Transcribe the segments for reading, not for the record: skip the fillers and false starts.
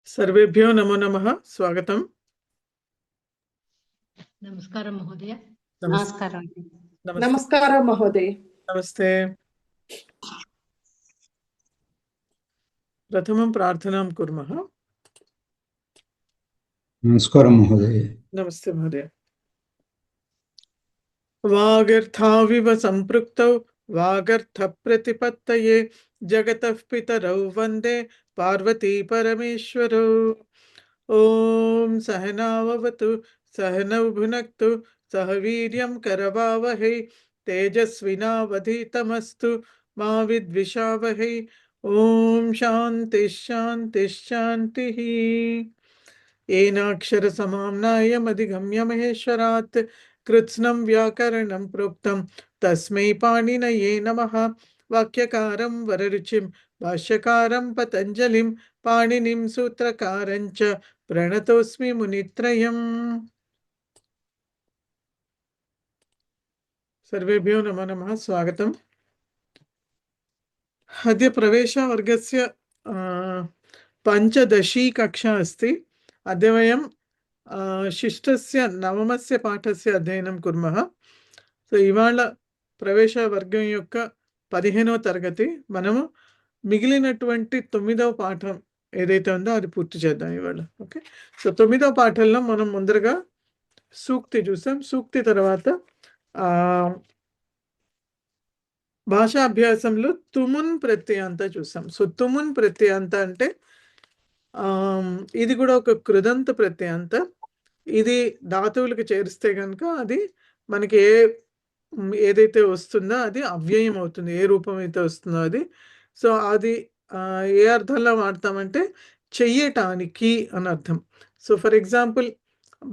सर्वेभ्यो नमो नमः। स्वागतम्। नमस्कारं महोदय। नमस्ते नमस्कारं महोदय। नमस्ते। प्रथमं प्रार्थनां कुर्मः। नमस्कारं महोदय। नमस्ते महोदय। वागर्थाविव सम्पृक्तौ वागर्थप्रतिपत्तये जगतः पितरौ वन्दे पार्वती परमेश्वरौ। ॐ सहनाववतु सहनौ भुनक्तु सह वीर्यं करवावहै तेजस्विनावधीतमस्तु मा विद्विषावहै। ॐ शान्तिः शान्तिः शान्तिः। येनाक्षरसमाम्नायमधिगम्य महेश्वरात् कृत्स्नं व्याकरणं प्रोक्तं तस्मै पाणिनये नमः। वाक्यकारं वररुचिं भाष्यकारं पतञ्जलिं पाणिनिं सूत्रकारं च प्रणतोऽस्मि मुनित्रयम्। सर्वेभ्यो नमो नमः। स्वागतम्। अद्य प्रवेशवर्गस्य पञ्चदशी कक्षा अस्ति। अद्य वयं शिष्टस्य नवमस्य पाठस्य अध्ययनं कुर्मः। సో ఇవాళ ప్రవేశవర్గం యొక్క 15వ తరగతి మనము మిగిలినటువంటి 9వ పాఠం ఏదైతే ఉందో అది పూర్తి చేద్దాం ఇవాళ. ఓకే, సో 9వ పాఠంలో మనం ముందరగా సూక్తి చూసాం. సూక్తి తర్వాత భాషా అభ్యాసంలో తుమున్ ప్రత్యయాంత చూసాం. సో తుమున్ ప్రత్యయాంత అంటే ఇది కూడా ఒక కృదంత ప్రత్యయాంత. ఇది ధాతువులకు చేరిస్తే కనుక అది మనకి ఏదైతే వస్తుందో అది అవ్యయం అవుతుంది, ఏ రూపం అయితే వస్తుందో అది. సో అది ఏ అర్థంలో వాడతామంటే చెయ్యటానికి అని అర్థం. సో ఫర్ ఎగ్జాంపుల్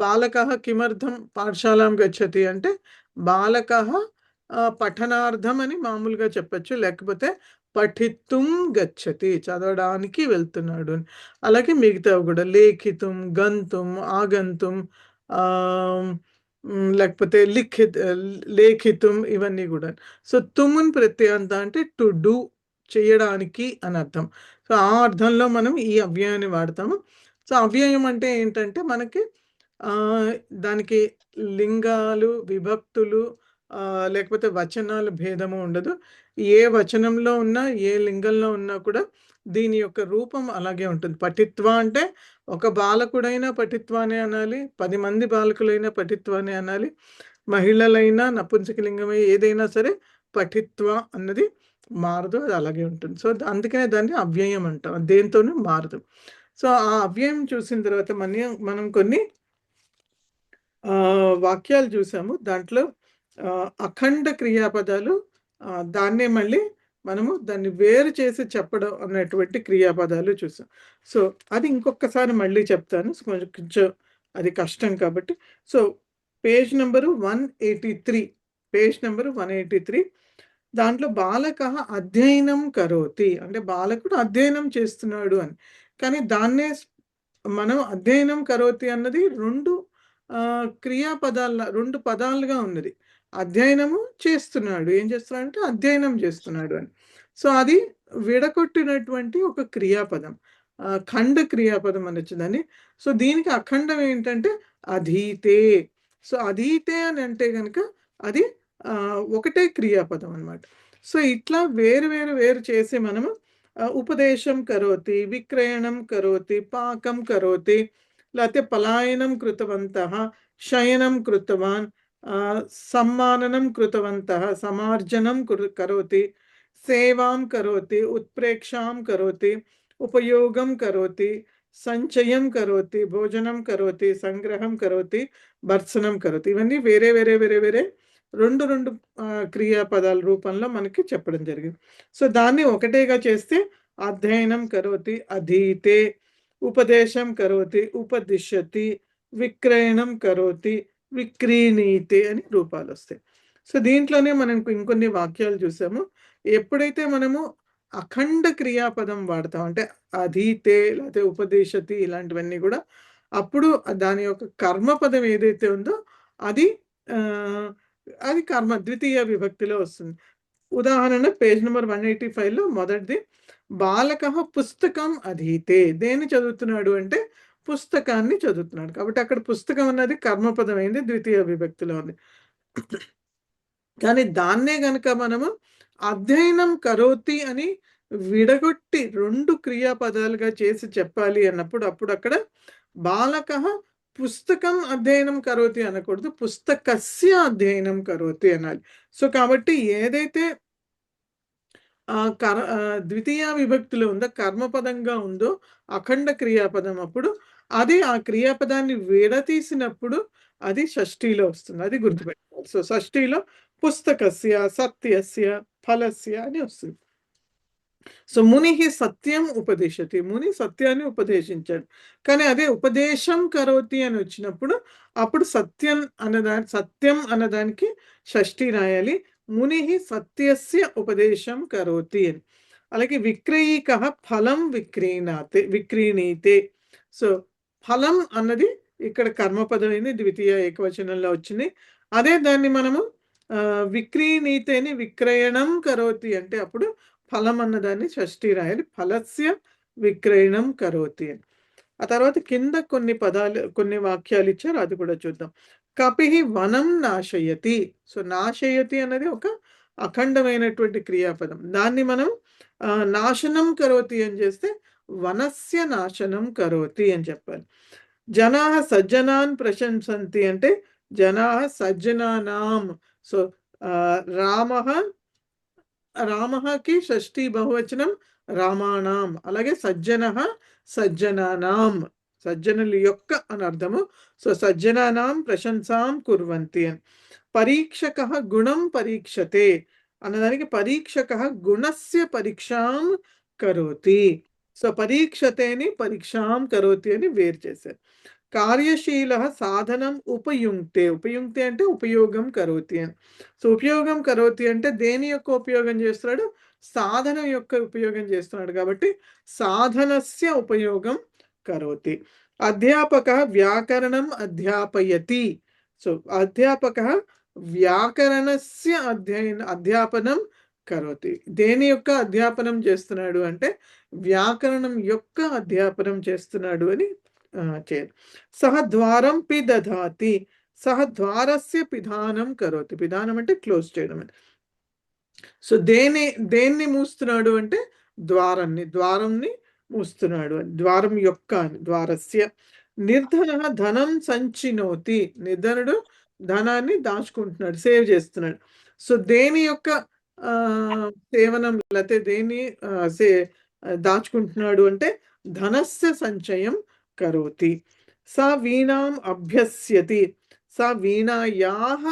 బాలకః కిమర్థం పాఠశాలాం గచ్చతి అంటే బాలకః పఠనార్థం అని మామూలుగా చెప్పచ్చు, లేకపోతే పఠితుం గచ్చతి చదవడానికి వెళ్తున్నాడు అని. అలాగే మిగతావి కూడా లేఖితుం, గంతుం, ఆగంతుం, లేకపోతే లేఖితుం, ఇవన్నీ కూడా. సో తుమున్ ప్రత్యయాంత అంటే టు డూ, చేయడానికి అని అర్థం. సో ఆ అర్థంలో మనం ఈ అవ్యయాన్ని వాడతాము. సో అవ్యయం అంటే ఏంటంటే మనకి దానికి లింగాలు, విభక్తులు, లేకపోతే వచనాల భేదము ఉండదు. ఏ వచనంలో ఉన్నా ఏ లింగంలో ఉన్నా కూడా దీని యొక్క రూపం అలాగే ఉంటుంది. పఠిత్వ అంటే ఒక బాలకుడైనా పఠిత్వానే అనాలి, 10 మంది బాలకులైనా పఠిత్వానే అనాలి, మహిళలైనా నపుంసకలింగమై ఏదైనా సరే పఠిత్వ అన్నది మారదు, అది అలాగే ఉంటుంది. సో అందుకనే దాన్ని అవ్యయం అంటాం, దేంతోనూ మారదు. సో ఆ అవ్యయం చూసిన తర్వాత మనం కొన్ని వాక్యాలు చూసాము. దాంట్లో అఖండ క్రియాపదాలు, దాన్నే మళ్ళీ మనము దాన్ని వేరు చేసి చెప్పడం అన్నటువంటి క్రియాపదాలు చూసాం. సో అది ఇంకొకసారి మళ్ళీ చెప్తాను, కొంచెం అది కష్టం కాబట్టి. So page number 183, page number 183, దాంట్లో బాలకః అధ్యయనం కరోతి అంటే బాలకుడు అధ్యయనం చేస్తున్నాడు అని. కానీ దాన్నే మనం అధ్యయనం కరోతి అన్నది రెండు క్రియాపదాల, రెండు పదాలుగా ఉన్నది. అధ్యయనము చేస్తున్నాడు, ఏం చేస్తున్నాడు అంటే అధ్యయనం చేస్తున్నాడు అని. సో అది విడగొట్టినటువంటి ఒక క్రియాపదం, ఖండ క్రియాపదం అని వచ్చిందని. సో దీనికి అఖండం ఏంటంటే అధీతే. సో అధీతే అని అంటే కనుక అది ఒకటే క్రియాపదం అన్నమాట. సో ఇట్లా వేరు చేసి మనము ఉపదేశం కరోతి, విక్రయణం కరోతి, పాకం కరోతి, లేకపోతే పలాయనం కృతవంతః, శయనం కృతవాన్, సమ్మాననం కృతవంతః, సమార్జనం కరోతి, సేవాం కరోతి, ఉత్ప్రేక్షాం కరోతి, ఉపయోగం కరోతి, సంచయం కరోతి, భోజనం కరోతి, సంగ్రహం కరోతి, భర్సనం కరోతి. ఇవన్నీ వేరే రెండు క్రియాపదాల రూపంలో మనకి చెప్పడం జరిగింది. సో దాన్ని ఒకటేగా చేస్తే అధ్యయనం కరోతి అధీతే, ఉపదేశం కరోతి ఉపదిశతి, విక్రయణం కరోతి విక్రీణీతే అని రూపాలు వస్తాయి. సో దీంట్లోనే మనం ఇంకొన్ని వాక్యాలు చూసాము. ఎప్పుడైతే మనము అఖండ క్రియాపదం వాడతాం అంటే అధీతే లేకపోతే ఉపదేశతి ఇలాంటివన్నీ కూడా, అప్పుడు దాని యొక్క కర్మపదం ఏదైతే ఉందో అది కర్మ ద్వితీయ విభక్తిలో వస్తుంది. ఉదాహరణ పేజ్ నెంబర్ 185లో మొదటిది బాలకః పుస్తకం అధీతే. దేన్ని చదువుతున్నాడు అంటే పుస్తకాన్ని చదువుతున్నాడు. కాబట్టి అక్కడ పుస్తకం అన్నది కర్మపదం అయింది. ద్వితీయ విభక్తిలో ఉంది. కానీ దాన్నే గనక మనము అధ్యయనం కరోతి అని విడగొట్టి 2 క్రియాపదాలుగా చేసి చెప్పాలి అన్నప్పుడు అప్పుడు అక్కడ బాలకః పుస్తకం అధ్యయనం కరోతి అనకూడదు. పుస్తకస్య అధ్యయనం కరోతి అనాలి. సో కాబట్టి ఏదైతే ద్వితీయ విభక్తిలో ఉందో కర్మపదంగా ఉందో అఖండ క్రియాపదం అప్పుడు అది ఆ క్రియాపదాన్ని విడతీసినప్పుడు అది షష్ఠీలో వస్తుంది. అది గుర్తుపెట్టుకోవాలి. సో షష్ఠీలో పుస్తకస్య, సత్యస్య, ఫలస్య అని వస్తుంది. సో మునిహి సత్యం ఉపదేశతి. ముని సత్యాన్ని ఉపదేశించాడు. కానీ అదే ఉపదేశం కరోతి అని వచ్చినప్పుడు అప్పుడు సత్యం అన్నదానికి షష్ఠి రాయాలి. మునిహి సత్యస్య ఉపదేశం కరోతి అని. అలాగే విక్రయీకః ఫలం విక్రీణీతే. సో ఫలం అన్నది ఇక్కడ కర్మపదమైంది, ద్వితీయ ఏకవచనంలో వచ్చింది. అదే దాన్ని మనము విక్రీణీతేని విక్రయణం కరోతి అంటే అప్పుడు ఫలం అన్నదాన్ని షష్ఠి రాయాలి. ఫలస్య విక్రయణం కరోతి అని. ఆ తర్వాత కింద కొన్ని వాక్యాలు ఇచ్చారు, అది కూడా చూద్దాం. కపిః వనం నాశయతి. సో నాశయతి అన్నది ఒక అఖండమైనటువంటి క్రియాపదం. దాన్ని మనం నాశనం కరోతి అని చేస్తే వనస్య నాశనం కరోతి అని చెప్పాలి. జనాః సజ్జనాన్ ప్రశంసంతి అంటే జనాః సజ్జనానాం. సో రామకి షష్ఠీ బహువచనం రామాణం. అలాగే సజ్జనః సజ్జనానాం, సజ్జనుల యొక్క అని అర్థము. సో సజ్జనానాం ప్రశంసాం కుర్వంతి అని. పరీక్షకః గుణం పరీక్షతే అన్నదానికి పరీక్షకః గుణస్య పరీక్షాం కరోతి. సో పరీక్షతేని పరీక్షాం కరోతి అని వేరు చేశారు. కార్యశీలః సాధనం ఉపయుంక్తే. ఉపయుంక్తే అంటే ఉపయోగం కరోతి అని. సో ఉపయోగం కరోతి అంటే దేని యొక్క ఉపయోగం చేస్తున్నాడు? సాధనం యొక్క ఉపయోగం చేస్తున్నాడు. కాబట్టి సాధనస్య ఉపయోగం కరోతి. అధ్యాపకః వ్యాకరణం అధ్యాపయతి. సో అధ్యాపకః వ్యాకరణస్య అధ్యాపనం కరోతి. దేని యొక్క అధ్యాపనం చేస్తున్నాడు అంటే వ్యాకరణం యొక్క అధ్యాపనం చేస్తున్నాడు అని చేయాలి. సహ ద్వారం పిదధాతి. సహ ద్వారస్య పిధానం కరోతి. పిధానం అంటే క్లోజ్ చేయడం అని. సో దేన్ని మూస్తున్నాడు అంటే ద్వారంని మూస్తున్నాడు అని. ద్వారం యొక్క అని. ద్వారస్య. నిర్ధన ధనం సంచినోతి. నిర్ధనుడు ధనాన్ని దాచుకుంటున్నాడు, సేవ్ చేస్తున్నాడు. సో దేని యొక్క సేవనం లేకపోతే దేన్ని దాచుకుంటున్నాడు అంటే ధనస్య సంచయం కరోతి. సా వీణాం అభ్యస్యతి. సా వీణాయాః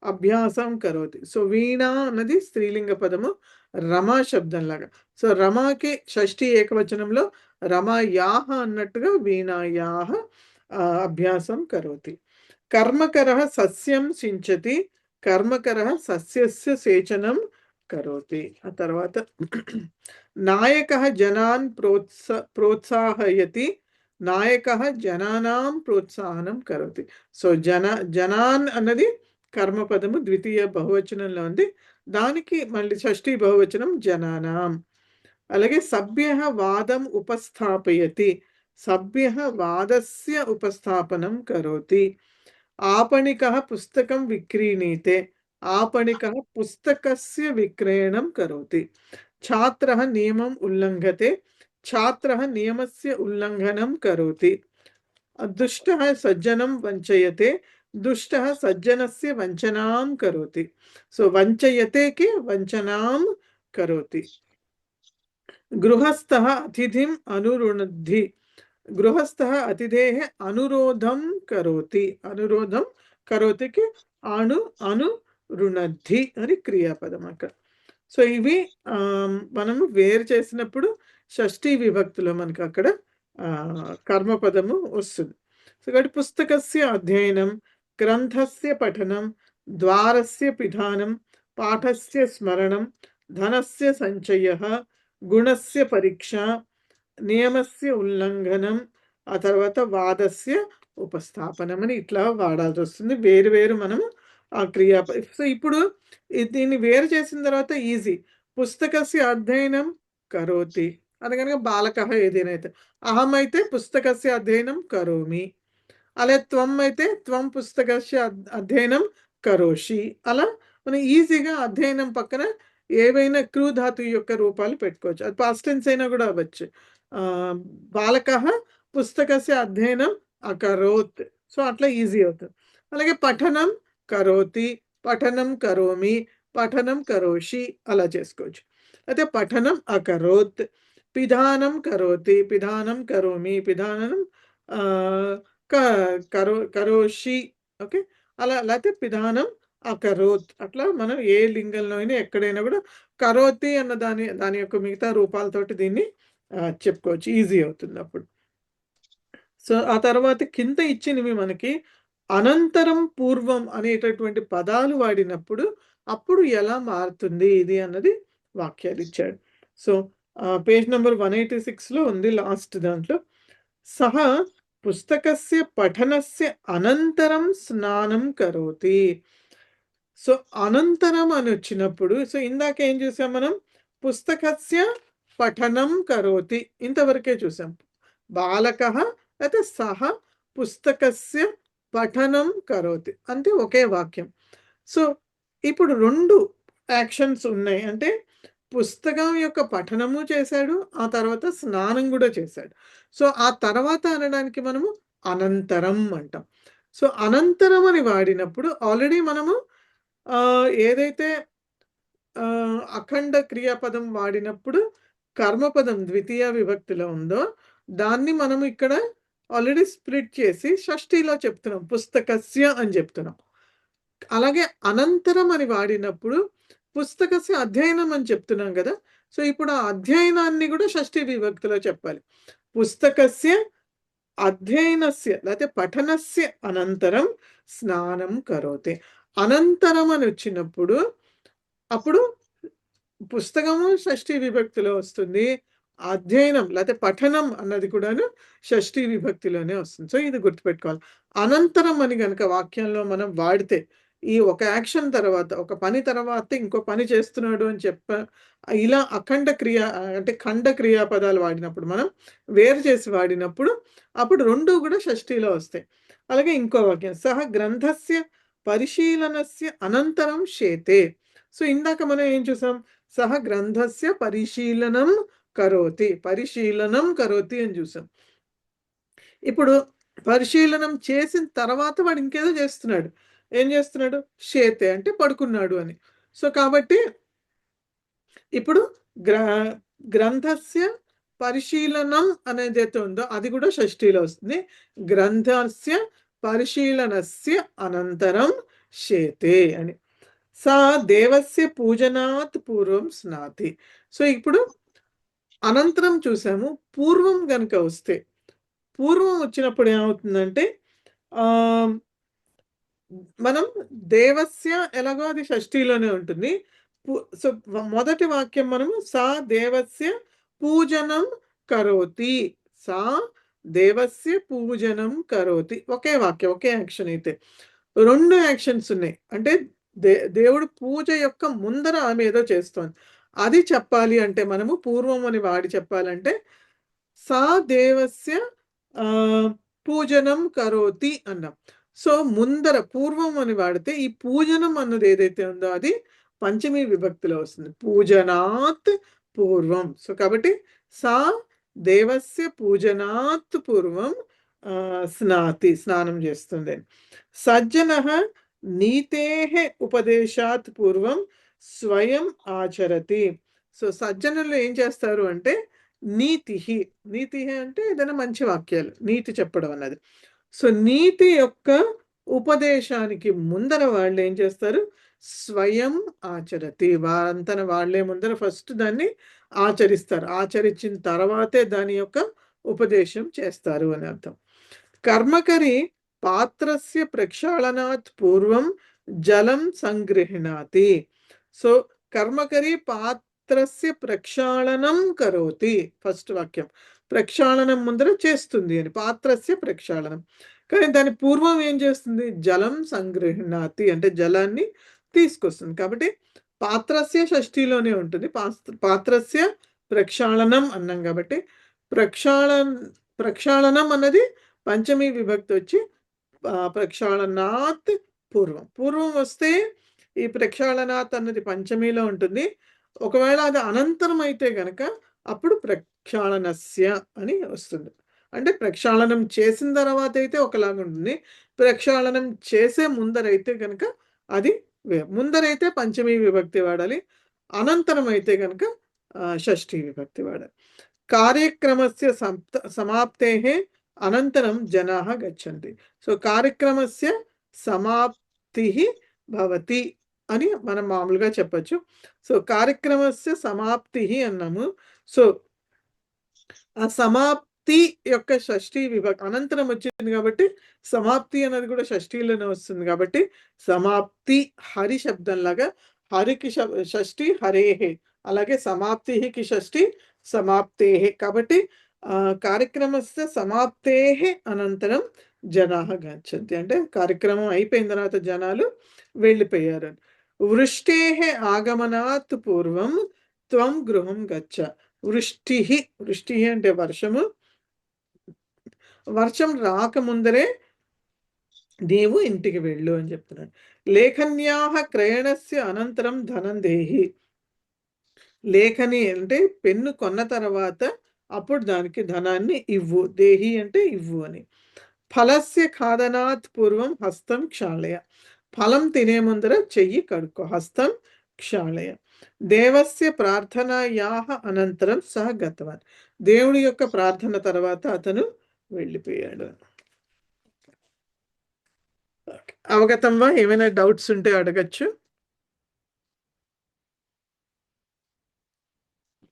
అభ్యాసం కరోతి. సో వీణ అన్నది స్త్రీలింగ పదము, రమా శబ్దం లాగా. సో రమాకి షష్ఠి ఏకవచనంలో రమాయాః అన్నట్టుగా వీణాయాః అభ్యాసం కరోతి. కర్మకరః సస్యం సించతి. కర్మకరః సస్యస్య సేచనం కరోతి. ఆ తర్వాత నాయకః జనాన్ ప్రోత్సాహయతి. నాయకః జనానాం ప్రోత్సాహనం కరోతి. సో జనాన్ అన్నది కర్మపదము, ద్వితీయ బహువచనంలో ఉంది. దానికి మళ్ళీ షష్ఠీ బహువచనం జనానాం. అలాగే సభ్యః వాదం ఉపస్థాపయతి. సభ్యః వాదస్య ఉపస్థాపనం కరోతి. आपणिकः पुस्तकं विक्रीणीते. आपणिकः पुस्तकस्य विक्रयणं करोति. छात्रः नियमम् उल्लङ्घते. छात्रः नियमस्य उल्लङ्घनं करोति. दुष्टः सज्जनं वञ्चयते. दुष्टः सज्जनस्य वञ्चनां करोति. सो वञ्चयते के वञ्चनां करोति. गृहस्थः अतिथिम् अनुरुणद्धि. गृहस्थः अतिथेः अनुरोधं करोति. अनुरोधं కరోతికి అనురుణద్ధి అని క్రియాపదం అక్కడ. సో ఇవి మనము వేరు చేసినప్పుడు షష్ఠీ విభక్తిలో మనకు అక్కడ కర్మపదము వస్తుంది. సో కాబట్టి పుస్తకస్య అధ్యయనం, గ్రంథస్య పఠనం, ద్వారస్య పిధానం, పాఠస్య స్మరణం, ధనస్య సంచయః, గుణస్య పరీక్ష, నియమస్య ఉల్లంఘనం, ఆ తర్వాత వాదస్య ఉపస్థాపనం అని ఇట్లా వాడాల్సి వస్తుంది. వేరు మనము ఆ సో ఇప్పుడు దీన్ని వేరు చేసిన తర్వాత ఈజీ. పుస్తకస్య అధ్యయనం కరోతి అనగనగా బాలకః ఏదైనా అయితే. అహం అయితే పుస్తకస్య అధ్యయనం కరోమి. అలా త్వం అయితే త్వం పుస్తకస్య అధ్యయనం కరోషి. అలా మనం ఈజీగా అధ్యయనం పక్కన ఏవైనా క్రూ ధాతువు యొక్క రూపాలు పెట్టుకోవచ్చు. అది పాస్ట్ టెన్స్ అయినా కూడా అవ్వచ్చు. బాలకః పుస్తకస్య అధ్యయనం అకరోత్. సో, అట్లా ఈజీ అవుతుంది. అలాగే పఠనం కరోతి, పఠనం కరోమి, పఠనం కరోషి అలా చేసుకోవచ్చు. అయితే పఠనం అకరోత్, పిధానం కరోతి, పిధానం కరోమి, పిధానం ఆహ్, క కరోషి. ఓకే. అలా లేతే పిధానం అకరోత్. అట్లా మనం ఏ లింగంలో అయినా ఎక్కడైనా కూడా కరోతి అన్న దాని యొక్క మిగతా రూపాలతోటి దీన్ని చెప్పుకోవచ్చు. ఈజీ అవుతుంది అప్పుడు. సో, ఆ తర్వాత కింద ఇచ్చినవి మనకి అనంతరం, పూర్వం అనేటటువంటి పదాలు వాడినప్పుడు అప్పుడు ఎలా మారుతుంది ఇది అన్నది వాక్యాలిచ్చాడు. సో, పేజ్ నంబర్ 186లో ఉంది లాస్ట్ దాంట్లో. సహ పుస్తకస్య పఠనస్య అనంతరం స్నానం కరోతి. సో, అనంతరం అని వచ్చినప్పుడు సో, ఇందాక ఏం చూసాం మనం? పుస్తకస్య పఠనం కరోతి ఇంతవరకే చూసాం. బాలకః లేతే సహ పుస్తకస్య పఠనం కరోతి. అంతే ఒకే వాక్యం. సో, ఇప్పుడు 2 యాక్షన్స్ ఉన్నాయి. అంటే పుస్తకం యొక్క పఠనము చేశాడు. ఆ తర్వాత స్నానం కూడా చేశాడు. సో, ఆ తర్వాత అనడానికి మనము అనంతరం అంటాం. సో, అనంతరం అని వాడినప్పుడు ఆల్రెడీ మనము ఏదైతే అఖండ క్రియాపదం వాడినప్పుడు కర్మపదం ద్వితీయ విభక్తిలో ఉందో దాన్ని మనము ఇక్కడ ఆల్రెడీ స్ప్లిట్ చేసి షష్ఠిలో చెప్తున్నాం. పుస్తకస్య అని చెప్తున్నాం. అలాగే అనంతరం అని వాడినప్పుడు పుస్తకస్య అధ్యయనం అని చెప్తున్నాం కదా! సో, ఇప్పుడు ఆ అధ్యయనాన్ని కూడా షష్ఠి విభక్తిలో చెప్పాలి. పుస్తకస్య అధ్యయనస్య లేతే పఠనస్య అనంతరం స్నానం కరోతి. అనంతరం అని వచ్చినప్పుడు అప్పుడు పుస్తకము షష్ఠి విభక్తిలో వస్తుంది. అధ్యయనం లేతే పఠనం అన్నది కూడాను షష్ఠి విభక్తిలోనే వస్తుంది. సో, ఇది గుర్తుపెట్టుకోవాలి. అనంతరం అని గనక వాక్యంలో మనం వాడితే ఈ ఒక యాక్షన్ తర్వాత ఒక పని తర్వాత ఇంకో పని చేస్తున్నాడు అని ఇలా అఖండ అంటే ఖండ క్రియాపదాలు వాడినప్పుడు మనం వేరు చేసి వాడినప్పుడు అప్పుడు 2 కూడా షష్ఠిలో వస్తాయి. అలాగే ఇంకో వాక్యం సహ గ్రంథస్య పరిశీలనస్య అనంతరం శేతే. సో, ఇందాక మనం ఏం చూసాం? సహ గ్రంథస్య పరిశీలనం కరోతి. పరిశీలనం కరోతి అని చూసాం. ఇప్పుడు పరిశీలనం చేసిన తర్వాత వాడు ఇంకేదో చేస్తున్నాడు. ఏం చేస్తున్నాడు? శేతే అంటే పడుకున్నాడు అని. సో, కాబట్టి ఇప్పుడు గ్రంథస్య పరిశీలనం అనేదైతే ఉందో అది కూడా షష్ఠిలో వస్తుంది. గ్రంథస్య పరిశీలనస్య అనంతరం శేతే అని. సా దేవస్య పూజనాత్ పూర్వం స్నాతి. సో, ఇప్పుడు అనంతరం చూసాము. పూర్వం గనుక వస్తే పూర్వం వచ్చినప్పుడు ఏమవుతుందంటే మనం దేవస్య ఎలాగో అది షష్ఠిలోనే ఉంటుంది. సో, మొదటి వాక్యం మనము సా దేవస్య పూజనం కరోతి. సా దేవస్య పూజనం కరోతి. ఒకే వాక్యం, ఒకే యాక్షన్ అయితే. 2 యాక్షన్స్ ఉన్నాయి. అంటే దేవుడు పూజ యొక్క ముందర ఆమె ఏదో చేస్తోంది. అది చెప్పాలి అంటే మనము పూర్వం అని వాడి చెప్పాలంటే సా దేవస్య పూజనం కరోతి అన్నాం. సో, ముందర పూర్వం అని వాడితే ఈ పూజనం అన్నది ఏదైతే ఉందో అది పంచమి విభక్తిలో వస్తుంది. పూజనాత్ పూర్వం. సో, కాబట్టి సా దేవస్య పూజనాత్ పూర్వం స్నాతి స్నానం చేస్తుంది. సజ్జనః నీతేః ఉపదేశాత్ పూర్వం స్వయం ఆచరతి. సో, సజ్జనులు ఏం చేస్తారు అంటే నీతిహి. నీతిహి అంటే ఏదైనా మంచి వాక్యాలు. నీతి చెప్పడం అన్నది. సో, నీతి యొక్క ఉపదేశానికి ముందర వాళ్ళు ఏం చేస్తారు? స్వయం ఆచరతి. వారంతన వాళ్ళే ముందర ఫస్ట్ దాన్ని ఆచరిస్తారు. ఆచరించిన తర్వాతే దాని యొక్క ఉపదేశం చేస్తారు అని అర్థం. కర్మకరి పాత్రస్య ప్రక్షాళనాత్ పూర్వం జలం సంగృహ్ణాతి. సో, కర్మకరి పాత్రస్య ప్రక్షాళనం కరోతి. ఫస్ట్ వాక్యం ప్రక్షాళనం ముందర చేస్తుంది అని. పాత్రస్య ప్రక్షాళనం. కానీ దాని పూర్వం ఏం చేస్తుంది? జలం సంగృహ్ణాతి అంటే జలాన్ని తీసుకొస్తుంది. కాబట్టి పాత్రస్య షష్ఠిలోనే ఉంటుంది. పాత్రస్య ప్రక్షాళనం అన్నాం కాబట్టి ప్రక్షాళనం అన్నది పంచమీ విభక్తి వచ్చి ప్రక్షాళనాత్ పూర్వం వస్తే ఈ ప్రక్షాళనాత్ అన్నది పంచమీలో ఉంటుంది. ఒకవేళ అది అనంతరం అయితే గనక అప్పుడు ప్రక్షాళనస్య అని వస్తుంది. అంటే ప్రక్షాళనం చేసిన తర్వాత అయితే ఒకలాగా ఉంటుంది, ప్రక్షాళనం చేసే ముందరైతే కనుక అది ముందరైతే పంచమీ విభక్తి వాడాలి, అనంతరం అయితే కనుక షష్ఠీ విభక్తి వాడాలి. కార్యక్రమస్య సమాప్తేః అనంతరం జనాః గచ్చంతి. సో కార్యక్రమస్య సమాప్తిః భవతి అని మనం మామూలుగా చెప్పచ్చు. సో కార్యక్రమస్య సమాప్తిః అన్నాము. సో ఆ సమాప్తి యొక్క షష్ఠీ విభక్తి అనంతరం వచ్చింది కాబట్టి సమాప్తి అనేది కూడా షష్ఠీలోనే వస్తుంది కాబట్టి సమాప్తి హరి శబ్దంలాగా, హరికి షష్ఠి హరేహే, అలాగే సమాప్తికి షష్ఠి సమాప్తేహే. కాబట్టి కార్యక్రమస్య సమాప్తేః అనంతరం జనాః గచ్చంతి అంటే కార్యక్రమం అయిపోయిన తర్వాత జనాలు వెళ్ళిపోయారు. వృష్టేః ఆగమనాత్ పూర్వం త్వం గృహం గచ్చ. వృష్టి అంటే వర్షము, వర్షం రాకముందరే నీవు ఇంటికి వెళ్ళు అని చెప్తున్నాడు. లేఖన్యాః క్రయణస్య అనంతరం ధనం దేహి. లేఖని అంటే పెన్ను కొన్న తర్వాత అప్పుడు దానికి ధనాన్ని ఇవ్వు, దేహి అంటే ఇవ్వు అని. ఫలస్య ఖాదనాత్ పూర్వం హస్తం క్షాళయ. ఫలం తినే ముందర చెయ్యి కడుక్కో, హస్తం క్షాళయ. దేవస్య ప్రార్థనాయాః అనంతరం సహ గతవాన్. దేవుడి యొక్క ప్రార్థన తర్వాత అతను వెళ్ళిపోయాడు. అవగతం వా? ఏమైనా డౌట్స్ ఉంటే అడగచ్చు.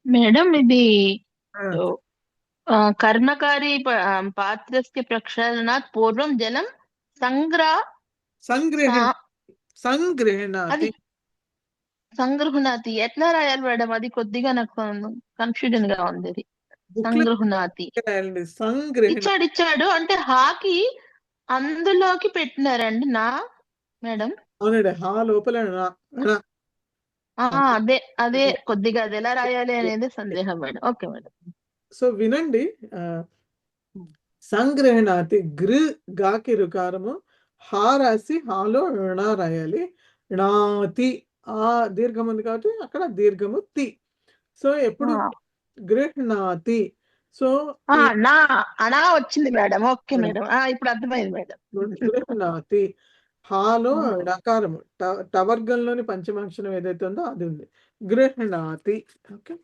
మేడం ఇది కర్మకారి పాత్రస్య ప్రక్షాళనాత్ పూర్వం జలం సంగృహణాతి. ఎట్లా రాయాలి మేడం? అది కొద్దిగా నాకు కన్ఫ్యూజన్ గా ఉంది. సంగృహణాతి ఇచ్చాడు అంటే హాకి అందులోకి పెట్టినారండి నా మేడం. అవునండి, హా లోపల అదే కొద్దిగా అది ఎలా రాయాలి అనేది సందేహం మేడం. Okay madam. సో వినండి, సంగ్రహణాతి గాకి రుకారము, హా రాసి హాలో ణ రాయాలి. ణాతి ఆ దీర్ఘం ఉంది కాబట్టి అక్కడ దీర్ఘము తి. సో ఎప్పుడు గృహ్ణాతి. సో అనా వచ్చింది మేడం. ఓకే మేడం, ఇప్పుడు అర్థమైంది మేడం. గృహ్ణాతి హాలో డకారము టవర్గంలోని పంచమాక్షరం ఏదైతే ఉందో అది ఉంది, గృహ్ణాతి. ఓకే.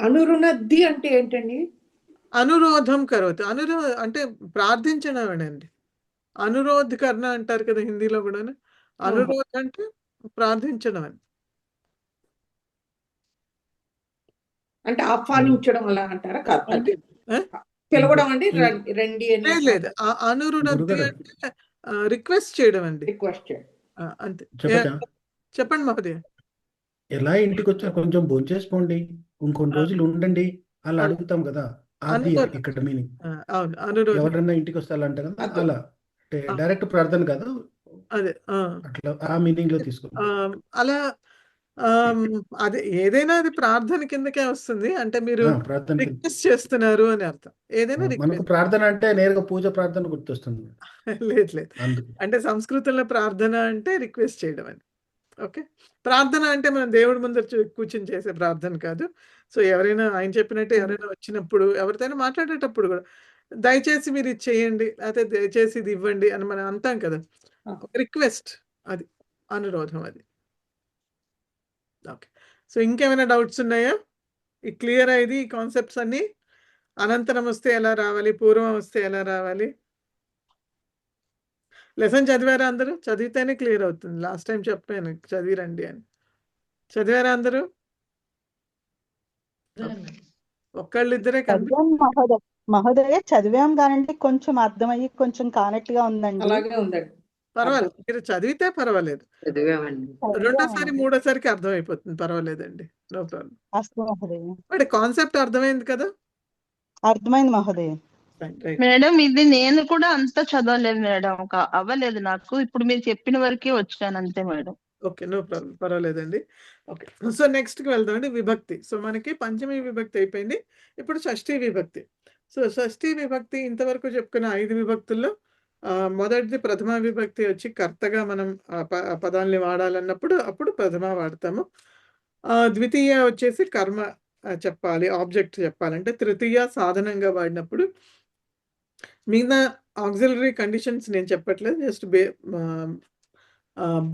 అనురుణద్ది అంటే ఏంటండి? అనురోధం కరోతి. అంటే ప్రార్థించడం అండి. అనురోధ కర్ణ అంటారు కదా హిందీలో కూడా. అనురోధ అంటే ప్రార్థించడం అని. అంటే ఆహ్వానించడం అలా అంటారా? కాదు, పిలవడం అండి, రండి అని. లేదు, అనురుణద్ది అంటే రిక్వెస్ట్ చేయడం అండి. రిక్వెస్ట్ చేయడం అంతే. చెప్పండి మహోదయ. ఎలా ఇంటికి వచ్చా కొంచెం భోంచేసుకోండి, ఇంకొన్ని రోజులు ఉండండి అలా అడుగుతాం కదా, అది ఇక్కడ మీనింగ్. అవును, అనురోధ. ఎవరన్నా ఇంటికి వస్తారంట కదా, అలా డైరెక్ట్ ప్రార్థన కాదు, అదే అట్లా ఆ మీనింగ్ లో తీసుకుంటాం. అలా అదే ఏదైనా అది ప్రార్థన కిందకే వస్తుంది. అంటే మీరు రిక్వెస్ట్ చేస్తున్నారు అని అర్థం. ఏదైనా మనకు ప్రార్థన అంటే నేరుగా పూజ ప్రార్థన గుర్తొస్తుంది. లేదు, అంటే సంస్కృతంలో ప్రార్థన అంటే రిక్వెస్ట్ చేయడం అని. ఓకే. ప్రార్థన అంటే మనం దేవుడి ముందర కూర్చొని చేసే ప్రార్థన కాదు. సో ఎవరైనా ఆయన చెప్పినట్టు ఎవరైనా వచ్చినప్పుడు ఎవరితోనైనా మాట్లాడేటప్పుడు కూడా దయచేసి మీరు ఇది చేయండి, లేకపోతే దయచేసి ఇది ఇవ్వండి అని మనం అంటాం కదా, రిక్వెస్ట్. అది అనురోధం అది. ఓకే. సో ఇంకేమైనా డౌట్స్ ఉన్నాయా? ఈ క్లియర్ అయింది ఈ కాన్సెప్ట్స్ అన్ని? అనంతరం వస్తే ఎలా రావాలి, పూర్వం వస్తే ఎలా రావాలి? లెసన్ చదివారా అందరూ? చదివితేనే క్లియర్ అవుతుంది. లాస్ట్ టైం చెప్పాను చదివిరండి అని. చదివారా అందరూ? ఒక్కళ్ళిద్దరే మహోదయ చదివాం కానండి, కొంచెం అర్థమయ్యి కొంచెం కనెక్ట్ గా ఉందండి. అలాగే ఉందండి. పర్వాలేదు, మీరు చదివితే పర్వాలేదు. రెండోసారి మూడోసారికి అర్థమైపోతుంది, పర్వాలేదండి, నో ప్రాబ్లం. బట్ కాన్సెప్ట్ అర్థమైంది కదా? అర్థమైంది మహోదయ. మేడం ఇది నేను కూడా అంతా చదవలేదు మేడం, అవ్వలేదు నాకు. ఇప్పుడు మీరు చెప్పిన వరకే వచ్చాను అంతే మేడం. ఓకే. No problem. పర్వాలేదండి. ఓకే. సో, నెక్స్ట్‌కి వెళ్దామండి విభక్తి. సో, మనకి పంచమి విభక్తి అయిపోయింది. ఇప్పుడు షష్ఠీ విభక్తి. సో, షష్ఠీ విభక్తి ఇంతవరకు చెప్పుకున్న 5 విభక్తుల్లో మొదటిది ప్రథమా విభక్తి వచ్చి కర్తగా మనం పదాల్ని వాడాలన్నప్పుడు అప్పుడు ప్రథమ వాడతాము. ద్వితీయ వచ్చేసి కర్మ చెప్పాలి. ఆబ్జెక్ట్ చెప్పాలంటే తృతీయ సాధనంగా వాడినప్పుడు మిగతా ఆక్సిలరీ కండిషన్స్ నేను చెప్పట్లేదు. జస్ట్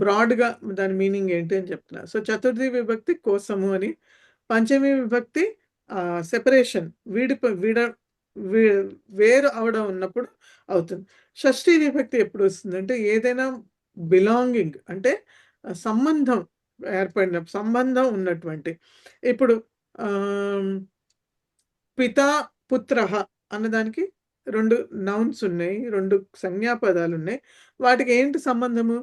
బ్రాడ్‌గా దాని మీనింగ్ ఏంటి అని చెప్తున్నా. సో, చతుర్థి విభక్తి కోసము అని. పంచమి విభక్తి సెపరేషన్ వేరు అవడం ఉన్నప్పుడు అవుతుంది. షష్ఠీ విభక్తి ఎప్పుడు వస్తుందంటే ఏదైనా బిలాంగింగ్ అంటే సంబంధం ఏర్పడిన సంబంధం ఉన్నటువంటి. ఇప్పుడు పితా పుత్రః అన్నదానికి 2 నౌన్స్ ఉన్నాయి. 2 సంజ్ఞాపదాలున్నాయి. వాటికి ఏంటి సంబంధము?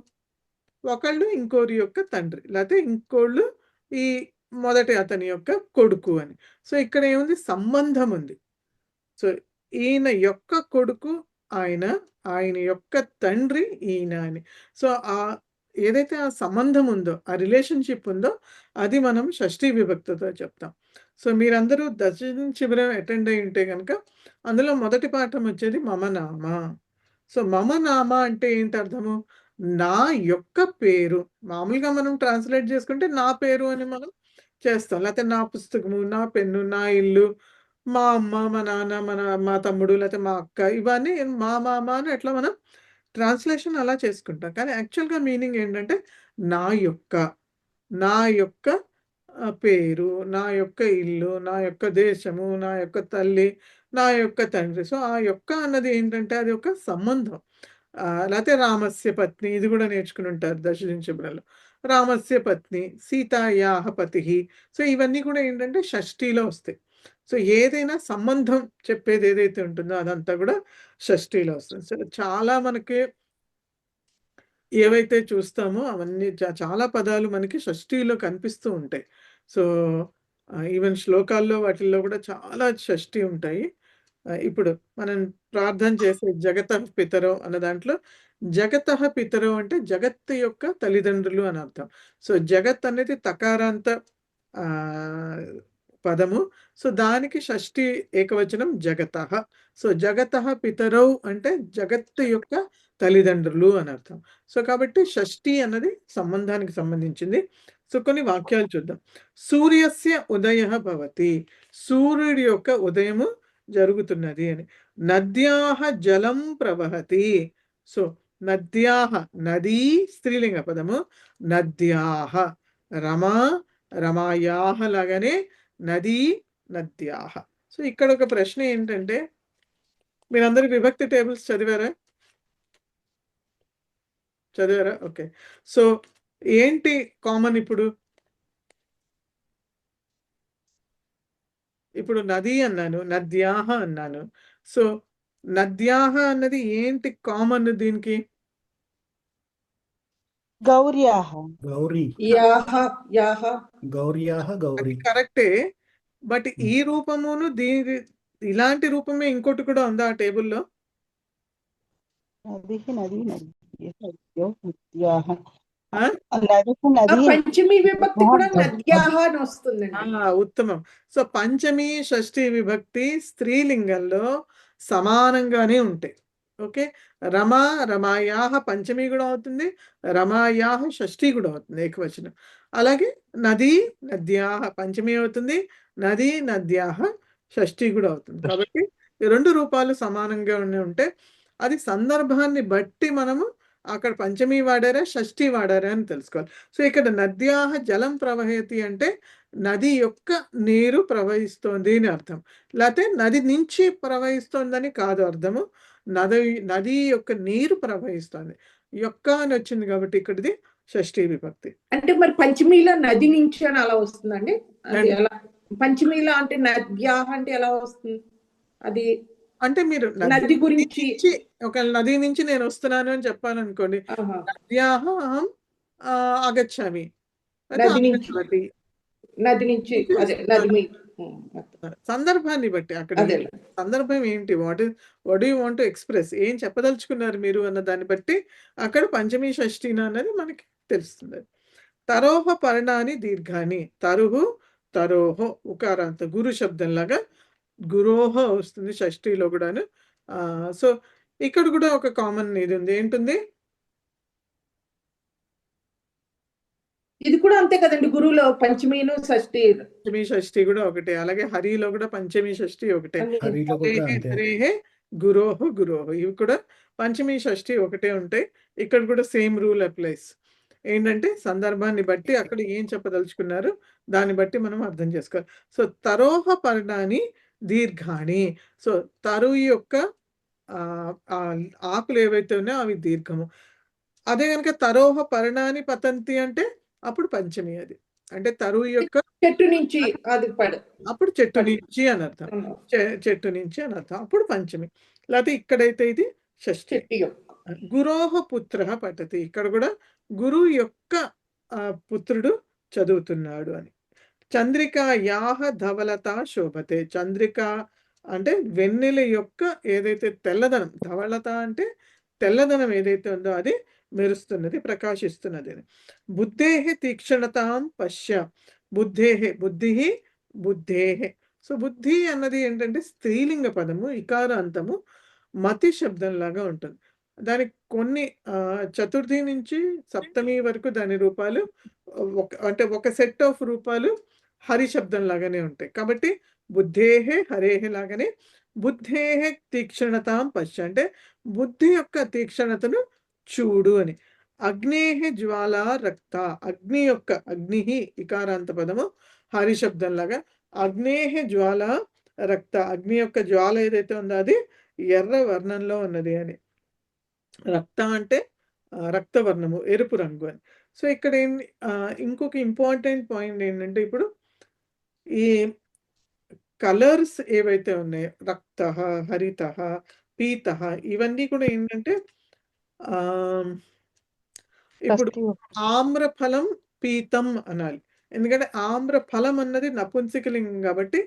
ఒకళ్ళు ఇంకోరి యొక్క తండ్రి. లేతే ఇంకోళ్ళు ఈ మొదటి అతని యొక్క కొడుకు అని. సో, ఇక్కడ ఏముంది? సంబంధం ఉంది. సో, ఈయన యొక్క కొడుకు ఆయన, ఆయన యొక్క తండ్రి ఈయన అని. సో, ఏదైతే ఆ సంబంధం ఉందో, ఆ రిలేషన్‌షిప్ ఉందో అది మనం షష్ఠీ విభక్తితో చెప్తాం. సో, మీరందరూ దశమ శిబిరం అటెండ్ అయ్యి ఉంటే గనక అందులో మొదటి పాఠం వచ్చేది మమ నామ. సో, మమ నామ అంటే ఏంటి అర్థము? నా యొక్క పేరు. మామూలుగా మనం ట్రాన్స్‌లేట్ చేసుకుంటే నా పేరు అని మనం చేస్తాం. లేతే నా పుస్తకము, నా పెన్ను, నా ఇల్లు, మా అమ్మ, మా నాన్న, మా తమ్ముడు, లేతే మా అక్క ఇవన్నీ మా మామ అని అట్లా మనం ట్రాన్స్‌లేషన్ అలా చేసుకుంటాం. కానీ యాక్చువల్‌గా మీనింగ్ ఏంటంటే నా యొక్క, నా యొక్క పేరు, నా యొక్క ఇల్లు, నా యొక్క దేశము, నా యొక్క తల్లి, నా యొక్క తండ్రి. సో, ఆ యొక్క అన్నది ఏంటంటే అది ఒక సంబంధం. లేతే రామస్య పత్ని ఇది కూడా నేర్చుకుని ఉంటారు దశదిన రామస్య పత్ని, సీతాయాహ పతిః. సో, ఇవన్నీ కూడా ఏంటంటే షష్ఠీలో వస్తాయి. సో, ఏదైనా సంబంధం చెప్పేది ఏదైతే ఉంటుందో అదంతా కూడా షష్ఠీలో వస్తుంది. సో, చాలా మనకి ఏవైతే చూస్తామో అవన్నీ చాలా పదాలు మనకి షష్ఠీలో కనిపిస్తూ ఉంటాయి. సో, ఈవెన్ శ్లోకాల్లో వాటిల్లో కూడా చాలా షష్ఠి ఉంటాయి. ఇప్పుడు మనం ప్రార్థన చేసే జగతః పితరౌ అన్న దాంట్లో జగతః పితరౌ అంటే జగత్తు యొక్క తల్లిదండ్రులు అని అర్థం. సో, జగత్ అనేది తకారాంత పదము. సో, దానికి షష్ఠి ఏకవచనం జగతః. సో, జగతః పితరౌ అంటే జగత్తు యొక్క తల్లిదండ్రులు అని అర్థం. సో, కాబట్టి షష్ఠి అన్నది సంబంధానికి సంబంధించింది. సో, కొన్ని వాక్యాలు చూద్దాం. సూర్యస్య ఉదయః భవతి. సూర్యుడి యొక్క ఉదయము జరుగుతున్నది అని. నద్యాః జలం ప్రవహతి. సో, నద్యాః నదీ స్త్రీలింగ పదము. నద్యాః రమా రమాయాః లాగానే నదీ నద్యాః. సో, ఇక్కడ ఒక ప్రశ్న ఏంటంటే మీరందరూ విభక్తి టేబుల్స్ చదివారా? చదివారా? ఓకే. సో, ఏంటి కామన్ ఇప్పుడు? ఇప్పుడు నది అన్నాను, నద్యాః అన్నాను. సో, నద్యాః అన్నది ఏంటి కామన్ దీనికి? గౌర్యాః. గౌరీ. యాహ యాహ గౌర్యాః గౌరీ. కరెక్టే. బట్ ఈ రూపమును ఇలాంటి రూపమే ఇంకోటి కూడా ఉందా ఆ టేబుల్‌లో? నదిః నదీ నద్యో నద్యాః. ఆ? నదిః నదీ పంచమి విభక్తి కూడా నద్యాహ అని వస్తుందండి. ఉత్తమం. సో, పంచమి షష్ఠి విభక్తి స్త్రీలింగంలో సమానంగానే ఉంటాయి. ఓకే. రమా రమాయాః పంచమి కూడా అవుతుంది. రమాయాః షష్ఠి కూడా అవుతుంది ఏకవచనం. అలాగే నదీ నద్యాః పంచమి అవుతుంది. నదీ నద్యాః షష్ఠి కూడా అవుతుంది. కాబట్టి ఈ 2 రూపాలు సమానంగా ఉంటే అది సందర్భాన్ని బట్టి మనము అక్కడ పంచమి వాడారా, షష్ఠి వాడారా అని తెలుసుకోవాలి. సో, ఇక్కడ నద్యాః జలం ప్రవహతి అంటే నది యొక్క నీరు ప్రవహిస్తోంది అని అర్థం. లేతే నది నుంచి ప్రవహిస్తోందని కాదు అర్థము. నది యొక్క నీరు ప్రవహిస్తోంది. యొక్క అని వచ్చింది కాబట్టి ఇక్కడిది షష్ఠీ విభక్తి. అంటే మరి పంచమిలో నది నుంచి అని అలా వస్తుందండి? అది ఎలా? పంచమిలో అంటే నద్యాహ అంటే ఎలా వస్తుంది? అది అంటే మీరు నది గురించి ఒకవేళ నది నుంచి నేను వస్తున్నాను అని చెప్పాను అనుకోండి. నద్యాః అహం ఆగచ్చామి. నది నుంచి అదే నది సందర్భాన్ని బట్టి అక్కడ సందర్భం ఏంటి, what do you want to express, ఏం చెప్పదలుచుకున్నారు మీరు అన్న దాన్ని బట్టి అక్కడ పంచమి షష్ఠిన అన్నది మనకి తెలుస్తుంది. తరోహ పర్ణాని దీర్ఘాని, తరుహు తరోహో ఉకారాంత గురు శబ్దంలాగా గురోహ వస్తుంది షష్ఠిలో కూడాను. సో ఇక్కడ కూడా ఒక కామన్ ఇది ఉంది, ఏంటుంది? ఇది కూడా అంతే కదండి, గురువులో పంచమీను షష్ఠి. పంచమి షష్ఠి కూడా ఒకటే, అలాగే హరిలో కూడా పంచమి షష్ఠి ఒకటే. హరిలో కూడా హరేహే అంతే. హరేహే గురోహో గురోహో, ఇవి కూడా పంచమి షష్ఠి ఒకటే ఉంటాయి. ఇక్కడ కూడా సేమ్ రూల్ అప్లైస్. ఏంటంటే సందర్భాన్ని బట్టి అక్కడ ఏం చెప్పదలుచుకున్నారు దాన్ని బట్టి మనం అర్థం చేసుకోవాలి. సో తరోహ పర్ణాని దీర్ఘాని, సో తరువు యొక్క ఆకులు ఏవైతే ఉన్నాయో అవి దీర్ఘము. అదే కనుక తరోహ పర్ణాని పతంతి అంటే అప్పుడు పంచమి. అది అంటే తరువు యొక్క చెట్టు నుంచి అది అప్పుడు చెట్టు నుంచి అని అర్థం, చెట్టు నుంచి అని అర్థం, అప్పుడు పంచమి. లేకపోతే ఇక్కడైతే ఇది షష్ఠి. గురోహ పుత్ర పఠతి, ఇక్కడ కూడా గురువు యొక్క పుత్రుడు చదువుతున్నాడు అని. చంద్రిక యాహ ధవలత శోభతే, చంద్రిక అంటే వెన్నెల యొక్క ఏదైతే తెల్లదనం, ధవలత అంటే తెల్లదనం ఏదైతే ఉందో అది మెరుస్తున్నది, ప్రకాశిస్తున్నది అని. బుద్ధేహే తీక్షణతాం పశ్య, బుద్ధేహే బుద్ధి బుద్ధేహే. సో బుద్ధి అన్నది ఏంటంటే స్త్రీలింగ పదము, ఇకారాంతము, మతి శబ్దంలాగా ఉంటుంది. దానికి కొన్ని చతుర్థి నుంచి సప్తమి వరకు దాని రూపాలు అంటే ఒక సెట్ ఆఫ్ రూపాలు హరి శబ్దం లాగానే ఉంటాయి. కాబట్టి బుద్ధేహే హరేహే లాగానే బుద్ధేహే తీక్షణతాం పశ్య అంటే బుద్ధి యొక్క తీక్షణతను చూడు అని. అగ్నేహే జ్వాల రక్త, అగ్ని యొక్క అగ్ని ఇకారాంత పదము హరి శబ్దం లాగా. అగ్నేహే జ్వాల రక్త, అగ్ని యొక్క జ్వాల ఏదైతే ఉందో అది ఎర్ర వర్ణంలో ఉన్నది అని. రక్త అంటే రక్తవర్ణము, ఎరుపు రంగు అని. సో ఇక్కడ ఇంకొక ఇంపార్టెంట్ పాయింట్ ఏంటంటే ఇప్పుడు ఈ కలర్స్ ఏవైతే ఉన్నాయో రక్త, హరిత, పీత, ఇవన్నీ కూడా ఏంటంటే ఇప్పుడు ఆమ్రఫలం పీతం అనాలి, ఎందుకంటే ఆమ్రఫలం అన్నది నపుంసకలింగం కాబట్టి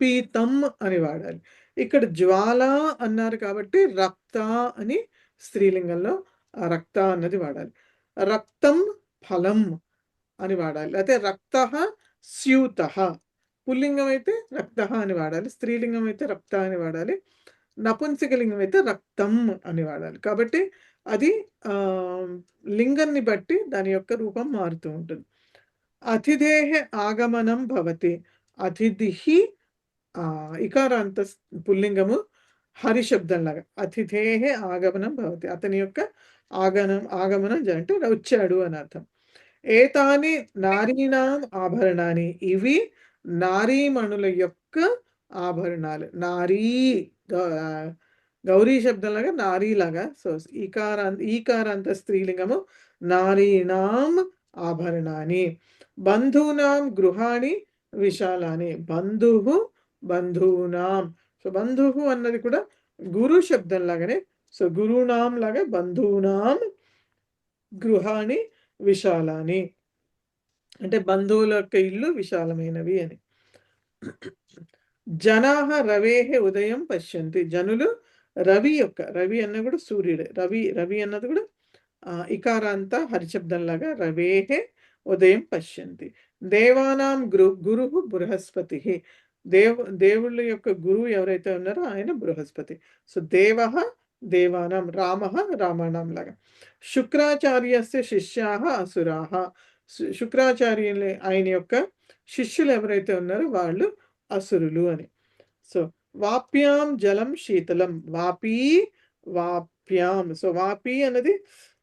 పీతం అని వాడాలి. ఇక్కడ జ్వాల అన్నారు కాబట్టి రక్త అని స్త్రీలింగంలో రక్త అన్నది వాడాలి. రక్తం ఫలం అని వాడాలి. అయితే రక్త స్యూత, పుల్లింగం అయితే రక్త అని వాడాలి, స్త్రీలింగం అయితే రక్త అని వాడాలి, నపుంసకలింగం అయితే రక్తం అని వాడాలి. కాబట్టి అది లింగాన్ని బట్టి దాని యొక్క రూపం మారుతూ ఉంటుంది. అతిథేహ ఆగమనం భవతి, అతిథి ఇకారాంత పుల్లింగము హరి శబ్దం లాగా. అతిథేహ ఆగమనం భవతి, అతని యొక్క ఆగమనం అంటే వచ్చాడు అని అర్థం. ఏతాని నారీణాం ఆభరణాన్ని, ఇవి నారీమణుల యొక్క ఆభరణాలు. నారీ గౌరీ శబ్దంలాగా నారీలాగా. సో ఈకారాంత స్త్రీలింగము నారీణాం ఆభరణాన్ని. బంధూనాం గృహాణి విశాలాని, బంధువు బంధూనాం. సో బంధువు అన్నది కూడా గురు శబ్దం లాగానే. సో గురునాం లాగా బంధూనాం గృహాణి విశాలాని అంటే బంధువుల యొక్క ఇల్లు విశాలమైనవి అని. జనాహ రవేహ ఉదయం పశ్యంతి, జనులు రవి యొక్క, రవి అన్న కూడా సూర్యుడే, రవి అన్నది కూడా ఇకారాంత హరిశబ్దంలాగా రవేహే ఉదయం పశ్యంతి. దేవానాం గురు బృహస్పతి, దేవుళ్ళ యొక్క గురువు ఎవరైతే ఉన్నారో ఆయన బృహస్పతి. సో దేవ దేవానాం, రామ రామాణం లాగా. శుక్రాచార్యస్య శిష్యాః అసురాః, శుక్రాచార్యులు ఆయన యొక్క శిష్యులు ఎవరైతే ఉన్నారో వాళ్ళు అసురులు అని. సో వాప్యాం జలం శీతలం, వాపీ వాప్యాం. సో వాపి అన్నది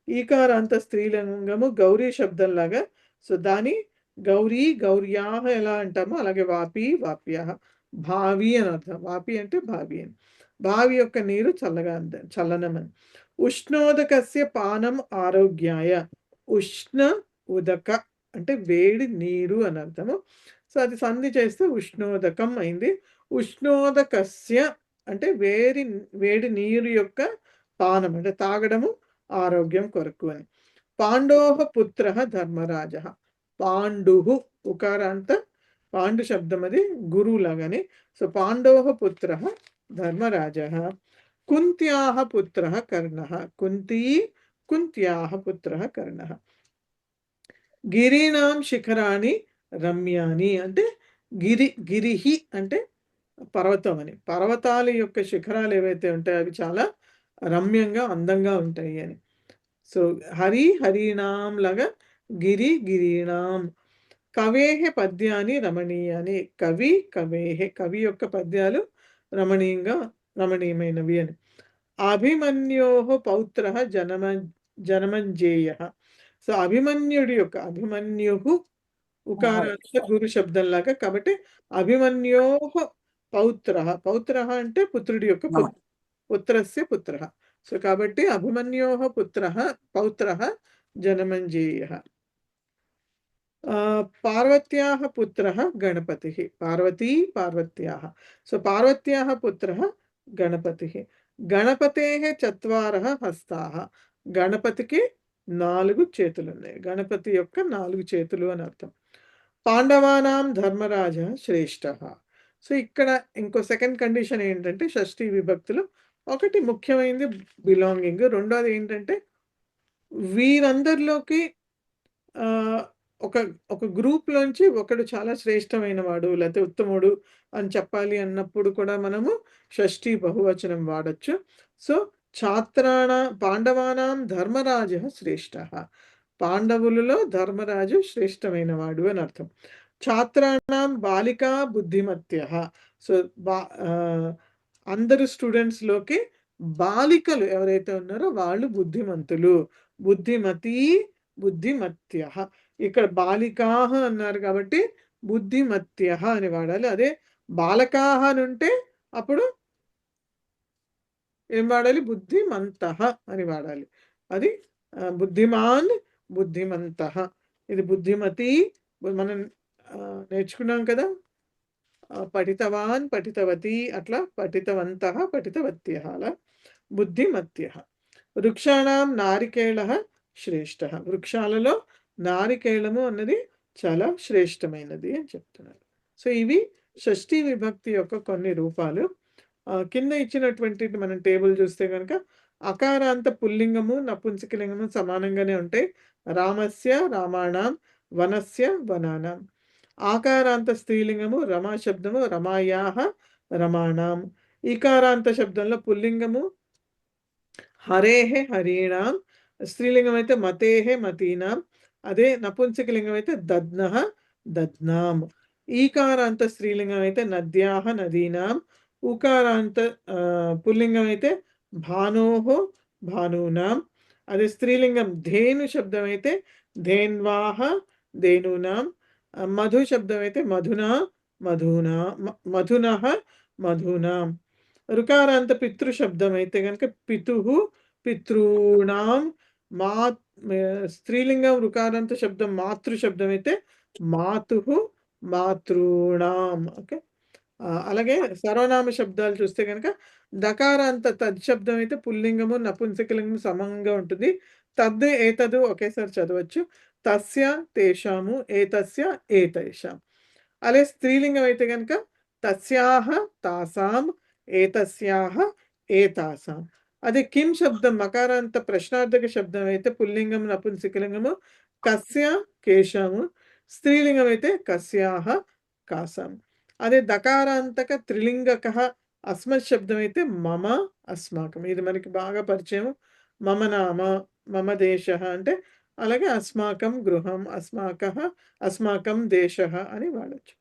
ఈకారాంత స్త్రీలింగము గౌరీ శబ్దం లాగా. సో దాని గౌరీ గౌర్యాహ ఎలా అంటామో అలాగే వాపి వాప్యాహ, భావి అని అర్థం. వాపి అంటే భావి అని, భావి యొక్క నీరు చల్లగా చల్లనమని. ఉష్ణోదకస్య పానం ఆరోగ్యాయ, ఉష్ణ ఉదక అంటే వేడి నీరు అని అర్థము. సో అది సంధి చేస్తే ఉష్ణోదకం అయింది. ఉష్ణోదకస్య అంటే వేడి నీరు యొక్క పానం అంటే తాగడము ఆరోగ్యం కొరకు అని. పాండోహ పుత్ర ధర్మరాజ, పాండు ఉకారాంత పాండు శబ్దం అది గురువు లాగానే. సో పాండోహ పుత్ర ధర్మరాజ. కుంత్యాహ పుత్ర కర్ణ, కుంత్యాహ పుత్ర కర్ణ. గిరీనాం శిఖరాణి రమ్యాని అంటే గిరిహి అంటే పర్వతం అని. పర్వతాల యొక్క శిఖరాలు ఏవైతే ఉంటాయో అవి చాలా రమ్యంగా అందంగా ఉంటాయి అని. సో హరీణాం లాగా గిరీణాం. కవేహ పద్యాని రమణీయాని. కవి యొక్క పద్యాలు రమణీయమైనవి అని. అభిమన్యోః పౌత్రః జనమంజేయః. సో అభిమన్యుః ఉకారాంశ గురు శబ్దం లాగా, కాబట్టి అభిమన్యోః పౌత్రః అంటే పుత్రుడి యొక్క పుత్రస్య పుత్రః. సో కాబట్టి అభిమన్యోః పౌత్రః జనమంజేయః. పార్వత్యాః పుత్రః గణపతిః. పార్వత్యాః. సో పార్వత్యాః పుత్రః గణపతిః. గణపతేః చత్వారః హస్తాః. గణపతికి 4 చేతులు ఉన్నాయి. గణపతి యొక్క 4 చేతులు అని అర్థం. పాండవానాం ధర్మరాజ శ్రేష్ఠః. సో ఇక్కడ ఇంకో సెకండ్ కండిషన్ ఏంటంటే షష్ఠీ విభక్తులు. ఒకటి ముఖ్యమైనది బిలాంగింగ్, రెండోది ఏంటంటే వీరందరిలోకి ఒక గ్రూప్లోంచి ఒకడు చాలా శ్రేష్టమైన వాడు లేకపోతే ఉత్తముడు అని చెప్పాలి అన్నప్పుడు కూడా మనము షష్ఠీ బహువచనం వాడచ్చు. సో పాండవానాం ధర్మరాజ శ్రేష్ఠ. పాండవులలో ధర్మరాజు శ్రేష్టమైన వాడు అని అర్థం. ఛాత్రాణం బాలికా బుద్ధిమత్యః. సో అందరు స్టూడెంట్స్లోకి బాలికలు ఎవరైతే ఉన్నారో వాళ్ళు బుద్ధిమంతులు. బుద్ధిమత్యః. ఇక్కడ బాలికాహ అన్నారు కాబట్టి బుద్ధిమత్యః అని వాడాలి. అదే బాలకాహ అని ఉంటే అప్పుడు ఏం వాడాలి? బుద్ధిమంతః అని వాడాలి. అది బుద్ధిమాన్ బుద్ధిమంతః. ఇది బుద్ధిమతి మనం నేర్చుకున్నాం కదా. పఠితవాన్ పఠితవతి అట్లా పఠితవంతః పఠితవత్యః అలా బుద్ధిమత్యః. వృక్షాణం నారికేళః శ్రేష్ఠః. వృక్షాలలో నారికేళము అన్నది చాలా శ్రేష్టమైనది అని చెప్తున్నారు. సో ఇవి షష్ఠీ విభక్తి యొక్క కొన్ని రూపాలు. కింద ఇచ్చినటువంటి మనం టేబుల్ చూస్తే కనుక అకారాంత పుల్లింగము నపుంసకలింగము సమానంగానే ఉంటాయి. రామస్య రామాణం, వనస్య వనానాం. ఆకారాంత స్త్రీలింగము రమా శబ్దము రమాయాః రమాణాం. ఈకారాంత శబ్దంలో పుల్లింగము హరేహ హరీణాం, స్త్రీలింగం అయితే మతేహ మతీనాం, అదే నపుంసకలింగం అయితే దద్నః దద్నాం. ఈకారాంత స్త్రీలింగం అయితే నద్యాః నదీనాం, ఉకారాంత పుల్లింగం అయితే భానోః భానూనాం, అదే స్త్రీలింగం ధేను శబ్దం అయితే ధేన్వాః ధేనూనాం, మధు శబ్దం అయితే మధునః మధూనాం. రుకారాంత పితృ శబ్దం అయితే కనుక పితుః పితॄణాం. స్త్రీలింగం రుకారాంత శబ్దం మాతృ శబ్దం అయితే మాతుః మాతృణాం. ఓకే. అలాగే సర్వనామ శబ్దాలు చూస్తే కనుక దకారాంత తద్ శబ్దం అయితే పుల్లింగము నపుంసకలింగము సమంగా ఉంటుంది. తద్ ఏతదు ఒకేసారి చదవచ్చు. తస్య తేషాము ఏతస్య ఏతేషాం. అలాగే స్త్రీలింగం అయితే కనుక తస్యాహ తాసాం ఏతస్యాహ ఏతాసాం. అదే కిం శబ్దం మకారాంత ప్రశ్నార్థక శబ్దం అయితే పుల్లింగం నపుంసకలింగము కస్య కేశాము, స్త్రీలింగం అయితే కస్యాహ కాసాం. అదే దకారాంతక త్రిలింగక అస్మత్ శబ్దం అయితే మమ అస్మాకం. ఇది మనకి బాగా పరిచయం. మమ నామ మమ దేశ అంటే అలాగే అస్మాకం గృహం అస్మాకః అస్మాకం దేశః అని వాడచ్చు.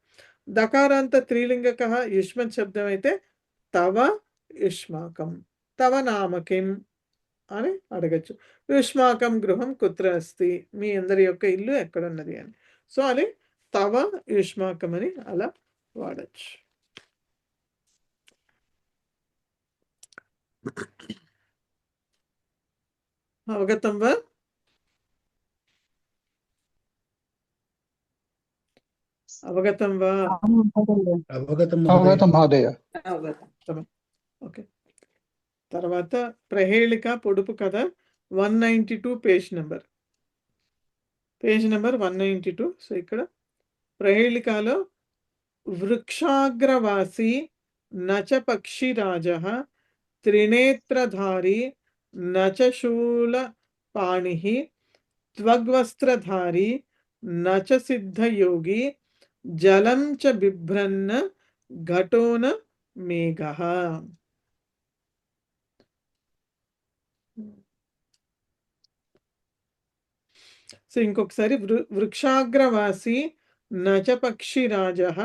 దకారాంత త్రిలింగక యుష్మత్ శబ్దం అయితే తవ యుష్మాకం, తవ నామ కిం అని అడగచ్చు. యుష్మాకం గృహం కుత్ర అస్తి, మీ అందరి యొక్క ఇల్లు ఎక్కడున్నది అని. సో అది తవ యుష్మాకం అని అలా వాడచ్చు. అవగతం వా? అవగతం వా? అవగతం మహోదయ. ఓకే. తర్వాత ప్రహేళిక పొడుపు కథ 192 పేజ్ నెంబర్ 192. సో ఇక్కడ ప్రహేళికలో వృక్షాగ్రవాసి నచ పక్షిరాజః త్రినేత్రధారి నచ శూలపాణిః త్వగ్వస్త్రధారి నచ సిద్ధయోగి జలం చ బిభ్రన్న ఘటోన మేఘః. సో ఇంకొకసారి వృక్షాగ్రవాసి నచ పక్షిరాజః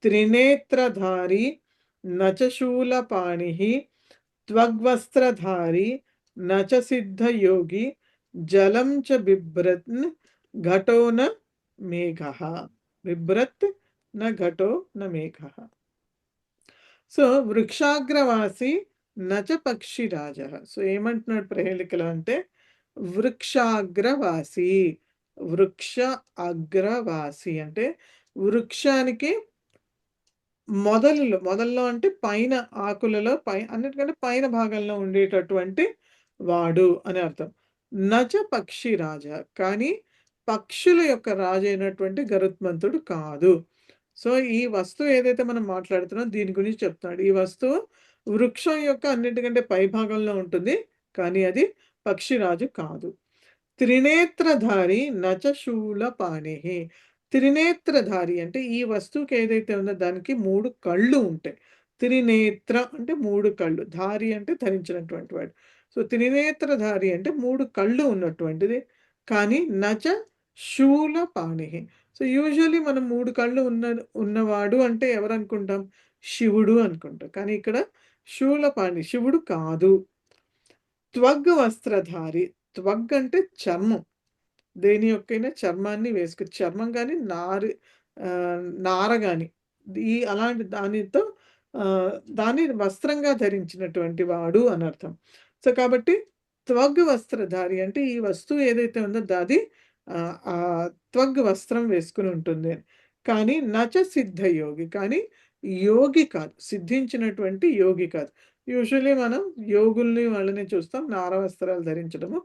త్రినేత్రధారి నచ శూలపాణిః త్వగ్వస్త్రధారి నచ సిద్ధయోగి జలం చ బిభ్రన్ ఘటో న మేఘః. బిభ్రత్ న ఘటో న మేఘః. సో వృక్షాగ్రవాసి నచ పక్షిరాజః. సో ఏమంటున్నాడు ప్రహేళికలో అంటే వృక్షాగ్రవాసి, వృక్ష అగ్రవాసి అంటే వృక్షానికి మొదల్లో అంటే పైన ఆకులలో అన్నిటికంటే పైన భాగంలో ఉండేటటువంటి వాడు అని అర్థం. నచ పక్షి రాజా, కానీ పక్షుల యొక్క రాజు అయినటువంటి గరుత్మంతుడు కాదు. సో ఈ వస్తువు ఏదైతే మనం మాట్లాడుతున్నాం దీని గురించి చెప్తున్నాడు. ఈ వస్తువు వృక్షం యొక్క అన్నిటికంటే పై భాగంలో ఉంటుంది, కానీ అది పక్షిరాజు కాదు. త్రినేత్రధారి నచ శూలపాణి. త్రినేత్రధారి అంటే ఈ వస్తువుకి ఏదైతే ఉందో దానికి 3 కళ్ళు ఉంటాయి. త్రినేత్ర అంటే 3 కళ్ళు, ధారి అంటే ధరించినటువంటి వాడు. సో త్రినేత్రధారి అంటే 3 కళ్ళు ఉన్నటువంటిది, కానీ నచ శూలపాణి. సో యూజువల్లీ మనం 3 కళ్ళు ఉన్నవాడు అంటే ఎవరు అనుకుంటాం? శివుడు అనుకుంటాం. కానీ ఇక్కడ శూలపాణి శివుడు కాదు. త్వగ్ వస్త్రధారి, త్వగ్ అంటే చర్మం, దేని యొక్కైనా చర్మాన్ని వేసుకు, చర్మం కానీ నార కానీ అలాంటి దానితో దాన్ని వస్త్రంగా ధరించినటువంటి వాడు అని అర్థం. సో కాబట్టి త్వగ్ వస్త్రధారి అంటే ఈ వస్తువు ఏదైతే ఉందో అది త్వగ్ వస్త్రం వేసుకుని ఉంటుంది. కానీ నచ సిద్ధయోగి, కానీ యోగి కాదు, సిద్ధించినటువంటి యోగి కాదు. యూజువల్లీ మనం యోగుల్ని వాళ్ళని చూస్తాం నార వస్త్రాలు ధరించడము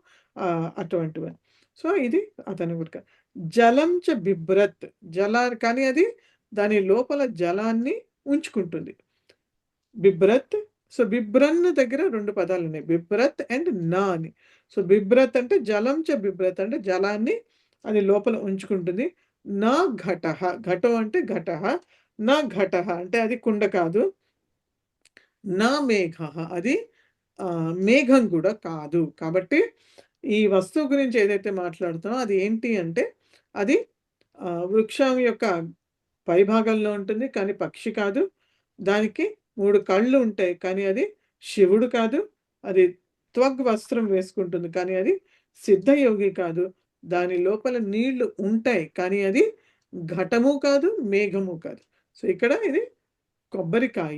అటువంటివి. సో ఇది అతని గురిక. జలం చ బిభ్రత్, కానీ అది దాని లోపల జలాన్ని ఉంచుకుంటుంది. బిభ్రత్. సో బిభ్రన్ దగ్గర 2 పదాలు ఉన్నాయి, బిభ్రత్ అండ్ నా అని. సో బిభ్రత్ అంటే జలం చ బిభ్రత్ అంటే జలాన్ని అది లోపల ఉంచుకుంటుంది. నా ఘటః, ఘటో అంటే ఘటః, నా ఘటః అంటే అది కుండ కాదు. నా మేఘః అది మేఘం కూడా కాదు. కాబట్టి ఈ వస్తువు గురించి ఏదైతే మాట్లాడుతామో అది ఏంటి అంటే అది వృక్షం యొక్క పైభాగంలో ఉంటుంది, కానీ పక్షి కాదు. దానికి 3 కళ్ళు ఉంటాయి, కానీ అది శివుడు కాదు. అది త్వగ్ వస్త్రం వేసుకుంటుంది, కానీ అది సిద్ధయోగి కాదు. దాని లోపల నీళ్లు ఉంటాయి, కానీ అది ఘటము కాదు, మేఘము కాదు. సో ఇక్కడ ఇది కొబ్బరికాయ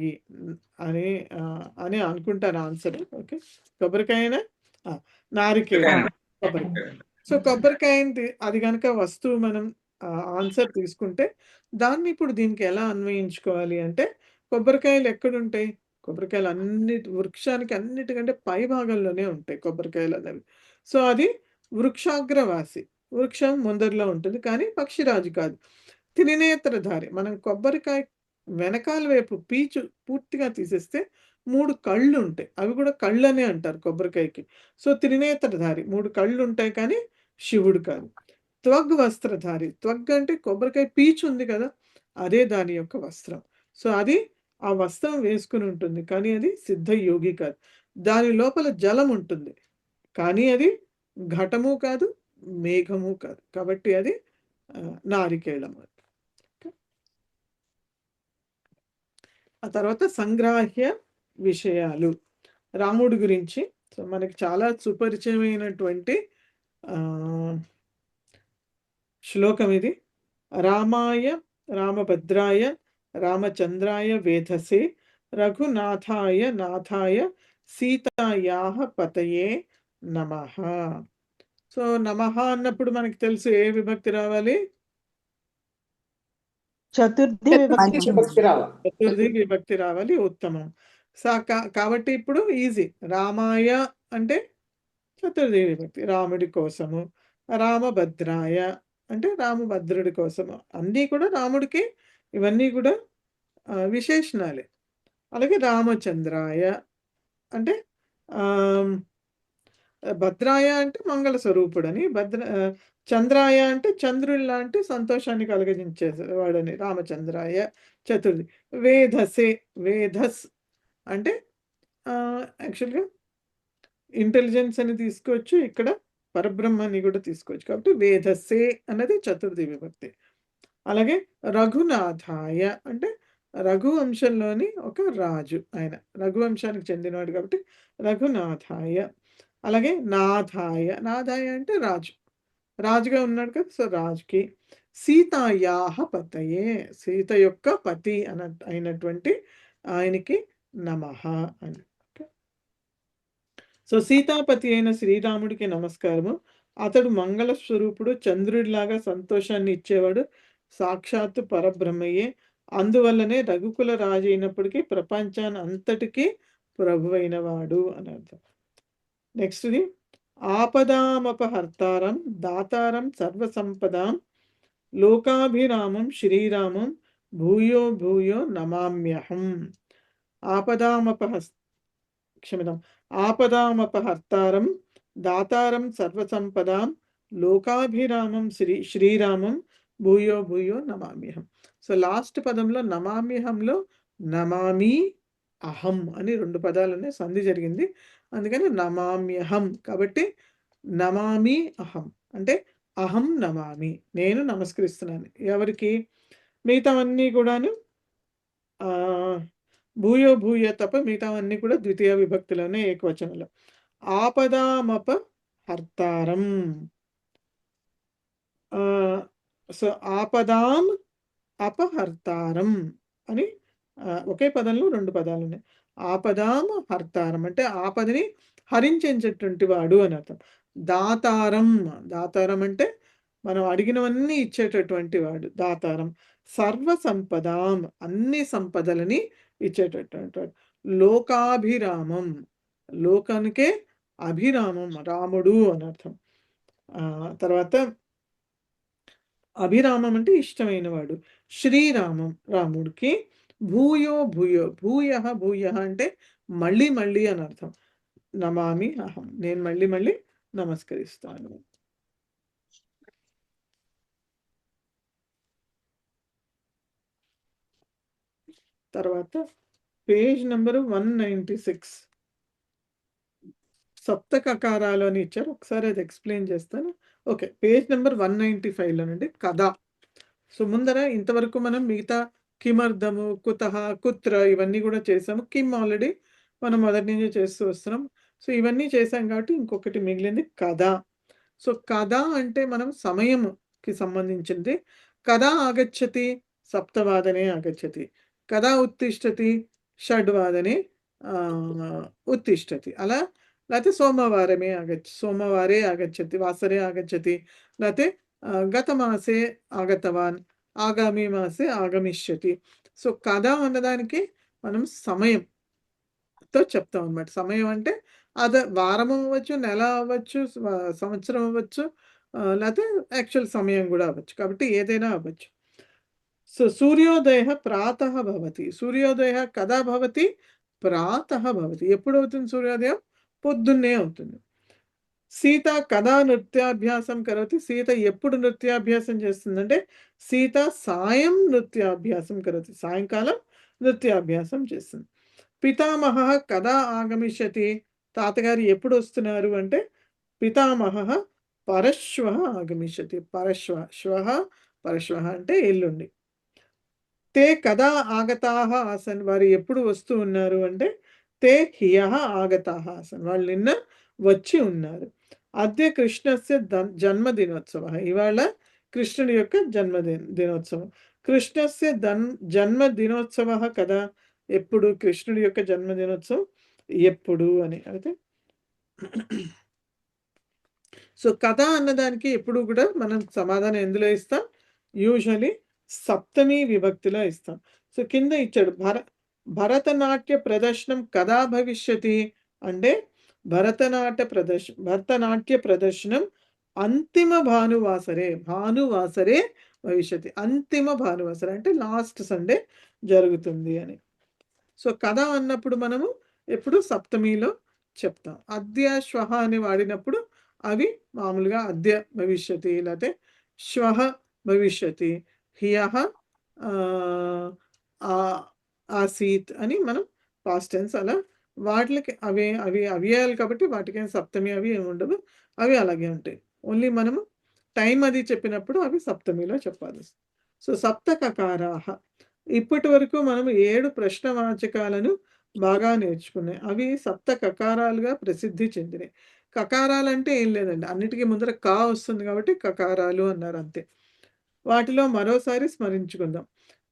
అని అనుకుంటారు ఆన్సర్. ఓకే, కొబ్బరికాయనా? నారికేళం, కొబ్బరికాయ. సో కొబ్బరికాయ అది కనుక వస్తువు మనం ఆన్సర్ తీసుకుంటే దాన్ని ఇప్పుడు దీనికి ఎలా అన్వయించుకోవాలి అంటే కొబ్బరికాయలు ఎక్కడుంటాయి? కొబ్బరికాయలు వృక్షానికి అన్నిటికంటే పై భాగంలోనే ఉంటాయి కొబ్బరికాయలు అనేవి. సో అది వృక్షాగ్రవాసి, వృక్షం ముందరలో ఉంటుంది, కానీ పక్షిరాజు కాదు. త్రినేత్రధారి, మనం కొబ్బరికాయ వెనకాల వైపు పీచు పూర్తిగా తీసేస్తే 3 కళ్ళు ఉంటాయి, అవి కూడా కళ్ళనే అంటారు కొబ్బరికాయకి. సో త్రినేత్రధారి 3 కళ్ళు ఉంటాయి, కానీ శివుడు కాదు. త్వగ్ వస్త్రధారి, త్వగ్ అంటే కొబ్బరికాయ పీచు ఉంది కదా, అదే దాని యొక్క వస్త్రం. సో అది ఆ వస్త్రం వేసుకుని ఉంటుంది, కానీ అది సిద్ధయోగి కాదు. దాని లోపల జలం ఉంటుంది, కానీ అది ఘటము కాదు, మేఘము కాదు. కాబట్టి అది నారికేళం. ఆ తర్వాత సంగ్రాహ్య విషయాలు, రాముడి గురించి. సో మనకి చాలా సుపరిచయమైనటువంటి శ్లోకం ఇది. రామాయ రామభద్రాయ రామచంద్రాయ వేధసే రఘునాథాయ నాథాయ సీతాయాః పతయే నమః. సో నమః అన్నప్పుడు మనకి తెలుసు ఏ విభక్తి రావాలి? చతుర్థి విభక్తి రావాలి, ఉత్తమం. కాబట్టి ఇప్పుడు ఈజీ. రామాయ అంటే చతుర్థి విభక్తి, రాముడి కోసము. రామభద్రాయ అంటే రామభద్రుడి కోసము. అన్నీ కూడా రాముడికి, ఇవన్నీ కూడా విశేషణాలే. అలాగే రామచంద్రాయ అంటే భద్రాయ అంటే మంగళ స్వరూపుడని, చంద్రాయ అంటే చంద్రుడి లాంటి సంతోషాన్ని కలిగించేవాడని, రామచంద్రాయ చతుర్థి. వేధసే, వేధస్ అంటే యాక్చువల్గా ఇంటెలిజెన్స్ అని తీసుకోవచ్చు, ఇక్కడ పరబ్రహ్మని కూడా తీసుకోవచ్చు. కాబట్టి వేధసే అన్నది చతుర్థి విభక్తి. అలాగే రఘునాథాయ అంటే రఘువంశంలోని ఒక రాజు, ఆయన రఘువంశానికి చెందినవాడు కాబట్టి రఘునాథాయ. అలాగే నాథాయ, నాథాయ అంటే రాజు, రాజుగా ఉన్నాడు కదా, సో రాజుకి. సీతాయాహ పతయే, సీత యొక్క పతి అయినటువంటి ఆయనకి నమః అని. సో సీతాపతి అయిన శ్రీరాముడికి నమస్కారము. అతడు మంగళ స్వరూపుడు, చంద్రుడిలాగా సంతోషాన్ని ఇచ్చేవాడు, సాక్షాత్తు పరబ్రహ్మయే. అందువల్లనే రఘుకుల రాజు అయినప్పటికీ ప్రపంచాన్ని అంతటికీ ప్రభు అయినవాడు అని అర్థం. నెక్స్ట్ది ఆపదామపహర్తారం దాతారం సర్వసంపదాం లోకాభిరామం శ్రీరామం భూయో భూయో నమామ్యహం. ఆపదామపహర్తారం దాతారం సర్వసంపదాం లోకాభిరామం శ్రీరామం భూయో భూయో నమామ్యహం. సో లాస్ట్ పదంలో నమామ్యహంలో నమామి అహం అని 2 పదాలనే సంధి జరిగింది, అందుకని నమామ్యహం. కాబట్టి నమామి అహం అంటే అహం నమామి, నేను నమస్కరిస్తున్నాను. ఎవరికి? మిగతావన్నీ కూడాను భూయో భూయ తప్ప మిగతావన్నీ కూడా ద్వితీయ విభక్తిలోనే, ఏకవచనంలో. ఆపదామప హర్తారం, సో ఆపదాం అపహర్తారం అని ఒకే పదంలో 2 పదాలు ఉన్నాయి. ఆపదాం హర్తారం అంటే ఆపదని హరించేటటువంటి వాడు అని అర్థం. దాతారం, దాతారం అంటే మనం అడిగినవన్నీ ఇచ్చేటటువంటి వాడు, దాతారం. సర్వ సంపదాం అన్ని సంపదలని ఇచ్చేటటువంటి వాడు. లోకాభిరామం, లోకానికే అభిరామం రాముడు అని అర్థం. తర్వాత అభిరామం అంటే ఇష్టమైన వాడు. శ్రీరామం రాముడికి. భూయో భూయో, భూయ భూయ అంటే మళ్ళీ మళ్ళీ అని అర్థం. నమామి అహం, నేను మళ్ళీ మళ్ళీ నమస్కరిస్తాను. తర్వాత పేజ్ నెంబర్ 196 సప్తకకారాలు అని ఇచ్చారు, ఒకసారి అది ఎక్స్ప్లెయిన్ చేస్తాను. ఓకే, పేజ్ నెంబర్ 195లోనండి కథ. సో ముందర ఇంతవరకు మనం మిగతా కిమర్థము, కుతః, కుత్ర ఇవన్నీ కూడా చేసాము. కిమ్ ఆల్రెడీ మనం మొదటి నుంచి చేస్తూ వస్తున్నాం. సో ఇవన్నీ చేసాం కాబట్టి ఇంకొకటి మిగిలింది కథ. సో కథ అంటే మనం సమయంకి సంబంధించింది. కథ ఆగచ్చతి సప్తవాదనే ఆగచ్చతి, కథ ఉత్తిష్టతి షడ్వాదనే ఉత్తిష్టతి, అలా లేకపోతే సోమవారే ఆగచ్చతి, వాసరే ఆగచ్చతి, లేకపోతే గతమాసే ఆగతవాన్, ఆగామి మాసే ఆగమిష్యతి. సో కథ అన్నదానికి మనం సమయంతో చెప్తాం అన్నమాట. సమయం అంటే అది వారం అవ్వచ్చు, నెల అవ్వచ్చు, సంవత్సరం అవ్వచ్చు, లేకపోతే యాక్చువల్ సమయం కూడా అవ్వచ్చు. కాబట్టి ఏదైనా అవ్వచ్చు. సో సూర్యోదయ ప్రాతః భవతి, సూర్యోదయ కదా భవతి ప్రాతః భవతి. ఎప్పుడు అవుతుంది సూర్యోదయం? పొద్దున్నే అవుతుంది. సీత కదా నృత్యాభ్యాసం కరోతి, సీత ఎప్పుడు నృత్యాభ్యాసం చేస్తుందంటే సీత సాయం నృత్యాభ్యాసం కరోతి, సాయంకాలం నృత్యాభ్యాసం చేస్తుంది. పితామహ కదా ఆగమిష్యతి, తాతగారు ఎప్పుడు వస్తున్నారు అంటే పితామహ పరశ్వ ఆగమిష్యతి, పరశ్వ, శ్వః పరశ్వ అంటే ఎల్లుండి. తే కదా ఆగతాః ఆసన్, వారు ఎప్పుడు వస్తూ ఉన్నారు అంటే తే హ్యః ఆగతాః ఆసన్, వాళ్ళు నిన్న వచ్చి ఉన్నారు. అద్య కృష్ణస్య జన్మదినోత్సవ, ఇవాళ కృష్ణుడి యొక్క దినోత్సవం. కృష్ణస్య జన్మదినోత్సవ కదా, ఎప్పుడు కృష్ణుడి యొక్క జన్మదినోత్సవం ఎప్పుడు అని అయితే. సో కథ అన్నదానికి ఎప్పుడు కూడా మనం సమాధానం ఎందులో ఇస్తాం? యూజువలీ సప్తమి విభక్తిలో ఇస్తాం. సో కింద ఇచ్చాడు భరతనాట్య ప్రదర్శనం కదా భవిష్యతి అంటే భరతనాట్య ప్రదర్శనం అంతిమ భానువాసరే భవిష్యతి, అంతిమ భానువాసరే అంటే లాస్ట్ సండే జరుగుతుంది అని. సో కథ అన్నప్పుడు మనము ఎప్పుడు సప్తమిలో చెప్తాం. అద్య శ్వః అని వాడినప్పుడు అవి మామూలుగా అద్య భవిష్యతి, లేకపోతే శ్వః భవిష్యతి, హియః ఆసీత్ అని మనం పాస్ట్ టెన్స్ అలా వాటికి అవి అవి అవ్యయాలు కాబట్టి వాటికి సప్తమి అవి ఏమి ఉండవు, అవి అలాగే ఉంటాయి. ఓన్లీ మనము టైం అది చెప్పినప్పుడు అవి సప్తమిలో చెప్పాలి. సో సప్త కకారాహ, ఇప్పటి వరకు మనం 7 ప్రశ్నవాచకాలను బాగా నేర్చుకున్నాయి. అవి సప్త కకారాలుగా ప్రసిద్ధి చెందినాయి. కకారాలంటే ఏం లేదండి, అన్నిటికీ ముందర కా వస్తుంది కాబట్టి కకారాలు అన్నారు అంతే. వాటిలో మరోసారి స్మరించుకుందాం.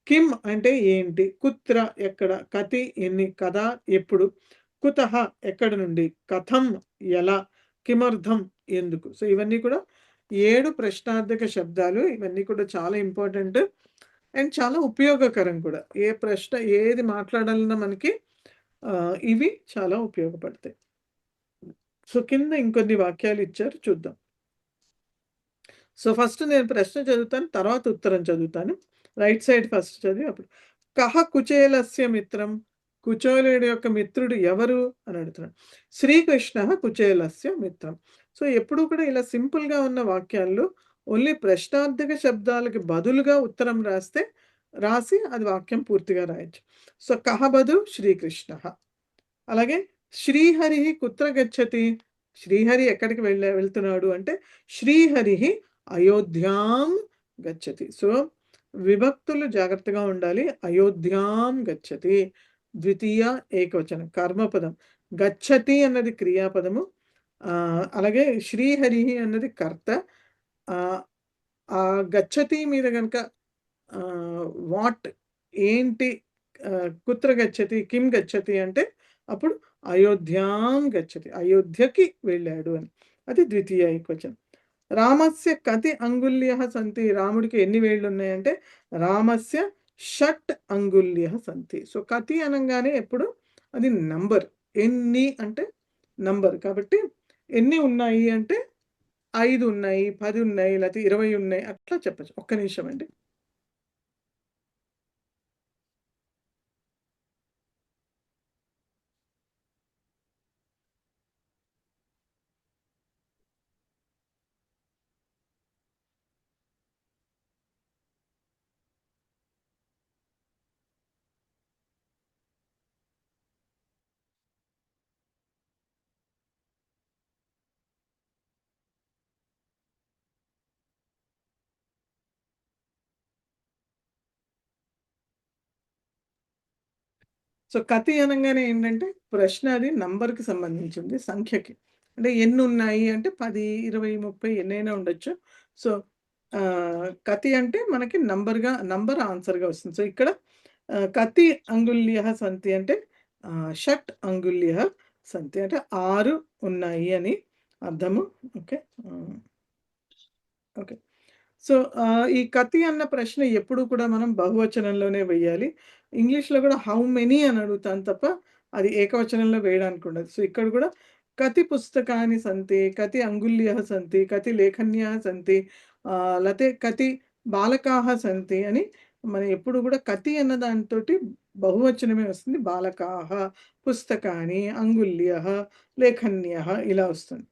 కిం అంటే ఏంటి, కుత్ర ఎక్కడ, కతి ఎన్ని, కదా ఎప్పుడు, కుతః ఎక్కడ నుండి, కథం ఎలా, కిమర్థం ఎందుకు. సో ఇవన్నీ కూడా 7 ప్రశ్నార్థక శబ్దాలు. ఇవన్నీ కూడా చాలా ఇంపార్టెంట్ అండ్ చాలా ఉపయోగకరం కూడా. ఏ ప్రశ్న ఏది మాట్లాడాలన్నా మనకి ఇవి చాలా ఉపయోగపడతాయి. సో కింద ఇంకొన్ని వాక్యాలు ఇచ్చారు, చూద్దాం. సో ఫస్ట్ నేను ప్రశ్న చదువుతాను, తర్వాత ఉత్తరం చదువుతాను. రైట్ సైడ్ ఫస్ట్ చదివి అప్పుడు. కహ కుచేలస్య మిత్రం, కుచేలుడి యొక్క మిత్రుడు ఎవరు అని అడుగుతున్నాడు. శ్రీకృష్ణ కుచేలస్య మిత్రం. సో ఎప్పుడు కూడా ఇలా సింపుల్గా ఉన్న వాక్యాల్లో ఓన్లీ ప్రశ్నార్థక శబ్దాలకి బదులుగా ఉత్తరం రాసి అది వాక్యం పూర్తిగా రాయొచ్చు. సో కహ బదులు శ్రీకృష్ణ. అలాగే శ్రీహరి కుత్ర గచ్చతి, శ్రీహరి ఎక్కడికి వెళ్తున్నాడు అంటే శ్రీహరి అయోధ్యాం గచ్చతి. సో విభక్తులు జాగ్రత్తగా ఉండాలి. అయోధ్యాం గచ్చతి ద్వితీయ ఏకవచనం కర్మపదం, గచ్చతి అన్నది క్రియాపదము, అలాగే శ్రీహరి అన్నది కర్త. ఆ గచ్చతి మీద కనుక వాట్ ఏంటి, కుత్ర గచ్చతి, కిం గచ్చతి అంటే అప్పుడు అయోధ్యాం గచ్చతి, అయోధ్యకి వెళ్ళాడు అని. అది ద్వితీయ ఏకవచనం. రామస్య కతి అంగుళ్యః సంతి, రాముడికి ఎన్ని వేళ్ళు ఉన్నాయంటే రామస్య షట్ అంగుళ్యః సంతి. సో కతి అనగానే ఎప్పుడు అది నంబర్, ఎన్ని అంటే నంబర్ కాబట్టి ఎన్ని ఉన్నాయి అంటే 5 ఉన్నాయి, 10 ఉన్నాయి, లేకపోతే 20 ఉన్నాయి, అట్లా చెప్పచ్చు. ఒక్క నిమిషం అండి. సో కతి అనగానే ఏంటంటే ప్రశ్న అది నంబర్కి సంబంధించింది, సంఖ్యకి. అంటే ఎన్ని ఉన్నాయి అంటే 10, 20, 30 ఎన్నైనా ఉండొచ్చు. సో కతి అంటే మనకి నంబర్ ఆన్సర్గా వస్తుంది. సో ఇక్కడ కతి అంగుళ్యః సంతి అంటే షట్ అంగుళ్యః సంతి అంటే 6 ఉన్నాయి అని అర్థము. Okay okay. సో ఈ కతి అన్న ప్రశ్న ఎప్పుడు కూడా మనం బహువచనంలోనే వేయాలి. ఇంగ్లీష్లో కూడా హౌ మెనీ అని అడుగుతాను తప్ప అది ఏకవచనంలో వేయడానికి ఉండదు. సో ఇక్కడ కూడా కతి పుస్తకాని సంతి, కతి అంగుళ్యః సంతి, కతి లేఖన్యః సంతి, లేకపోతే కతి బాలకాః సంతి అని మనం ఎప్పుడు కూడా కతి అన్న దానితోటి బహువచనమే వస్తుంది. బాలకాః, పుస్తకాని, అంగుళ్యః, లేఖన్యః ఇలా వస్తుంది.